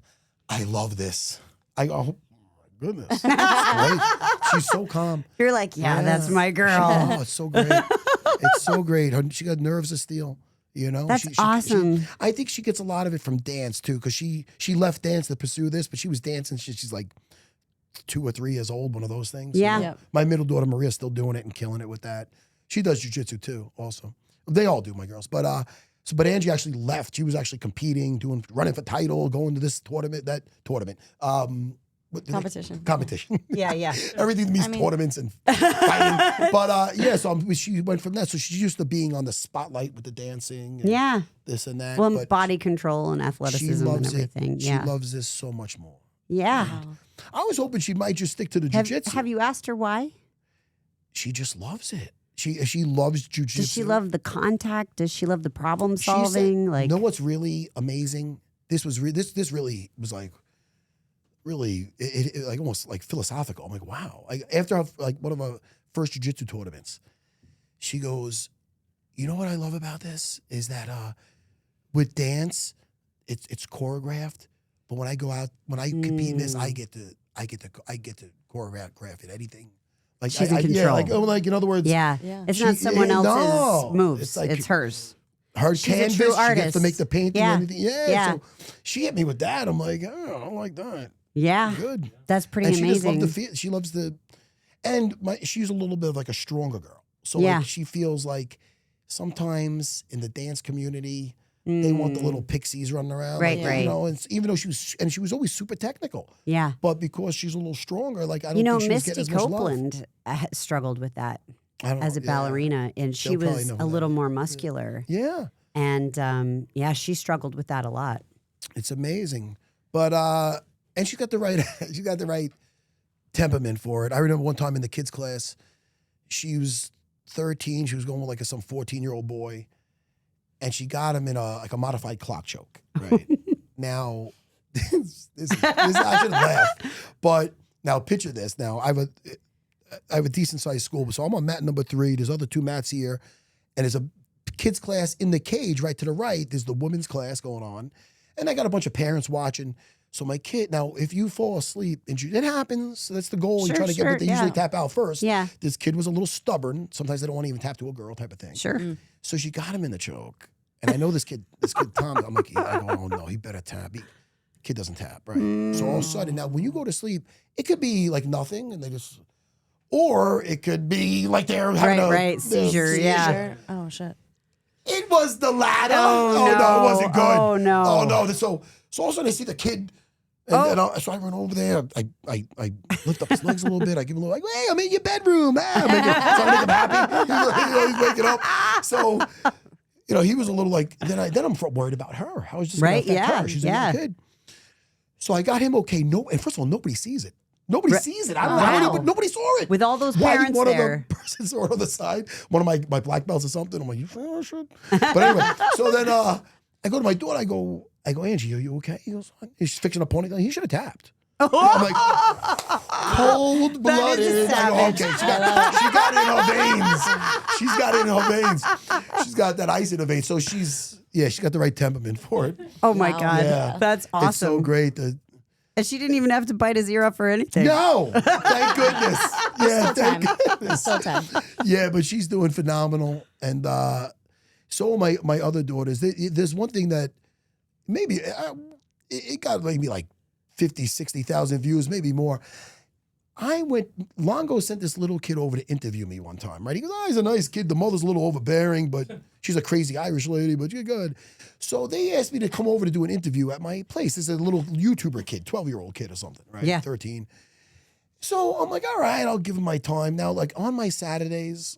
Speaker 1: "I love this." I go, "Oh my goodness, that's great." She's so calm.
Speaker 2: You're like, yeah, that's my girl.
Speaker 1: Oh, it's so great. It's so great. She got nerves of steel.
Speaker 2: That's awesome.
Speaker 1: I think she gets a lot of it from dance too, because she left dance to pursue this, but she was dancing. She's like 2 or 3 years old, one of those things.
Speaker 2: Yeah.
Speaker 6: Yep.
Speaker 1: My middle daughter Maria's still doing it and killing it with that. She does jujitsu too, also. They all do, my girls. But but Angie actually left. She was actually competing, running for title, going to this tournament, that tournament.
Speaker 6: Competition.
Speaker 1: Competition.
Speaker 2: Yeah.
Speaker 1: Everything means tournaments and fighting. But she went from that. So she's used to being on the spotlight with the dancing. And
Speaker 2: Yeah.
Speaker 1: This and that.
Speaker 2: Well,
Speaker 1: but
Speaker 2: body control and
Speaker 1: she
Speaker 2: athleticism and
Speaker 1: loves
Speaker 2: everything.
Speaker 1: it.
Speaker 2: Yeah.
Speaker 1: She loves this so much more.
Speaker 2: Yeah.
Speaker 1: I was hoping she might just stick to the jujitsu.
Speaker 2: Have you asked her why?
Speaker 1: She just loves it. She loves jujitsu.
Speaker 2: Does she love the contact? Does she love the problem
Speaker 1: She said-
Speaker 2: solving?
Speaker 1: you know what's really amazing? This really was like really it like almost like philosophical. I'm like, wow. After one of our first jiu-jitsu tournaments, she goes, "You know what I love about this is that with dance, it's choreographed, but when I go out, when I compete in this, I get to choreograph it, anything." Like
Speaker 2: She's in control.
Speaker 1: like in other words,
Speaker 2: Yeah.
Speaker 6: Yeah.
Speaker 2: It's not someone else's
Speaker 1: no.
Speaker 2: moves.
Speaker 1: It's like-
Speaker 2: It's hers.
Speaker 1: her
Speaker 2: She's a
Speaker 1: canvas,
Speaker 2: true
Speaker 1: she gets to
Speaker 2: artist.
Speaker 1: make the painting
Speaker 2: Yeah.
Speaker 1: and anything. Yeah.
Speaker 2: Yeah.
Speaker 1: So she hit me with that. I'm like, oh, I don't like that.
Speaker 2: Yeah.
Speaker 1: Good.
Speaker 2: That's pretty
Speaker 1: And she just
Speaker 2: amazing.
Speaker 1: loves the feel. She loves she's a little bit of like a stronger girl. So
Speaker 2: Yeah.
Speaker 1: like she feels like sometimes in the dance community, they want the little pixies running around.
Speaker 2: Right,
Speaker 1: like,
Speaker 2: right.
Speaker 1: You know, and even though she was always super technical,
Speaker 2: Yeah.
Speaker 1: but because she's a little stronger, like I don't think she was
Speaker 2: Misty
Speaker 1: getting as much love.
Speaker 2: Copeland struggled with that
Speaker 1: I don't
Speaker 2: as a
Speaker 1: know, yeah.
Speaker 2: ballerina, and she
Speaker 1: They'll probably
Speaker 2: was
Speaker 1: know
Speaker 2: a
Speaker 1: who that
Speaker 2: little
Speaker 1: is.
Speaker 2: more muscular.
Speaker 1: Yeah.
Speaker 2: And she struggled with that a lot.
Speaker 1: It's amazing. But and she got the right temperament for it. I remember one time in the kids class, she was 13, she was going with like some 14-year-old boy, and she got him in a modified clock choke. Right. Now this I should laugh. But now picture this. Now I have a decent sized school, so I'm on mat number 3. There's other 2 mats here, and there's a kids class in the cage right to the right. There's the women's class going on, and I got a bunch of parents watching. So my kid, now if you fall asleep, it happens. So that's the goal. You try to get, but they usually tap out first.
Speaker 2: Yeah.
Speaker 1: This kid was a little stubborn. Sometimes they don't want to even tap to a girl type of thing.
Speaker 2: Sure.
Speaker 1: So she got him in the choke, and I know this kid Tom. I'm like, I go, oh no, he better tap. Kid doesn't tap, right? So all of a sudden, now when you go to sleep, it could be like nothing, and they just, or it could be like they're having
Speaker 2: Right, seizure, yeah.
Speaker 6: Sure. Oh shit.
Speaker 1: It was the latter.
Speaker 2: Oh,
Speaker 1: no,
Speaker 2: no.
Speaker 1: it wasn't good.
Speaker 2: Oh, no.
Speaker 1: Oh no. So all of a sudden I see the kid, and so I run over there. I lift up his legs a little bit. I give him a little like, hey, I'm in your bedroom. So I make him happy. He's waking up. So he was a little like. Then I'm worried about her. How is this going to affect her? She's a young kid. So I got him okay. No, and first of all, nobody sees it. Nobody sees it. I don't know how
Speaker 2: Wow.
Speaker 1: nobody saw it.
Speaker 2: With all those
Speaker 1: Why did
Speaker 2: parents
Speaker 1: one
Speaker 2: there.
Speaker 1: of the persons saw it on the side, one of my black belts or something. I'm like, you sure I should? But anyway, so then I go to my daughter. I go, Angie, are you okay? He goes, he's fixing a ponytail. He should have tapped. I'm like, Cold blooded.
Speaker 2: That is savage.
Speaker 1: Okay, she got it in her veins. She's got it in her veins. She's got that ice in her veins. So she's got the right temperament for it.
Speaker 2: Oh my
Speaker 4: Wow.
Speaker 2: God.
Speaker 1: Yeah.
Speaker 2: That's awesome.
Speaker 1: It's so great.
Speaker 2: And she didn't even have to bite his ear off or anything.
Speaker 1: No, thank goodness. Yeah,
Speaker 4: Still
Speaker 1: thank
Speaker 4: time.
Speaker 1: goodness.
Speaker 4: Still time.
Speaker 1: Yeah, but she's doing phenomenal. And so are my other daughters. There's one thing that maybe it got maybe like 50, 60,000 views, maybe more. Longo sent this little kid over to interview me one time, right? He goes, oh, he's a nice kid. The mother's a little overbearing, but she's a crazy Irish lady, but you're good. So they asked me to come over to do an interview at my place. This is a little YouTuber kid, 12-year-old kid or something, right?
Speaker 2: Yeah.
Speaker 1: 13. So I'm like, all right, I'll give him my time. Now, like on my Saturdays,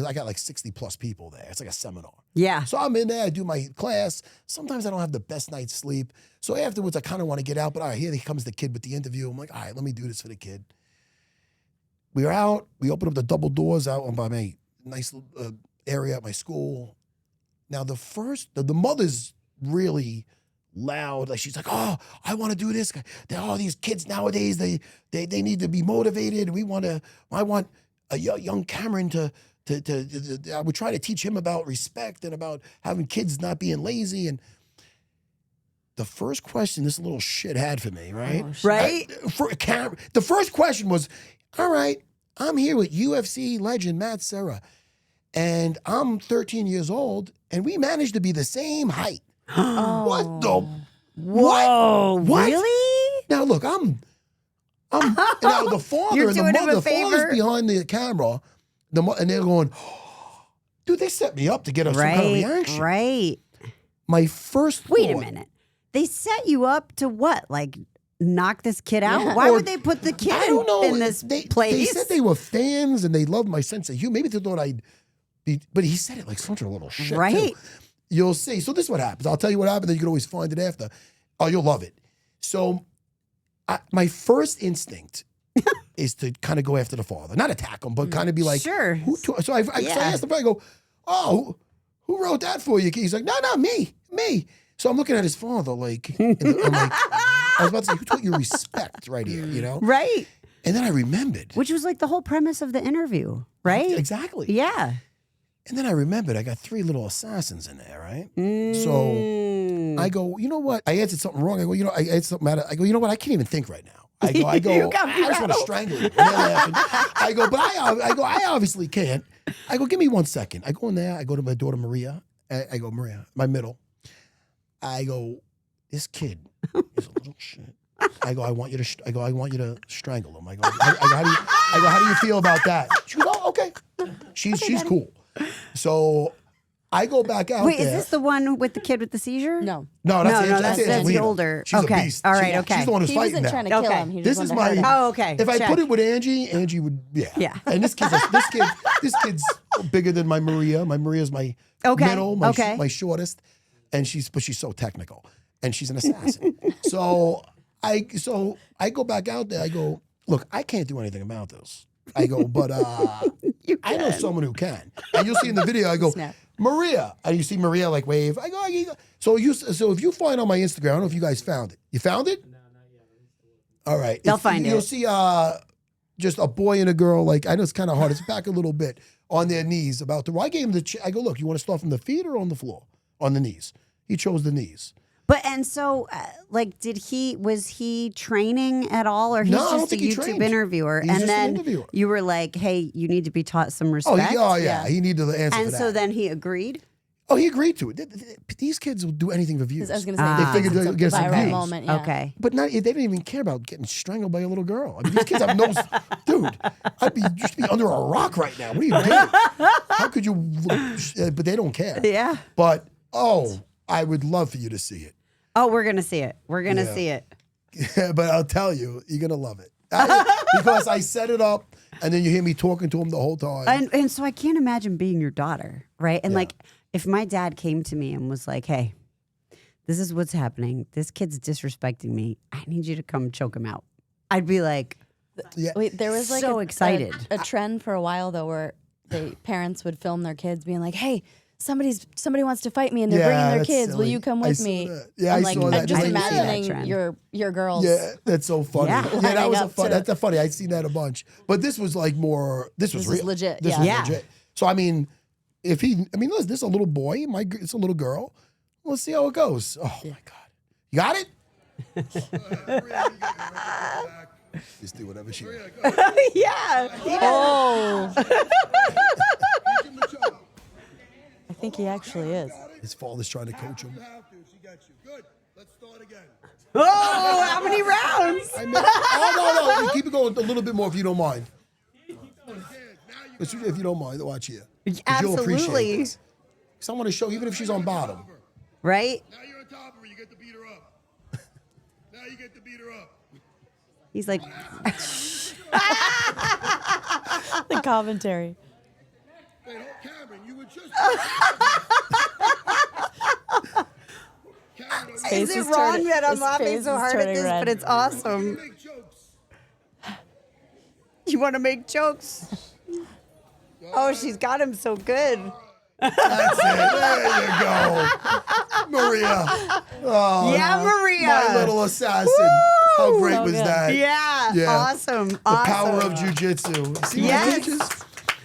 Speaker 1: I got like 60 plus people there. It's like a seminar.
Speaker 2: Yeah.
Speaker 1: So I'm in there, I do my class. Sometimes I don't have the best night's sleep. So afterwards, I kind of want to get out, but all right, here comes the kid with the interview. I'm like, all right, let me do this for the kid. We were out, we opened up the double doors out by my nice area at my school. Now the mother's really loud. Like she's like, oh, I want to do this. All these kids nowadays, they need to be motivated. I want a young Cameron to I would try to teach him about respect and about having kids not being lazy. And the first question this little shit had for me, right?
Speaker 2: Right?
Speaker 1: The first question was, all right, I'm here with UFC legend Matt Serra, and I'm 13 years old, and we managed to be the same height. What the?
Speaker 2: Whoa,
Speaker 1: What?
Speaker 2: really?
Speaker 1: Now look, I'm now the father
Speaker 2: You're
Speaker 1: and the
Speaker 2: doing him
Speaker 1: mother.
Speaker 2: a
Speaker 1: The father's
Speaker 2: favor?
Speaker 1: behind the camera, and they're going, dude, they set me up to get some kind of reaction.
Speaker 2: Right.
Speaker 1: My first
Speaker 2: Wait a
Speaker 1: thought-
Speaker 2: minute. They set you up to what? Like knock this kid out?
Speaker 4: Yeah.
Speaker 2: Why
Speaker 1: Or-
Speaker 2: would they put the kid
Speaker 1: I don't know.
Speaker 2: in this place?
Speaker 1: They said they were fans and they loved my sense of humor. Maybe they thought I'd be, but he said it like such a little shit.
Speaker 2: Right.
Speaker 1: Too. You'll see. So this is what happens. I'll tell you what happened, then you can always find it after. Oh, you'll love it. So my first instinct is to kind of go after the father. Not attack him, but kind of be like,
Speaker 2: Sure.
Speaker 1: So I asked the guy, I go, oh, who wrote that for you? He's like, no, me. So I'm looking at his father like, I'm like, I was about to say, who taught you respect right here, you know?
Speaker 2: Right.
Speaker 1: And then I remembered.
Speaker 2: Which was like the whole premise of the interview, right?
Speaker 1: Exactly.
Speaker 2: Yeah.
Speaker 1: And then I remembered I got 3 little assassins in there, right?
Speaker 2: Mm.
Speaker 1: So I go, you know what? I answered something wrong. I go, I answered something out. I go, you know what? I can't even think right now. I go,
Speaker 2: You got me
Speaker 1: I just want to
Speaker 2: rattled.
Speaker 1: strangle you. And they're laughing. I go, but I obviously can't. I go, give me 1 second. I go in there. I go to my daughter Maria. I go, Maria, my middle. I go, this kid is a little shit. I go, I want you to strangle him. I go, how do you feel about that? She goes, oh, okay. She's cool. So I go back out
Speaker 2: Wait,
Speaker 1: there.
Speaker 2: is this the one with the kid with the seizure?
Speaker 4: No.
Speaker 1: No, that's
Speaker 2: No, that's
Speaker 1: Angelina.
Speaker 2: the older.
Speaker 1: She's
Speaker 2: Okay.
Speaker 1: a beast.
Speaker 2: All right, okay.
Speaker 1: She's the one who's
Speaker 4: He
Speaker 1: fighting
Speaker 4: wasn't
Speaker 1: now.
Speaker 4: trying to kill
Speaker 2: Okay.
Speaker 4: him. He
Speaker 1: This
Speaker 4: just
Speaker 1: is
Speaker 4: wanted to
Speaker 1: my-
Speaker 4: hurt him.
Speaker 2: Oh, okay.
Speaker 1: If I
Speaker 2: Check.
Speaker 1: put it with Angie would, yeah.
Speaker 2: Yeah.
Speaker 1: And this kid's bigger than my Maria. My Maria's my
Speaker 2: Okay,
Speaker 1: middle,
Speaker 2: okay.
Speaker 1: my shortest, and she's so technical, and she's an assassin. so I go back out there. I go, look, I can't do anything about this. I go, but
Speaker 2: You
Speaker 1: I know
Speaker 2: can.
Speaker 1: someone who can. And you'll see in the video. I go,
Speaker 4: Snap.
Speaker 1: Maria, and you see Maria like wave. I go. So if you find on my Instagram, I don't know if you guys found it. You found it?
Speaker 5: No, not yet.
Speaker 1: All right.
Speaker 2: They'll find
Speaker 1: You'll
Speaker 2: it.
Speaker 1: see just a boy and a girl, like, I know it's kind of hard. It's back a little bit on their knees about to. I gave him I go, look, you want to start from the feet or on the floor? On the knees. He chose the knees.
Speaker 2: But and so, like, was he training at all, or he's
Speaker 1: No, I don't
Speaker 2: just a
Speaker 1: think he
Speaker 2: YouTube
Speaker 1: trained.
Speaker 2: interviewer?
Speaker 1: He's
Speaker 2: and
Speaker 1: just an
Speaker 2: then
Speaker 1: interviewer.
Speaker 2: you were like, "Hey, you need to be taught some
Speaker 1: Oh,
Speaker 2: respect."
Speaker 1: yeah. He needed the answer
Speaker 2: And
Speaker 1: for that.
Speaker 2: so then he agreed.
Speaker 1: Oh, he agreed to it. These kids will do anything for views.
Speaker 4: I was going to say,
Speaker 2: Ah.
Speaker 1: They figured
Speaker 4: it's
Speaker 1: they'd
Speaker 4: a
Speaker 1: get some
Speaker 4: viral
Speaker 1: views.
Speaker 4: moment. Yeah.
Speaker 2: Okay.
Speaker 1: But they didn't even care about getting strangled by a little girl. I mean, these kids have no, dude. I'd be just be under a rock right now. What are you doing? How could you? But they don't care.
Speaker 2: Yeah.
Speaker 1: But I would love for you to see it.
Speaker 2: Oh, we're gonna see it. We're gonna
Speaker 1: Yeah.
Speaker 2: see it.
Speaker 1: But I'll tell you, you're gonna love it because I set it up, and then you hear me talking to him the whole time.
Speaker 2: And so I can't imagine being your daughter, right? And like, if my dad came to me and was like, "Hey, this is what's happening. This kid's disrespecting me. I need you to come choke him out," I'd be like,
Speaker 4: Wait, there was like
Speaker 2: So excited.
Speaker 4: a trend for a while though where the parents would film their kids being like, "Hey,
Speaker 6: somebody wants to fight me and they're bringing their
Speaker 1: that's
Speaker 6: kids. Will
Speaker 1: silly.
Speaker 6: you come
Speaker 1: I
Speaker 6: with
Speaker 1: saw
Speaker 6: me?
Speaker 1: that. Yeah,
Speaker 6: I'm
Speaker 1: I
Speaker 6: like,
Speaker 1: saw that.
Speaker 6: I'm just
Speaker 2: I didn't see that
Speaker 6: imagining
Speaker 2: trend.
Speaker 6: your girls.
Speaker 1: Yeah, that's so funny.
Speaker 2: Yeah.
Speaker 1: that
Speaker 6: Lining
Speaker 1: was
Speaker 6: up
Speaker 1: a fun.
Speaker 6: to-
Speaker 1: That's funny. I've seen that a bunch, but this was like more. This was
Speaker 6: This is
Speaker 1: real.
Speaker 6: legit,
Speaker 1: This
Speaker 6: yeah.
Speaker 1: was
Speaker 2: Yeah.
Speaker 1: legit. So I mean, listen, this is a little boy. It's a little girl. Let's see how it goes. Oh my god, you got it. Just do whatever she.
Speaker 2: Yeah.
Speaker 4: Oh. I think he actually is.
Speaker 1: His father's trying to coach him.
Speaker 2: Oh, how many rounds?
Speaker 1: Oh no! Keep it going a little bit more if you don't mind. If you don't mind, watch here. 'Cause you'll appreciate
Speaker 2: Absolutely.
Speaker 1: this. 'Cause I want to show, even if she's on bottom.
Speaker 2: Right?
Speaker 3: Now you're on top of her. You get to beat her up. Now you get to beat her up.
Speaker 2: He's like,
Speaker 4: The commentary.
Speaker 3: Wait, hold Cameron. You were just. Cameron,
Speaker 4: Face
Speaker 2: is it
Speaker 4: is
Speaker 2: wrong
Speaker 4: turning-
Speaker 2: that I'm
Speaker 4: his
Speaker 2: laughing
Speaker 4: face
Speaker 2: so
Speaker 4: is
Speaker 2: hard at
Speaker 4: turning
Speaker 2: this?
Speaker 4: red.
Speaker 2: But it's awesome.
Speaker 3: make jokes.
Speaker 2: You want to make jokes? Oh, she's got him so good.
Speaker 1: That's it. There you go, Maria. Oh,
Speaker 2: Yeah, Maria.
Speaker 1: my little assassin. How great
Speaker 4: So
Speaker 1: was
Speaker 4: good.
Speaker 1: that?
Speaker 2: Yeah,
Speaker 1: Yeah.
Speaker 2: awesome.
Speaker 1: The
Speaker 2: awesome.
Speaker 1: power of jujitsu. See
Speaker 2: Yes.
Speaker 1: what it teaches?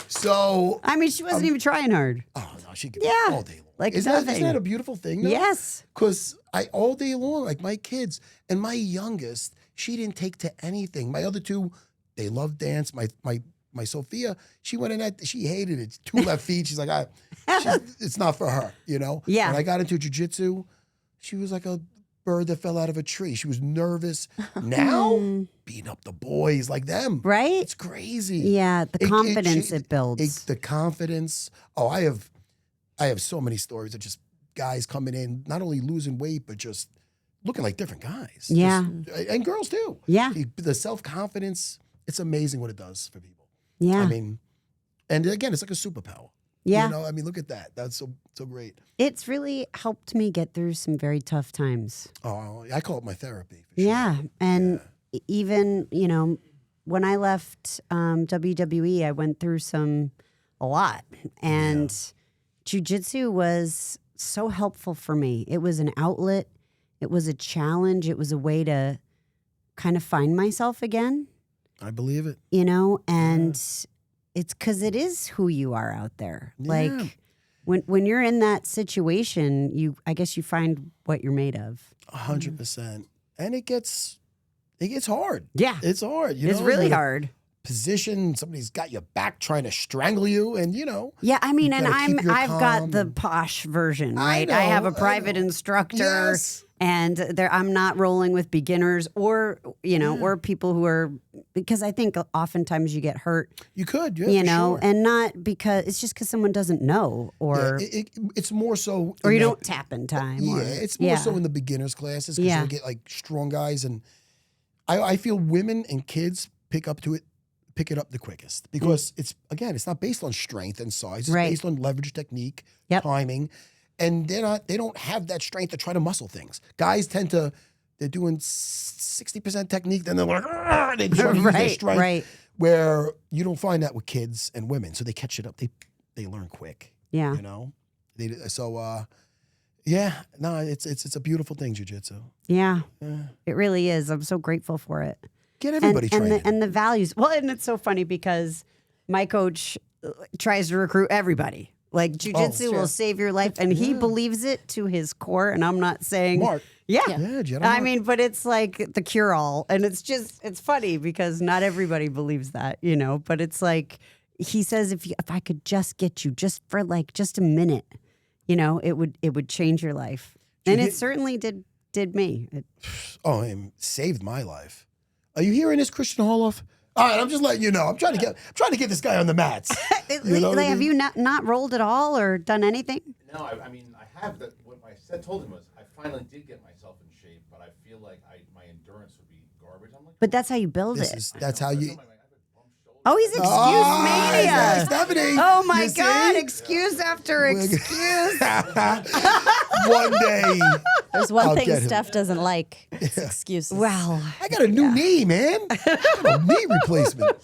Speaker 1: So,
Speaker 2: I mean, she wasn't even trying hard.
Speaker 1: oh no, she could
Speaker 2: Yeah.
Speaker 1: all day long.
Speaker 2: Like
Speaker 1: isn't
Speaker 2: nothing.
Speaker 1: that a beautiful thing?
Speaker 2: Yes.
Speaker 1: Because I all day long, like my kids and my youngest, she didn't take to anything. My other two, they love dance. My Sophia, she went in that, she hated it. 2 left feet. She's like, it's not for her, you know?
Speaker 2: Yeah.
Speaker 1: When I got into jujitsu, she was like a bird that fell out of a tree. She was nervous. Now, beating up the boys like them.
Speaker 2: Right?
Speaker 1: It's crazy.
Speaker 2: Yeah, the confidence it builds.
Speaker 1: The confidence. Oh, I have so many stories of just guys coming in, not only losing weight, but just looking like different guys.
Speaker 2: Yeah.
Speaker 1: And girls too.
Speaker 2: Yeah.
Speaker 1: The self-confidence, it's amazing what it does for people.
Speaker 2: Yeah.
Speaker 1: I mean, and again, it's like a superpower.
Speaker 2: Yeah.
Speaker 1: You know, I mean, look at that. That's so great.
Speaker 2: It's really helped me get through some very tough times.
Speaker 1: Oh, I call it my therapy. For sure.
Speaker 2: Yeah. And even, when I left WWE, I went through a lot. And jujitsu was so helpful for me. It was an outlet, it was a challenge, it was a way to kind of find myself again,
Speaker 1: I believe it.
Speaker 2: and it's because it is who you are out there.
Speaker 1: Yeah.
Speaker 2: Like when you're in that situation, I guess you find what you're made of.
Speaker 1: 100%. And it gets hard.
Speaker 2: Yeah.
Speaker 1: It's hard.
Speaker 2: It's really
Speaker 1: You're in a
Speaker 2: hard.
Speaker 1: Position, somebody's got your back trying to strangle you, and
Speaker 2: Yeah, I mean,
Speaker 1: You
Speaker 2: and
Speaker 1: gotta keep your
Speaker 2: I've got
Speaker 1: calm
Speaker 2: the
Speaker 1: and-
Speaker 2: posh version,
Speaker 1: I
Speaker 2: right? I have
Speaker 1: know,
Speaker 2: a
Speaker 1: I
Speaker 2: private
Speaker 1: know.
Speaker 2: instructor,
Speaker 1: Yes.
Speaker 2: and I'm not rolling with beginners or or people who are, because I think oftentimes you get hurt,
Speaker 1: you could, yeah, for sure.
Speaker 2: and not because it's just because someone doesn't know or
Speaker 1: it's more so,
Speaker 2: or
Speaker 1: in
Speaker 2: you
Speaker 1: that-
Speaker 2: don't tap in time.
Speaker 1: Yeah,
Speaker 2: or,
Speaker 1: it's more so in the beginners classes because
Speaker 2: Yeah.
Speaker 1: you'll get like strong guys, and I feel women and kids pick it up the quickest because it's not based on strength and size. It's
Speaker 2: Right.
Speaker 1: based on leverage, technique,
Speaker 2: Yep.
Speaker 1: timing, and they don't have that strength to try to muscle things. Guys they're doing 60% technique, then they're like, "Argh!" they try to use their
Speaker 2: Right,
Speaker 1: strength.
Speaker 2: right.
Speaker 1: Where you don't find that with kids and women, so they catch it up. They learn quick.
Speaker 2: Yeah.
Speaker 1: You know, it's a beautiful thing, jujitsu.
Speaker 2: Yeah, it really is. I'm so grateful for it.
Speaker 1: Get everybody
Speaker 2: and
Speaker 1: training.
Speaker 2: the values. Well, and it's so funny because my coach tries to recruit everybody. Like jujitsu will save your life, and he believes it to his core. And I'm not saying,
Speaker 1: Mark.
Speaker 2: yeah,
Speaker 1: Jedi
Speaker 2: I
Speaker 1: Mark.
Speaker 2: mean, but it's like the cure all, and it's funny because not everybody believes that, But it's like he says, if I could just get you just for just a minute, it would change your life, and it certainly did me.
Speaker 1: It saved my life. Are you hearing this, Christian Holoff? All right, I'm just letting you know. I'm trying to get this guy on the mats. You know what I
Speaker 2: Have
Speaker 1: mean?
Speaker 2: you not rolled at all or done anything?
Speaker 7: No, I mean, I have that. What I told him was, I finally did get myself in shape, but I feel like my endurance would be garbage. I'm like,
Speaker 2: But that's how you build it.
Speaker 1: That's how you.
Speaker 2: Oh, he's excuse mania.
Speaker 1: Stephanie.
Speaker 2: Oh my
Speaker 1: you see?
Speaker 2: God! Excuse after excuse.
Speaker 1: One day.
Speaker 6: There's one
Speaker 1: I'll
Speaker 6: thing
Speaker 1: get him.
Speaker 6: Steph doesn't like. It's excuses.
Speaker 2: Well,
Speaker 1: I got a new knee, man. I got a knee replacement.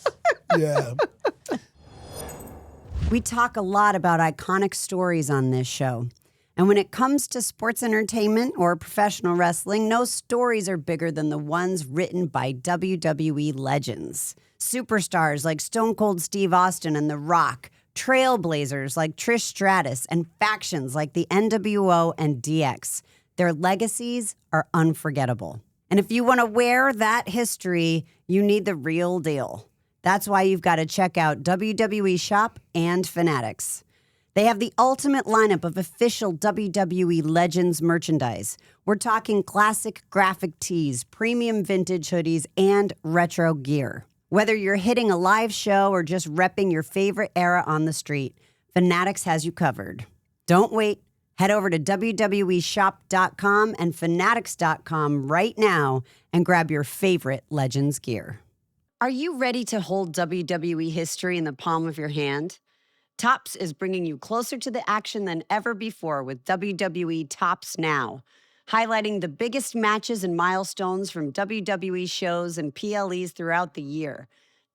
Speaker 1: Yeah.
Speaker 2: We talk a lot about iconic stories on this show. And when it comes to sports entertainment or professional wrestling, no stories are bigger than the ones written by WWE legends. Superstars like Stone Cold Steve Austin and The Rock, trailblazers like Trish Stratus, and factions like the NWO and DX. Their legacies are unforgettable. And if you want to wear that history, you need the real deal. That's why you've got to check out WWE Shop and Fanatics. They have the ultimate lineup of official WWE Legends merchandise. We're talking classic graphic tees, premium vintage hoodies, and retro gear. Whether you're hitting a live show or just repping your favorite era on the street, Fanatics has you covered. Don't wait. Head over to WWEshop.com and Fanatics.com right now and grab your favorite Legends gear. Are you ready to hold WWE history in the palm of your hand? Topps is bringing you closer to the action than ever before with WWE Topps Now, highlighting the biggest matches and milestones from WWE shows and PLEs throughout the year.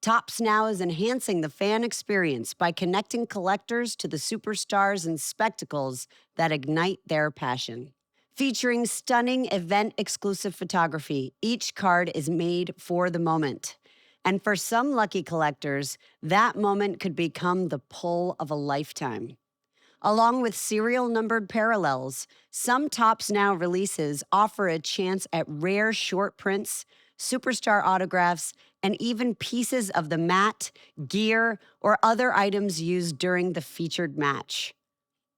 Speaker 2: Topps Now is enhancing the fan experience by connecting collectors to the superstars and spectacles that ignite their passion. Featuring stunning event-exclusive photography, each card is made for the moment. And for some lucky collectors, that moment could become the pull of a lifetime. Along with serial numbered parallels, some Topps Now releases offer a chance at rare short prints, superstar autographs, and even pieces of the mat, gear, or other items used during the featured match.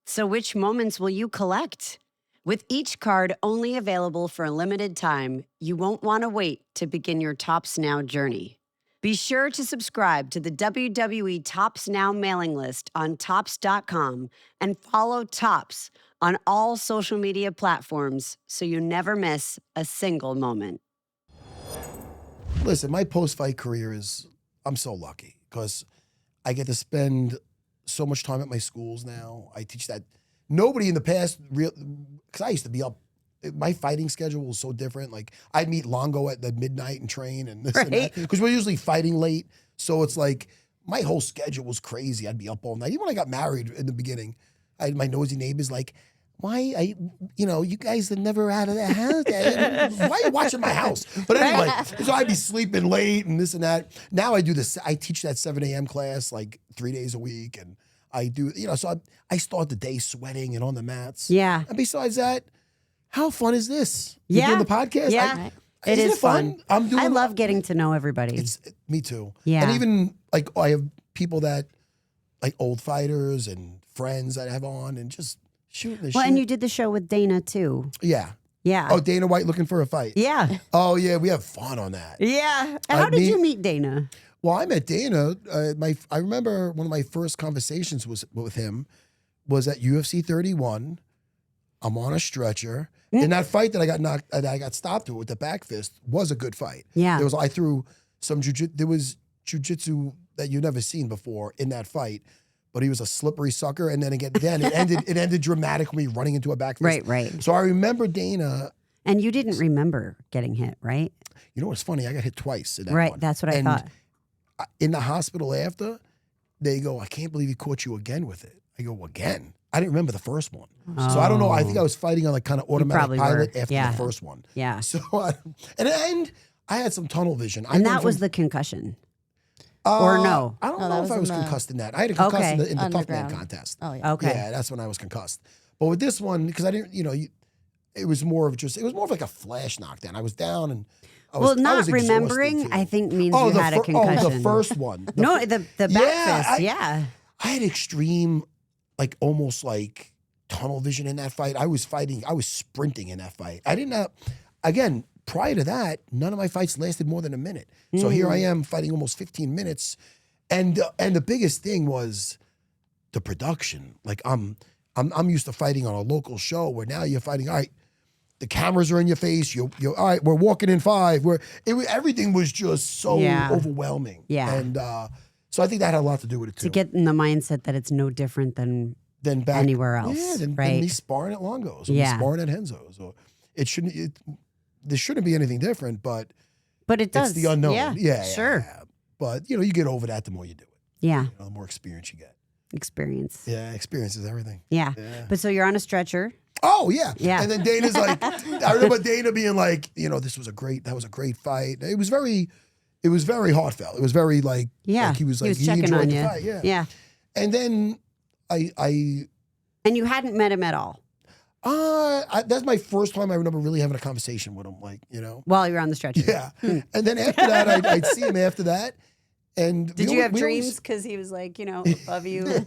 Speaker 2: So which moments will you collect? With each card only available for a limited time, you won't want to wait to begin your Topps Now journey. Be sure to subscribe to the WWE Topps Now mailing list on Topps.com and follow Topps on all social media platforms so you never miss a single moment.
Speaker 1: Listen, my post-fight career is, I'm so lucky because I get to spend so much time at my schools now. I teach that. Nobody in the past, because I used to be up, my fighting schedule was so different. Like I'd meet Longo at the midnight and train and this and that. Because we're usually fighting late. So it's like my whole schedule was crazy. I'd be up all night. Even when I got married in the beginning, I had my nosy neighbors like, why, you guys are never out of the house. Why are you watching my house? But anyway, so I'd be sleeping late and this and that. Now I do this. I teach that 7 a.m. class like 3 days a week. And I do, so I start the day sweating and on the mats.
Speaker 2: Yeah.
Speaker 1: And besides that, how fun is this?
Speaker 2: Yeah.
Speaker 1: You're doing the podcast?
Speaker 2: Yeah.
Speaker 1: It is fun.
Speaker 2: I love getting to know everybody.
Speaker 1: Me too.
Speaker 2: Yeah.
Speaker 1: And even like I have people that like old fighters and friends that I have on and just shooting the shit.
Speaker 2: Well, and you did the show with Dana too.
Speaker 1: Yeah.
Speaker 2: Yeah.
Speaker 1: Oh, Dana White looking for a fight.
Speaker 2: Yeah.
Speaker 1: Oh yeah, we have fun on that.
Speaker 2: Yeah. And how did you meet Dana?
Speaker 1: Well, I met Dana. I remember one of my first conversations with him was at UFC 31. I'm on a stretcher. In that fight that I got stopped with the back fist was a good fight.
Speaker 2: Yeah.
Speaker 1: I threw some there was jujitsu that you've never seen before in that fight, but he was a slippery sucker. And then it ended dramatically running into a back fist.
Speaker 2: Right.
Speaker 1: So I remember Dana.
Speaker 2: And you didn't remember getting hit, right?
Speaker 1: You know what's funny? I got hit twice in that
Speaker 2: Right.
Speaker 1: one.
Speaker 2: That's what I thought.
Speaker 1: In the hospital after, they go, I can't believe he caught you again with it. I go, again? I didn't remember the first one. So I don't know. I think I was fighting on like kind of automatic pilot after the first one.
Speaker 2: Yeah.
Speaker 1: So, and I had some tunnel vision.
Speaker 2: And that was the concussion. Or no?
Speaker 1: I don't
Speaker 6: No,
Speaker 1: know
Speaker 6: that
Speaker 1: if I
Speaker 6: was
Speaker 1: was
Speaker 6: in the-
Speaker 1: concussed in that. I had a concussed in the Tough Man
Speaker 6: Underground.
Speaker 1: contest.
Speaker 6: Oh, yeah.
Speaker 2: Okay.
Speaker 1: Yeah, that's when I was concussed. But with this one, because I didn't, it was more of like a flash knockdown. I was down and I was
Speaker 2: Not
Speaker 1: exhausted,
Speaker 2: remembering,
Speaker 1: too.
Speaker 2: I think, means you had a concussion.
Speaker 1: Oh, the first one.
Speaker 2: No, the back fist. Yeah.
Speaker 1: I had extreme, like almost like tunnel vision in that fight. I was sprinting in that fight. I didn't have, again, prior to that, none of my fights lasted more than a minute. So here I am fighting almost 15 minutes. And the biggest thing was the production. Like I'm used to fighting on a local show where now you're fighting, all right, the cameras are in your face. You're all right, we're walking in 5. Everything was just so overwhelming.
Speaker 2: Yeah.
Speaker 1: And so I think that had a lot to do with it too.
Speaker 2: To get in the mindset that it's no different than
Speaker 1: Back
Speaker 2: anywhere else.
Speaker 1: Yeah, than
Speaker 2: right?
Speaker 1: me sparring at Longo's or me
Speaker 2: Yeah.
Speaker 1: sparring at Henzo's. Or there shouldn't be anything different, but
Speaker 2: it does.
Speaker 1: it's the unknown.
Speaker 2: Yeah. Sure.
Speaker 1: Yeah. But you get over that the more you do it.
Speaker 2: Yeah.
Speaker 1: The more experience you get.
Speaker 2: experience.
Speaker 1: Yeah, experience is everything.
Speaker 2: Yeah. But so you're on a stretcher.
Speaker 1: Oh yeah.
Speaker 2: Yeah.
Speaker 1: And then Dana's like, I remember Dana being like, that was a great fight. It was very heartfelt. It was very like,
Speaker 2: Yeah.
Speaker 1: like he was like,
Speaker 2: checking
Speaker 1: enjoyed
Speaker 2: on
Speaker 1: the
Speaker 2: you.
Speaker 1: fight. Yeah.
Speaker 2: Yeah.
Speaker 1: And then I
Speaker 2: And you hadn't met him at all
Speaker 1: that's my first time I remember really having a conversation with him, like,
Speaker 2: while you were on the stretcher.
Speaker 1: Yeah. And then after that, I'd see him after that. And
Speaker 2: Did
Speaker 1: we
Speaker 2: you
Speaker 1: always-
Speaker 2: have
Speaker 1: we
Speaker 2: dreams
Speaker 1: always-
Speaker 2: because he was like, above you?
Speaker 1: Did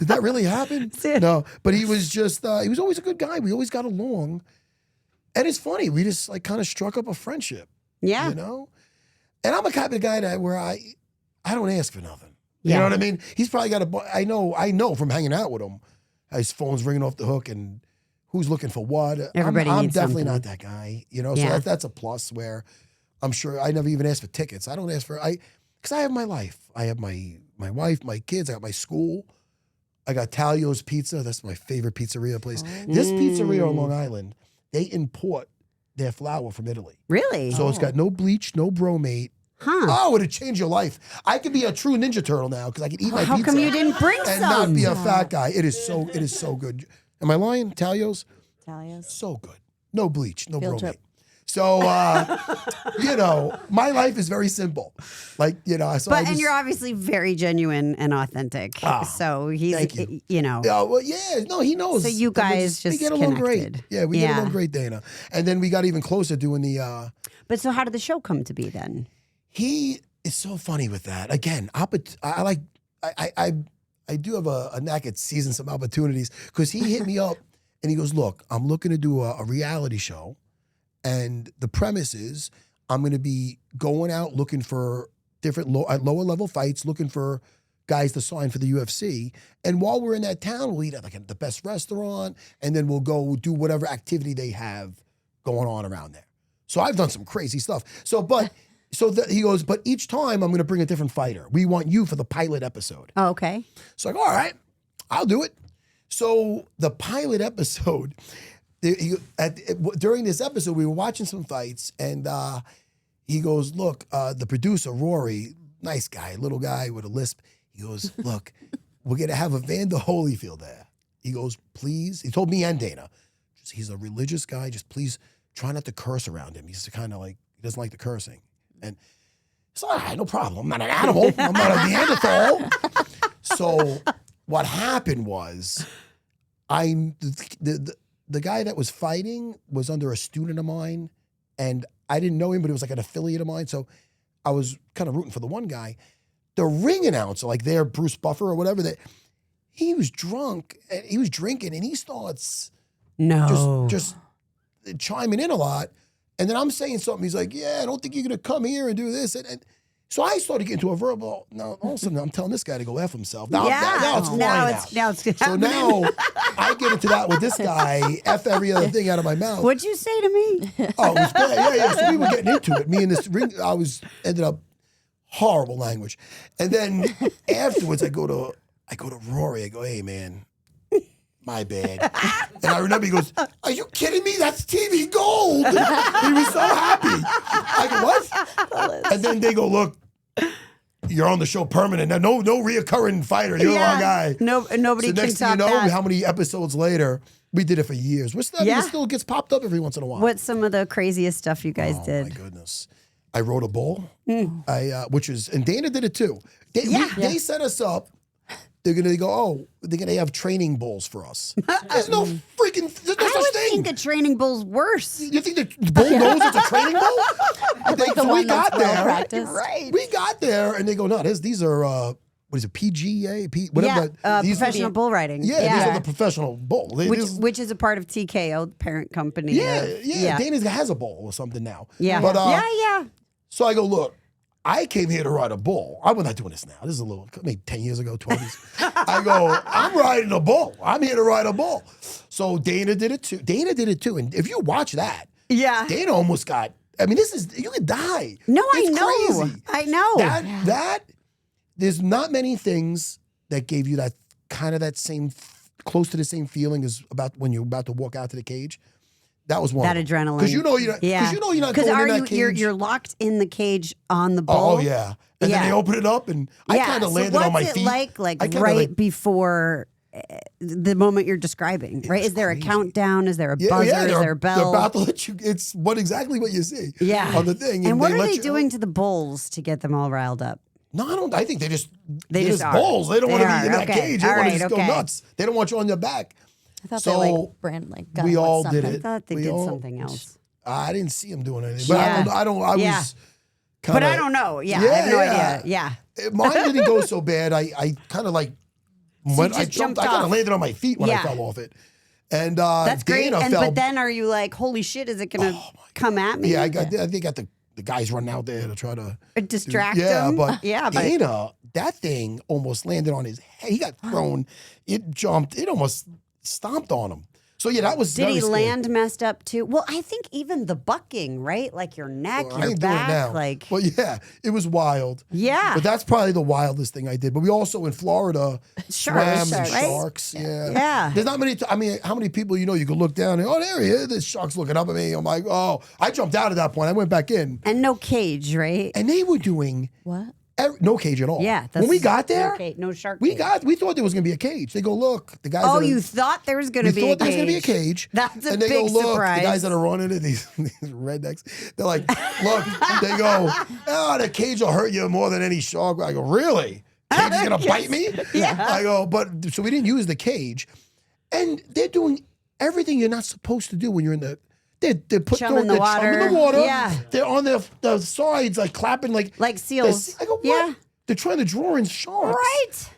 Speaker 1: that really happen? No, but he was just, he was always a good guy. We always got along. And it's funny, we just like kind of struck up a friendship,
Speaker 2: Yeah.
Speaker 1: And I'm a kind of guy that where I don't ask for nothing. You
Speaker 2: Yeah.
Speaker 1: know what I mean? He's probably got I know from hanging out with him, his phone's ringing off the hook and who's looking for what.
Speaker 2: Everybody
Speaker 1: I'm
Speaker 2: needs
Speaker 1: definitely
Speaker 2: something.
Speaker 1: not that guy, So
Speaker 2: Yeah.
Speaker 1: that's a plus where I'm sure I never even ask for tickets. I don't ask for, because I have my life. I have my wife, my kids, I got my school. I got Talio's Pizza. That's my favorite pizzeria place. This pizzeria on Long Island, they import their flour from Italy.
Speaker 2: Really?
Speaker 1: So it's got no bleach, no bromate.
Speaker 2: Huh.
Speaker 1: Oh, it'd change your life. I could be a true Ninja Turtle now because I can eat my
Speaker 2: How
Speaker 1: pizza
Speaker 2: come you didn't bring
Speaker 1: and
Speaker 2: some?
Speaker 1: not be a fat guy. It is so good. Am I lying? Talio's?
Speaker 4: Italians.
Speaker 1: So good. No bleach, no
Speaker 4: Field
Speaker 1: bromate.
Speaker 4: trip.
Speaker 1: So, my life is very simple. Like, so I
Speaker 2: And
Speaker 1: just,
Speaker 2: you're obviously very genuine and authentic. So he's,
Speaker 1: thank you.
Speaker 2: know.
Speaker 1: Yeah, well, yeah, no, he knows.
Speaker 2: So you
Speaker 1: And we
Speaker 2: guys
Speaker 1: we
Speaker 2: just
Speaker 1: get along
Speaker 2: connected.
Speaker 1: great. Yeah, we get along great, Dana. And then we got even closer doing the.
Speaker 2: But so how did the show come to be then?
Speaker 1: He is so funny with that. Again, I do have a knack at seizing some opportunities because he hit me up and he goes, "Look, I'm looking to do a reality show, and the premise is I'm going to be going out looking for different lower level fights, looking for guys to sign for the UFC. And while we're in that town, we'll eat at like the best restaurant, and then we'll go do whatever activity they have going on around there." So I've done some crazy stuff. He goes, but each time I'm going to bring a different fighter. We want you for the pilot episode.
Speaker 2: Oh, okay.
Speaker 1: So I go, all right, I'll do it. So the pilot episode, during this episode, we were watching some fights, and he goes, look, the producer, Rory, nice guy, little guy with a lisp. He goes, look, we're going to have Evander Holyfield there. He goes, please. He told me and Dana, he's a religious guy. Just please try not to curse around him. He's kind of like, he doesn't like the cursing. And it's all right, no problem. I'm not an animal. I'm not a Neanderthal. So what happened was, the guy that was fighting was under a student of mine, and I didn't know him, but it was like an affiliate of mine. So I was kind of rooting for the one guy. The ring announcer, like there, Bruce Buffer or whatever, that he was drunk and he was drinking, and he starts just chiming in a lot. And then I'm saying something. He's like, yeah, I don't think you're going to come here and do this. And so I started getting into a verbal. Now, all of a sudden, I'm telling this guy to go F himself. Now it's flying out.
Speaker 2: Now it's
Speaker 1: So
Speaker 2: happening.
Speaker 1: now I get into that with this guy, F every other thing out of my mouth.
Speaker 2: What'd you say to me?
Speaker 1: Oh, it was bad. Yeah. So we were getting into it. Me and this ring, ended up horrible language. And then afterwards, I go to Rory. I go, hey, man. My bad. And I remember he goes, are you kidding me? That's TV gold. He was so happy. I go, what? And then they go, look, you're on the show permanent. Now, no reoccurring fighter. You're our guy.
Speaker 2: Nobody
Speaker 1: So
Speaker 2: can
Speaker 1: next thing you
Speaker 2: top
Speaker 1: know,
Speaker 2: that.
Speaker 1: how many episodes later, we did it for years. It still gets popped up every once in a while.
Speaker 2: What's some of the craziest stuff you guys
Speaker 1: Oh,
Speaker 2: did?
Speaker 1: my goodness. I wrote a bull. And Dana did it too. They set us up. They're going to go, they're going to have training bulls for us. There's no such
Speaker 2: I would
Speaker 1: thing.
Speaker 2: think a training bull's worse.
Speaker 1: You think the bull knows it's a training bull?
Speaker 6: The one that's well practiced.
Speaker 2: Right.
Speaker 1: We got there, and they go, no, these are, what is it, PGA? Whatever. These
Speaker 2: professional bull riding.
Speaker 1: these are the professional bull.
Speaker 2: Which is a part of TKO, the parent company.
Speaker 1: Yeah. Dana has a bull or something now.
Speaker 2: Yeah.
Speaker 1: But,
Speaker 2: yeah.
Speaker 1: So I go, look, I came here to ride a bull. I'm not doing this now. This is maybe 10 years ago, 12 years. I go, I'm riding a bull. I'm here to ride a bull. So Dana did it too. And if you watch that, Dana almost got, you could die.
Speaker 2: No,
Speaker 1: It's
Speaker 2: I know.
Speaker 1: crazy.
Speaker 2: I know.
Speaker 1: That, there's not many things that gave you that kind of that same, close to the same feeling as about when you're about to walk out to the cage. That was one.
Speaker 2: That adrenaline.
Speaker 1: Because you know you're not.
Speaker 2: Yeah.
Speaker 1: Because you know you're not
Speaker 2: Because
Speaker 1: going in
Speaker 2: are
Speaker 1: that
Speaker 2: you
Speaker 1: cage.
Speaker 2: you're locked in the cage on the bull?
Speaker 1: Oh yeah. And then
Speaker 2: Yeah.
Speaker 1: they open it up, and I kind of
Speaker 2: so
Speaker 1: landed on my
Speaker 2: what's
Speaker 1: feet.
Speaker 2: it like
Speaker 1: I kinda,
Speaker 2: right before the moment you're describing, right? Is there a countdown? Is there a buzzer? Is there a
Speaker 1: They're
Speaker 2: bell?
Speaker 1: about to let you. It's exactly what you see.
Speaker 2: Yeah.
Speaker 1: On the thing.
Speaker 2: and what are
Speaker 1: let
Speaker 2: they
Speaker 1: you
Speaker 2: doing
Speaker 1: out.
Speaker 2: to the bulls to get them all riled up?
Speaker 1: No, I don't. I think they just
Speaker 2: They
Speaker 1: they're
Speaker 2: just are.
Speaker 1: bulls. They don't want to
Speaker 2: They
Speaker 1: be in
Speaker 2: are.
Speaker 1: that
Speaker 2: Okay.
Speaker 1: cage. They
Speaker 2: All
Speaker 1: want to
Speaker 2: right.
Speaker 1: just
Speaker 2: Okay.
Speaker 1: go nuts. They don't want you on your back.
Speaker 6: I thought
Speaker 1: So,
Speaker 6: they like brand like gun
Speaker 1: we
Speaker 6: with
Speaker 1: all
Speaker 6: something.
Speaker 1: did
Speaker 2: I
Speaker 1: it.
Speaker 2: thought they
Speaker 1: We
Speaker 2: did
Speaker 1: all-
Speaker 2: something else.
Speaker 1: I didn't see him doing anything. But
Speaker 2: Yeah.
Speaker 1: I don't. I
Speaker 2: Yeah.
Speaker 1: was.
Speaker 2: But
Speaker 1: Kinda,
Speaker 2: I don't know. Yeah, I have no idea. Yeah.
Speaker 1: Mine didn't go so bad. I kind of like when I
Speaker 2: just
Speaker 1: jumped.
Speaker 2: jumped
Speaker 1: I kind
Speaker 2: off.
Speaker 1: of landed on my feet when I
Speaker 2: Yeah.
Speaker 1: fell off it. And
Speaker 2: That's great.
Speaker 1: Dana
Speaker 2: And
Speaker 1: fell.
Speaker 2: but then are you like, holy shit, is it gonna come at me?
Speaker 1: yeah, I think got the guys running out there to try to
Speaker 2: Or distract
Speaker 1: yeah,
Speaker 2: them?
Speaker 1: but
Speaker 2: yeah, but
Speaker 1: Dana, that thing almost landed on his head. He got thrown. It jumped. It almost stomped on him. So yeah, that was.
Speaker 2: did
Speaker 1: very
Speaker 2: he
Speaker 1: scary.
Speaker 2: land messed up too? Well, I think even the bucking, right? Like your neck,
Speaker 1: I
Speaker 2: your
Speaker 1: ain't doing it
Speaker 2: back,
Speaker 1: now.
Speaker 2: like
Speaker 1: Well, yeah, it was wild.
Speaker 2: yeah.
Speaker 1: But that's probably the wildest thing I did. But we also in Florida swam some
Speaker 2: right?
Speaker 1: sharks. Yeah.
Speaker 2: Yeah.
Speaker 1: There's not many. I mean, how many people you can look down and there he is. This shark's looking up at me. I'm like, oh, I jumped out at that point. I went back in,
Speaker 2: And no cage, right?
Speaker 1: and they were doing
Speaker 6: What?
Speaker 1: no cage at all.
Speaker 2: Yeah.
Speaker 1: When we got there,
Speaker 2: no shark.
Speaker 1: we
Speaker 2: cage.
Speaker 1: thought there was gonna be a cage. They go, look, the guys.
Speaker 2: Oh,
Speaker 1: that are-
Speaker 2: you thought there was gonna
Speaker 1: we
Speaker 2: be a
Speaker 1: thought there was
Speaker 2: cage?
Speaker 1: gonna be a cage.
Speaker 2: That's a
Speaker 1: and they
Speaker 2: big
Speaker 1: go, look,
Speaker 2: surprise.
Speaker 1: the guys that are running it, these rednecks, they're like, look, they go, oh, the cage will hurt you more than any shark. I go, really? Cage is gonna bite me?
Speaker 2: Yeah.
Speaker 1: I go, but so we didn't use the cage. And they're doing everything you're not supposed to do when you're in the they're
Speaker 2: Chum in the
Speaker 1: they're chum in the
Speaker 2: water.
Speaker 1: water.
Speaker 2: Yeah.
Speaker 1: They're on the sides, like clapping like
Speaker 2: seals.
Speaker 1: I go, what?
Speaker 2: Yeah.
Speaker 1: They're trying to draw in sharks.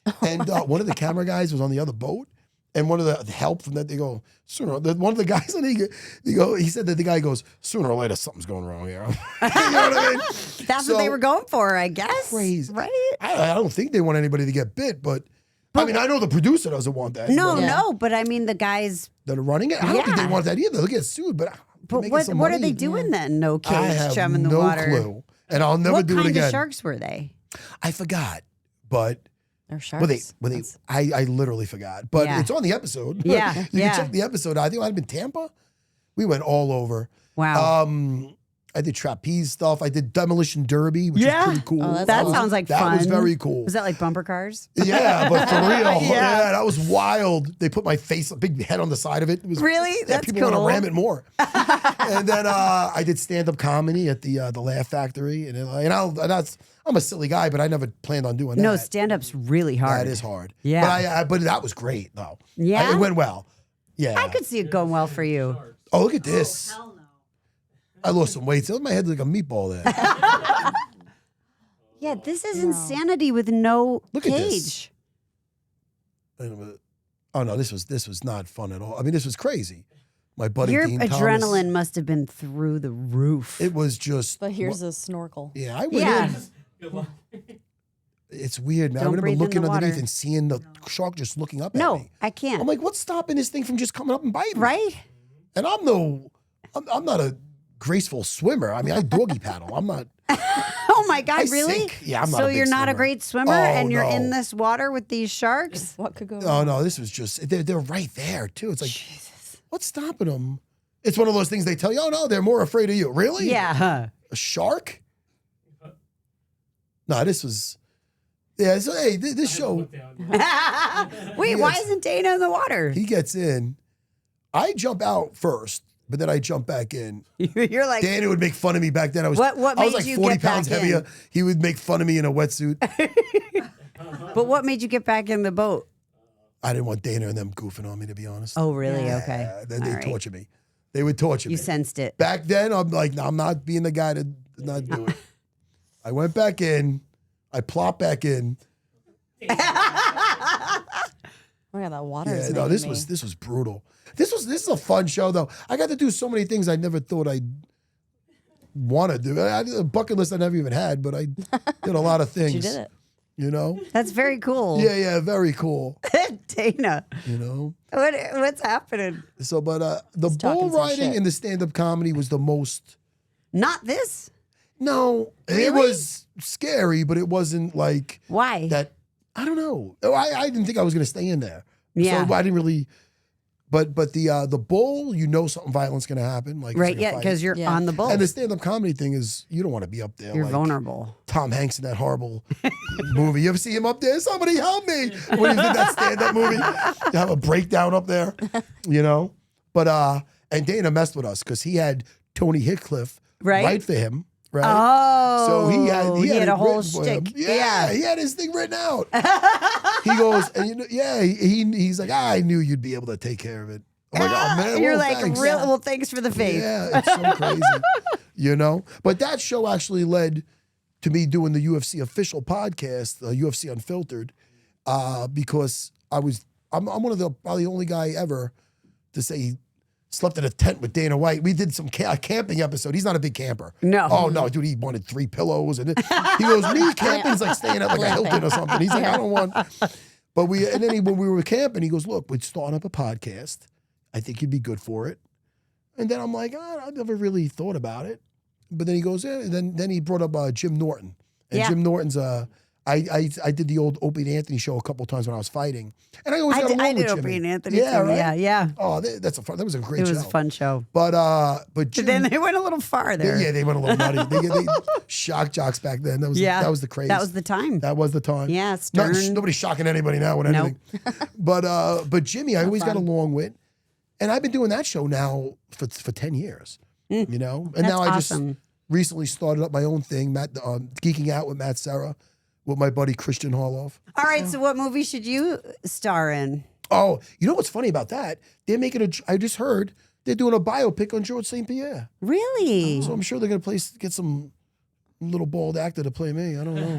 Speaker 2: Right.
Speaker 1: And one of the camera guys was on the other boat, and one of the help from that they go one of the guys and he said that the guy goes sooner or later something's going wrong here. You know what I mean?
Speaker 2: That's
Speaker 1: So,
Speaker 2: what they were going for, I guess.
Speaker 1: Crazy,
Speaker 2: Right?
Speaker 1: I don't think they want anybody to get bit, but I mean I know the producer doesn't want that.
Speaker 2: No,
Speaker 1: but
Speaker 2: no, but I mean the guys.
Speaker 1: that are running it. I don't think they
Speaker 2: Yeah.
Speaker 1: want that either. They'll get sued, but they're
Speaker 2: But
Speaker 1: making
Speaker 2: what
Speaker 1: some
Speaker 2: what are
Speaker 1: money.
Speaker 2: they doing then? No
Speaker 1: I
Speaker 2: cage,
Speaker 1: have
Speaker 2: chum in the
Speaker 1: no
Speaker 2: water.
Speaker 1: clue, and I'll never
Speaker 2: What
Speaker 1: do it
Speaker 2: kind
Speaker 1: again.
Speaker 2: of sharks were they?
Speaker 1: I forgot, but.
Speaker 6: They're sharks.
Speaker 1: I literally forgot, but
Speaker 2: Yeah.
Speaker 1: it's on the episode.
Speaker 2: Yeah,
Speaker 1: you
Speaker 2: yeah.
Speaker 1: can check the episode. I think it might have been Tampa. We went all over.
Speaker 2: Wow.
Speaker 1: I did trapeze stuff. I did demolition derby, which
Speaker 2: Yeah.
Speaker 1: is pretty cool.
Speaker 6: Oh, that's
Speaker 2: that
Speaker 6: awesome.
Speaker 2: sounds like
Speaker 1: that
Speaker 2: fun.
Speaker 1: was very cool.
Speaker 2: Was that like bumper cars?
Speaker 1: Yeah, but for real,
Speaker 2: Yeah.
Speaker 1: yeah, that was wild. They put my face, a big head on the side of it. It was
Speaker 2: Really?
Speaker 1: Yeah,
Speaker 2: That's
Speaker 1: people want
Speaker 2: cool.
Speaker 1: to ram it more. And then I did stand up comedy at the Laugh Factory, I'm a silly guy, but I never planned on doing
Speaker 2: No,
Speaker 1: that.
Speaker 2: stand up's really hard.
Speaker 1: That is hard.
Speaker 2: Yeah.
Speaker 1: but that was great though.
Speaker 2: Yeah?
Speaker 1: It went well. Yeah.
Speaker 2: I could see it going well for you.
Speaker 1: Oh, look at this. I lost some weight. So my head's like a meatball there.
Speaker 2: Yeah, this is insanity with no
Speaker 1: Look at
Speaker 2: cage.
Speaker 1: this. Wait a minute. Oh no, this was not fun at all. I mean, this was crazy. My buddy
Speaker 2: Your
Speaker 1: Dean Thomas,
Speaker 2: adrenaline must have been through the roof.
Speaker 1: It was just.
Speaker 6: But here's a snorkel.
Speaker 1: Yeah, I went
Speaker 2: Yeah.
Speaker 1: in.
Speaker 5: Good luck.
Speaker 1: It's weird, man. I
Speaker 2: Don't
Speaker 1: remember
Speaker 2: breathe in
Speaker 1: looking
Speaker 2: the
Speaker 1: underneath
Speaker 2: water.
Speaker 1: and seeing the shark just looking up at
Speaker 2: No,
Speaker 1: me.
Speaker 2: I can't.
Speaker 1: I'm like, what's stopping this thing from just coming up and biting? me?
Speaker 2: Right?
Speaker 1: And I'm not a graceful swimmer. I mean, I doggy paddle. I'm not.
Speaker 2: Oh my God,
Speaker 1: I
Speaker 2: really?
Speaker 1: sink. Yeah, I'm not
Speaker 2: So
Speaker 1: a big
Speaker 2: you're not a
Speaker 1: swimmer.
Speaker 2: great swimmer
Speaker 1: Oh,
Speaker 2: and you're
Speaker 1: no.
Speaker 2: in this water with these sharks?
Speaker 6: What could go
Speaker 1: Oh
Speaker 6: wrong?
Speaker 1: no, this was just they're right there too. It's like, what's stopping them? It's one of those things they tell you. Oh no, they're more afraid of you. Really?
Speaker 2: Yeah.
Speaker 1: A shark? No, this was. Yeah. So hey, this show,
Speaker 5: Look down.
Speaker 2: Wait, why
Speaker 1: Yes.
Speaker 2: isn't Dana in the water?
Speaker 1: he gets in. I jump out first, but then I jump back in.
Speaker 2: You're like,
Speaker 1: Danny would make fun of me back then. I was
Speaker 2: What
Speaker 1: I was
Speaker 2: made
Speaker 1: like
Speaker 2: you
Speaker 1: 40
Speaker 2: get back
Speaker 1: pounds
Speaker 2: in?
Speaker 1: heavier. He would make fun of me in a wetsuit.
Speaker 2: but what made you get back in the boat?
Speaker 1: I didn't want Dana and them goofing on me, to be honest.
Speaker 2: Oh, really? Okay.
Speaker 1: Then
Speaker 2: All
Speaker 1: they
Speaker 2: right.
Speaker 1: torture me. They would torture
Speaker 2: You
Speaker 1: me.
Speaker 2: sensed it.
Speaker 1: Back then, I'm like, no, I'm not being the guy to not do it. I went back in. I plopped back in.
Speaker 6: Oh yeah, that water
Speaker 1: Yeah,
Speaker 6: is
Speaker 1: no,
Speaker 6: making
Speaker 1: this was brutal. This is a fun show though. I got to do so many things I never thought I'd want to do. I did a bucket list I never even had, but I did a lot of things.
Speaker 6: You did it.
Speaker 1: You know?
Speaker 2: That's very cool.
Speaker 1: Yeah, very cool.
Speaker 2: Dana,
Speaker 1: You know?
Speaker 2: what's happening?
Speaker 1: So, but the
Speaker 6: He's talking
Speaker 1: bull
Speaker 6: some
Speaker 1: riding
Speaker 6: shit.
Speaker 1: and the stand-up comedy was the most.
Speaker 2: Not this?
Speaker 1: No, it
Speaker 2: Really?
Speaker 1: was scary, but it wasn't like
Speaker 2: Why?
Speaker 1: that. I don't know. I didn't think I was going to stay in there.
Speaker 2: Yeah.
Speaker 1: So I didn't really. But the bull, you know something violent's gonna happen. Like it's
Speaker 2: Right,
Speaker 1: like a
Speaker 2: yeah,
Speaker 1: fight.
Speaker 2: because you're
Speaker 6: Yeah.
Speaker 2: on the bull.
Speaker 1: And the stand-up comedy thing is you don't want to be up there.
Speaker 2: You're
Speaker 1: like
Speaker 2: vulnerable.
Speaker 1: Tom Hanks in that horrible movie. You ever see him up there? Somebody help me! When he did that stand-up movie, you have a breakdown up there, you know. But and Dana messed with us because he had Tony Hinchcliffe
Speaker 2: Right.
Speaker 1: write for him, right?
Speaker 2: Oh,
Speaker 1: So he had
Speaker 2: a
Speaker 1: it
Speaker 2: whole
Speaker 1: written for him.
Speaker 2: shtick.
Speaker 1: Yeah, he had his thing written out. He goes, and you know, yeah, he's like, I knew you'd be able to take care of it. I'm like, oh man,
Speaker 2: You're
Speaker 1: well,
Speaker 2: like,
Speaker 1: thanks.
Speaker 2: well, thanks for the faith.
Speaker 1: Yeah, it's so crazy, you know. But that show actually led to me doing the UFC official podcast, UFC Unfiltered, because I'm one of the probably only guy ever to say he slept in a tent with Dana White. We did some camping episode. He's not a big camper.
Speaker 2: No.
Speaker 1: Oh no, dude, he wanted 3 pillows, and he goes, me camping's like staying at like a Hilton or something. He's like, I don't want. But when we were camping, he goes, look, we're starting up a podcast. I think you'd be good for it. And then I'm like, I never really thought about it. But then he goes, yeah. And then he brought up Jim Norton. And
Speaker 2: Yeah.
Speaker 1: Jim Norton's I did the old Opie and Anthony show a couple times when I was fighting, and I always got along
Speaker 2: I
Speaker 1: with
Speaker 2: did
Speaker 1: Jimmy.
Speaker 2: Opie and Anthony
Speaker 1: Yeah,
Speaker 2: too.
Speaker 1: right?
Speaker 2: Yeah.
Speaker 1: Oh, that was a great
Speaker 2: It
Speaker 1: show.
Speaker 2: was a fun show.
Speaker 1: But
Speaker 2: But
Speaker 1: Jim,
Speaker 2: then they went a little farther.
Speaker 1: yeah, they went a little nutty. They shock jocks back then. That was the craze.
Speaker 2: That was the time.
Speaker 1: That was the time.
Speaker 2: Yeah,
Speaker 1: Not-
Speaker 2: Stern.
Speaker 1: nobody's shocking anybody now with anything. But Jimmy, I always got along with, and I've been doing that show now for 10 years. You know, and
Speaker 2: That's
Speaker 1: now I just
Speaker 2: awesome.
Speaker 1: recently started up my own thing, Geeking Out with Matt Serra, with my buddy Christian Harloff.
Speaker 2: All right, so what movie should you star in?
Speaker 1: Oh, you know what's funny about that? They're making I just heard they're doing a biopic on George St. Pierre.
Speaker 2: Really?
Speaker 1: So I'm sure they're gonna get some little bald actor to play me. I don't know.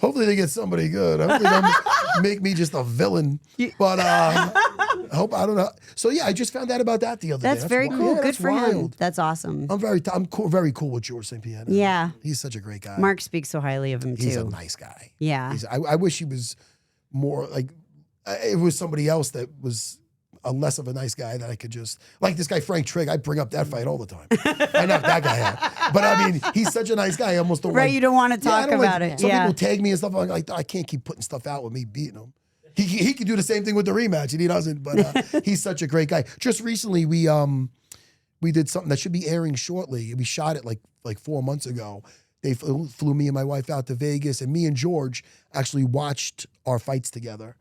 Speaker 1: Hopefully they get somebody good. Hopefully they don't make me just a villain. But I don't know. So yeah, I just found out about that the other
Speaker 2: That's
Speaker 1: day.
Speaker 2: very
Speaker 1: wild.
Speaker 2: cool.
Speaker 1: Yeah,
Speaker 2: Good
Speaker 1: that's
Speaker 2: for him.
Speaker 1: wild.
Speaker 2: That's awesome.
Speaker 1: I'm very cool with George St. Pierre. now.
Speaker 2: Yeah.
Speaker 1: He's such a great guy.
Speaker 2: Mark speaks so highly of him
Speaker 1: He's a
Speaker 2: too.
Speaker 1: nice guy.
Speaker 2: Yeah.
Speaker 1: I wish he was more like it was somebody else that was a less of a nice guy that I could just like this guy Frank Trigg. I bring up that fight all the time. I knock that guy out. But I mean, he's such a nice guy. I almost don't
Speaker 2: Right,
Speaker 1: like,
Speaker 2: you don't want to
Speaker 1: Yeah, I
Speaker 2: talk
Speaker 1: don't
Speaker 2: about
Speaker 1: like,
Speaker 2: it.
Speaker 1: Some
Speaker 2: Yeah.
Speaker 1: people tag me and stuff. I'm like, I can't keep putting stuff out with me beating him. He could do the same thing with the rematch, and he doesn't. But he's such a great guy. Just recently, we did something that should be airing shortly. We shot it like 4 months ago. They flew me and my wife out to Vegas, and me and George actually watched our fights together.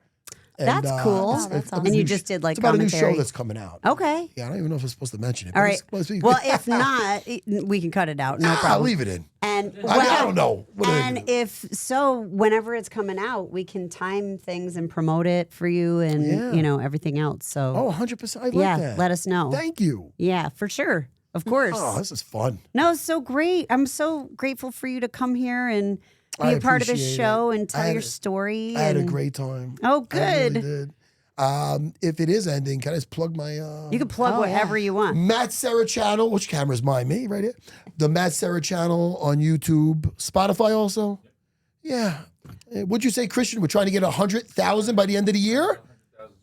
Speaker 1: And,
Speaker 2: That's cool.
Speaker 1: it's-
Speaker 2: Oh, that's
Speaker 1: it's about
Speaker 2: And
Speaker 1: a
Speaker 2: you
Speaker 1: new
Speaker 2: just did, like,
Speaker 1: it's about a new
Speaker 2: commentary.
Speaker 1: show that's coming out.
Speaker 2: Okay.
Speaker 1: Yeah, I don't even know if I'm supposed to mention it.
Speaker 2: All
Speaker 1: but
Speaker 2: right.
Speaker 1: it's supposed to be-
Speaker 2: Well, if not, we can cut it out. No
Speaker 1: I'll
Speaker 2: problem.
Speaker 1: leave it in.
Speaker 2: And
Speaker 1: I mean, I don't know. What do I
Speaker 2: And
Speaker 1: do?
Speaker 2: if so, whenever it's coming out, we can time things and promote it for you and
Speaker 1: Yeah.
Speaker 2: everything else. So
Speaker 1: Oh, 100%. I like
Speaker 2: yeah,
Speaker 1: that.
Speaker 2: let us know.
Speaker 1: Thank you.
Speaker 2: Yeah, for sure. Of course.
Speaker 1: Oh, this is fun.
Speaker 2: No, it's so great. I'm so grateful for you to come here and be
Speaker 1: I
Speaker 2: a part of this
Speaker 1: appreciate
Speaker 2: show
Speaker 1: it.
Speaker 2: and tell your story.
Speaker 1: I had a
Speaker 2: and
Speaker 1: great time.
Speaker 2: Oh,
Speaker 1: I really
Speaker 2: good.
Speaker 1: did. If it is ending, can I just plug my
Speaker 2: You can plug whatever you want.
Speaker 1: Matt Serra channel? Which camera is mine? Me, right here. The Matt Serra channel on YouTube, Spotify also. Yeah. Would you say, Christian? We're trying to get 100,000 by the end of the year.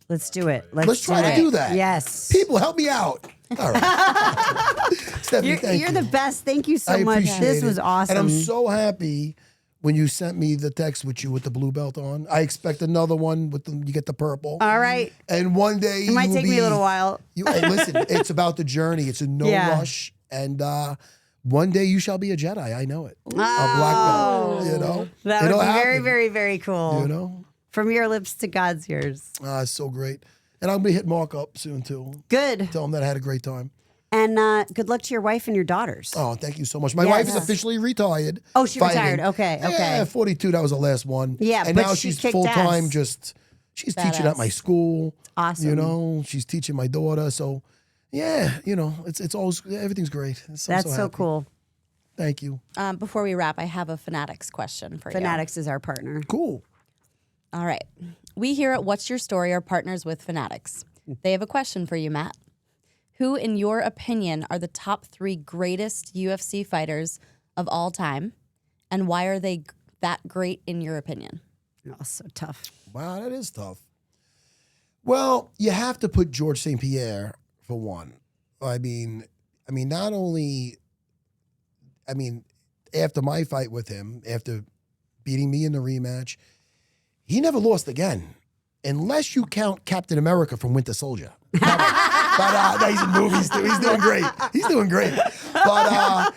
Speaker 2: Let's do it.
Speaker 1: Let's try to do that.
Speaker 2: Yes.
Speaker 1: People, help me out. All right. Stephanie, thank
Speaker 2: You're
Speaker 1: you.
Speaker 2: the best. Thank you so
Speaker 1: I
Speaker 2: much.
Speaker 1: appreciate
Speaker 2: This
Speaker 1: it.
Speaker 2: was awesome.
Speaker 1: And I'm so happy when you sent me the text with you with the blue belt on. I expect another one with you get the purple.
Speaker 2: All right.
Speaker 1: And one day
Speaker 2: It might take me a little while.
Speaker 1: Hey, listen, it's about the journey. It's a no
Speaker 2: Yeah.
Speaker 1: rush. And one day you shall be a Jedi. I know it. A black belt. You know?
Speaker 2: That
Speaker 1: It'll
Speaker 2: would be very,
Speaker 1: happen,
Speaker 2: very, very cool.
Speaker 1: You know?
Speaker 2: From your lips to God's ears.
Speaker 1: It's so great. And I'm going to hit Mark up soon, too.
Speaker 2: Good.
Speaker 1: Tell him that I had a great time.
Speaker 2: And good luck to your wife and your daughters.
Speaker 1: Oh, thank you so much. My wife is officially retired.
Speaker 2: Oh, she
Speaker 1: fighting.
Speaker 2: retired. Okay, okay.
Speaker 1: Yeah, 42. That was the last one.
Speaker 2: Yeah,
Speaker 1: and
Speaker 2: but
Speaker 1: now
Speaker 2: she
Speaker 1: she's
Speaker 2: kicked
Speaker 1: full time.
Speaker 2: ass.
Speaker 1: She's teaching at my school.
Speaker 2: Awesome.
Speaker 1: You know, she's teaching my daughter. So, yeah, it's always everything's great. I'm
Speaker 2: That's so
Speaker 1: happy.
Speaker 2: cool.
Speaker 1: Thank you.
Speaker 6: Before we wrap, I have a Fanatics question for you.
Speaker 2: Fanatics is our partner.
Speaker 1: Cool.
Speaker 6: All right. We here at What's Your Story are partners with Fanatics. They have a question for you, Matt. Who, in your opinion, are the top 3 greatest UFC fighters of all time, and why are they that great in your opinion?
Speaker 2: Oh, so tough.
Speaker 1: Wow, that is tough. Well, you have to put George St. Pierre for one. I mean, not only. After my fight with him, after beating me in the rematch, he never lost again. unless you count Captain America from Winter Soldier. But no, he's in movies too. He's doing great. He's doing great. But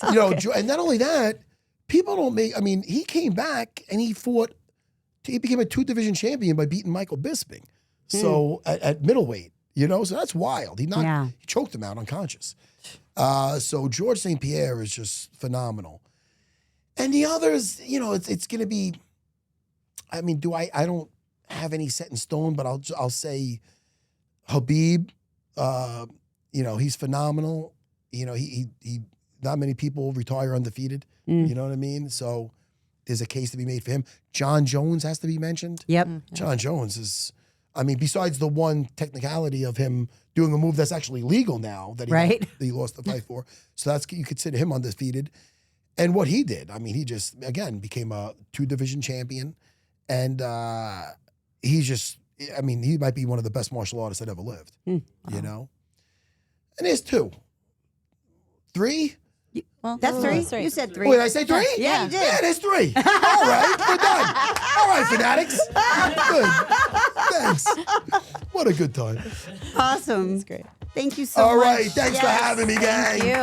Speaker 1: you know, and not only that, people don't make. I mean, he came back and he fought. He became a 2-division champion by beating Michael Bisping. So at middleweight, you know, so that's wild. He choked him out unconscious. So George St. Pierre is just phenomenal. And the others, you know, it's going to be. I mean, I don't have any set in stone, but I'll say Habib. You know, he's phenomenal. You know, he not many people retire undefeated. You know what I mean? So there's a case to be made for him. John Jones has to be mentioned.
Speaker 2: Yep.
Speaker 1: John Jones is, I mean, besides the one technicality of him doing a move that's actually legal now that he lost the fight for. So that's, you consider him undefeated. And what he did, I mean, he just, again, became a 2-division champion. And he's just, I mean, he might be one of the best martial artists that ever lived, you know? And there's 2. 3?
Speaker 6: Well,
Speaker 2: That's
Speaker 6: ooh,
Speaker 2: 3. You said 3.
Speaker 1: Wait, did I say 3?
Speaker 2: Yeah, you did.
Speaker 1: Yeah, there's 3. All right, we're done. All right, fanatics. Good. Thanks. What a good time.
Speaker 2: Awesome.
Speaker 6: That's great.
Speaker 2: Thank you so
Speaker 1: All
Speaker 2: much.
Speaker 1: right, thanks for having me, gang.
Speaker 6: Thank you.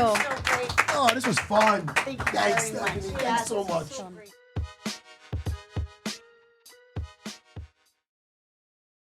Speaker 1: Oh, this was fun.
Speaker 2: Thank you
Speaker 1: Thanks,
Speaker 2: very much.
Speaker 1: Stephanie. Thanks so much.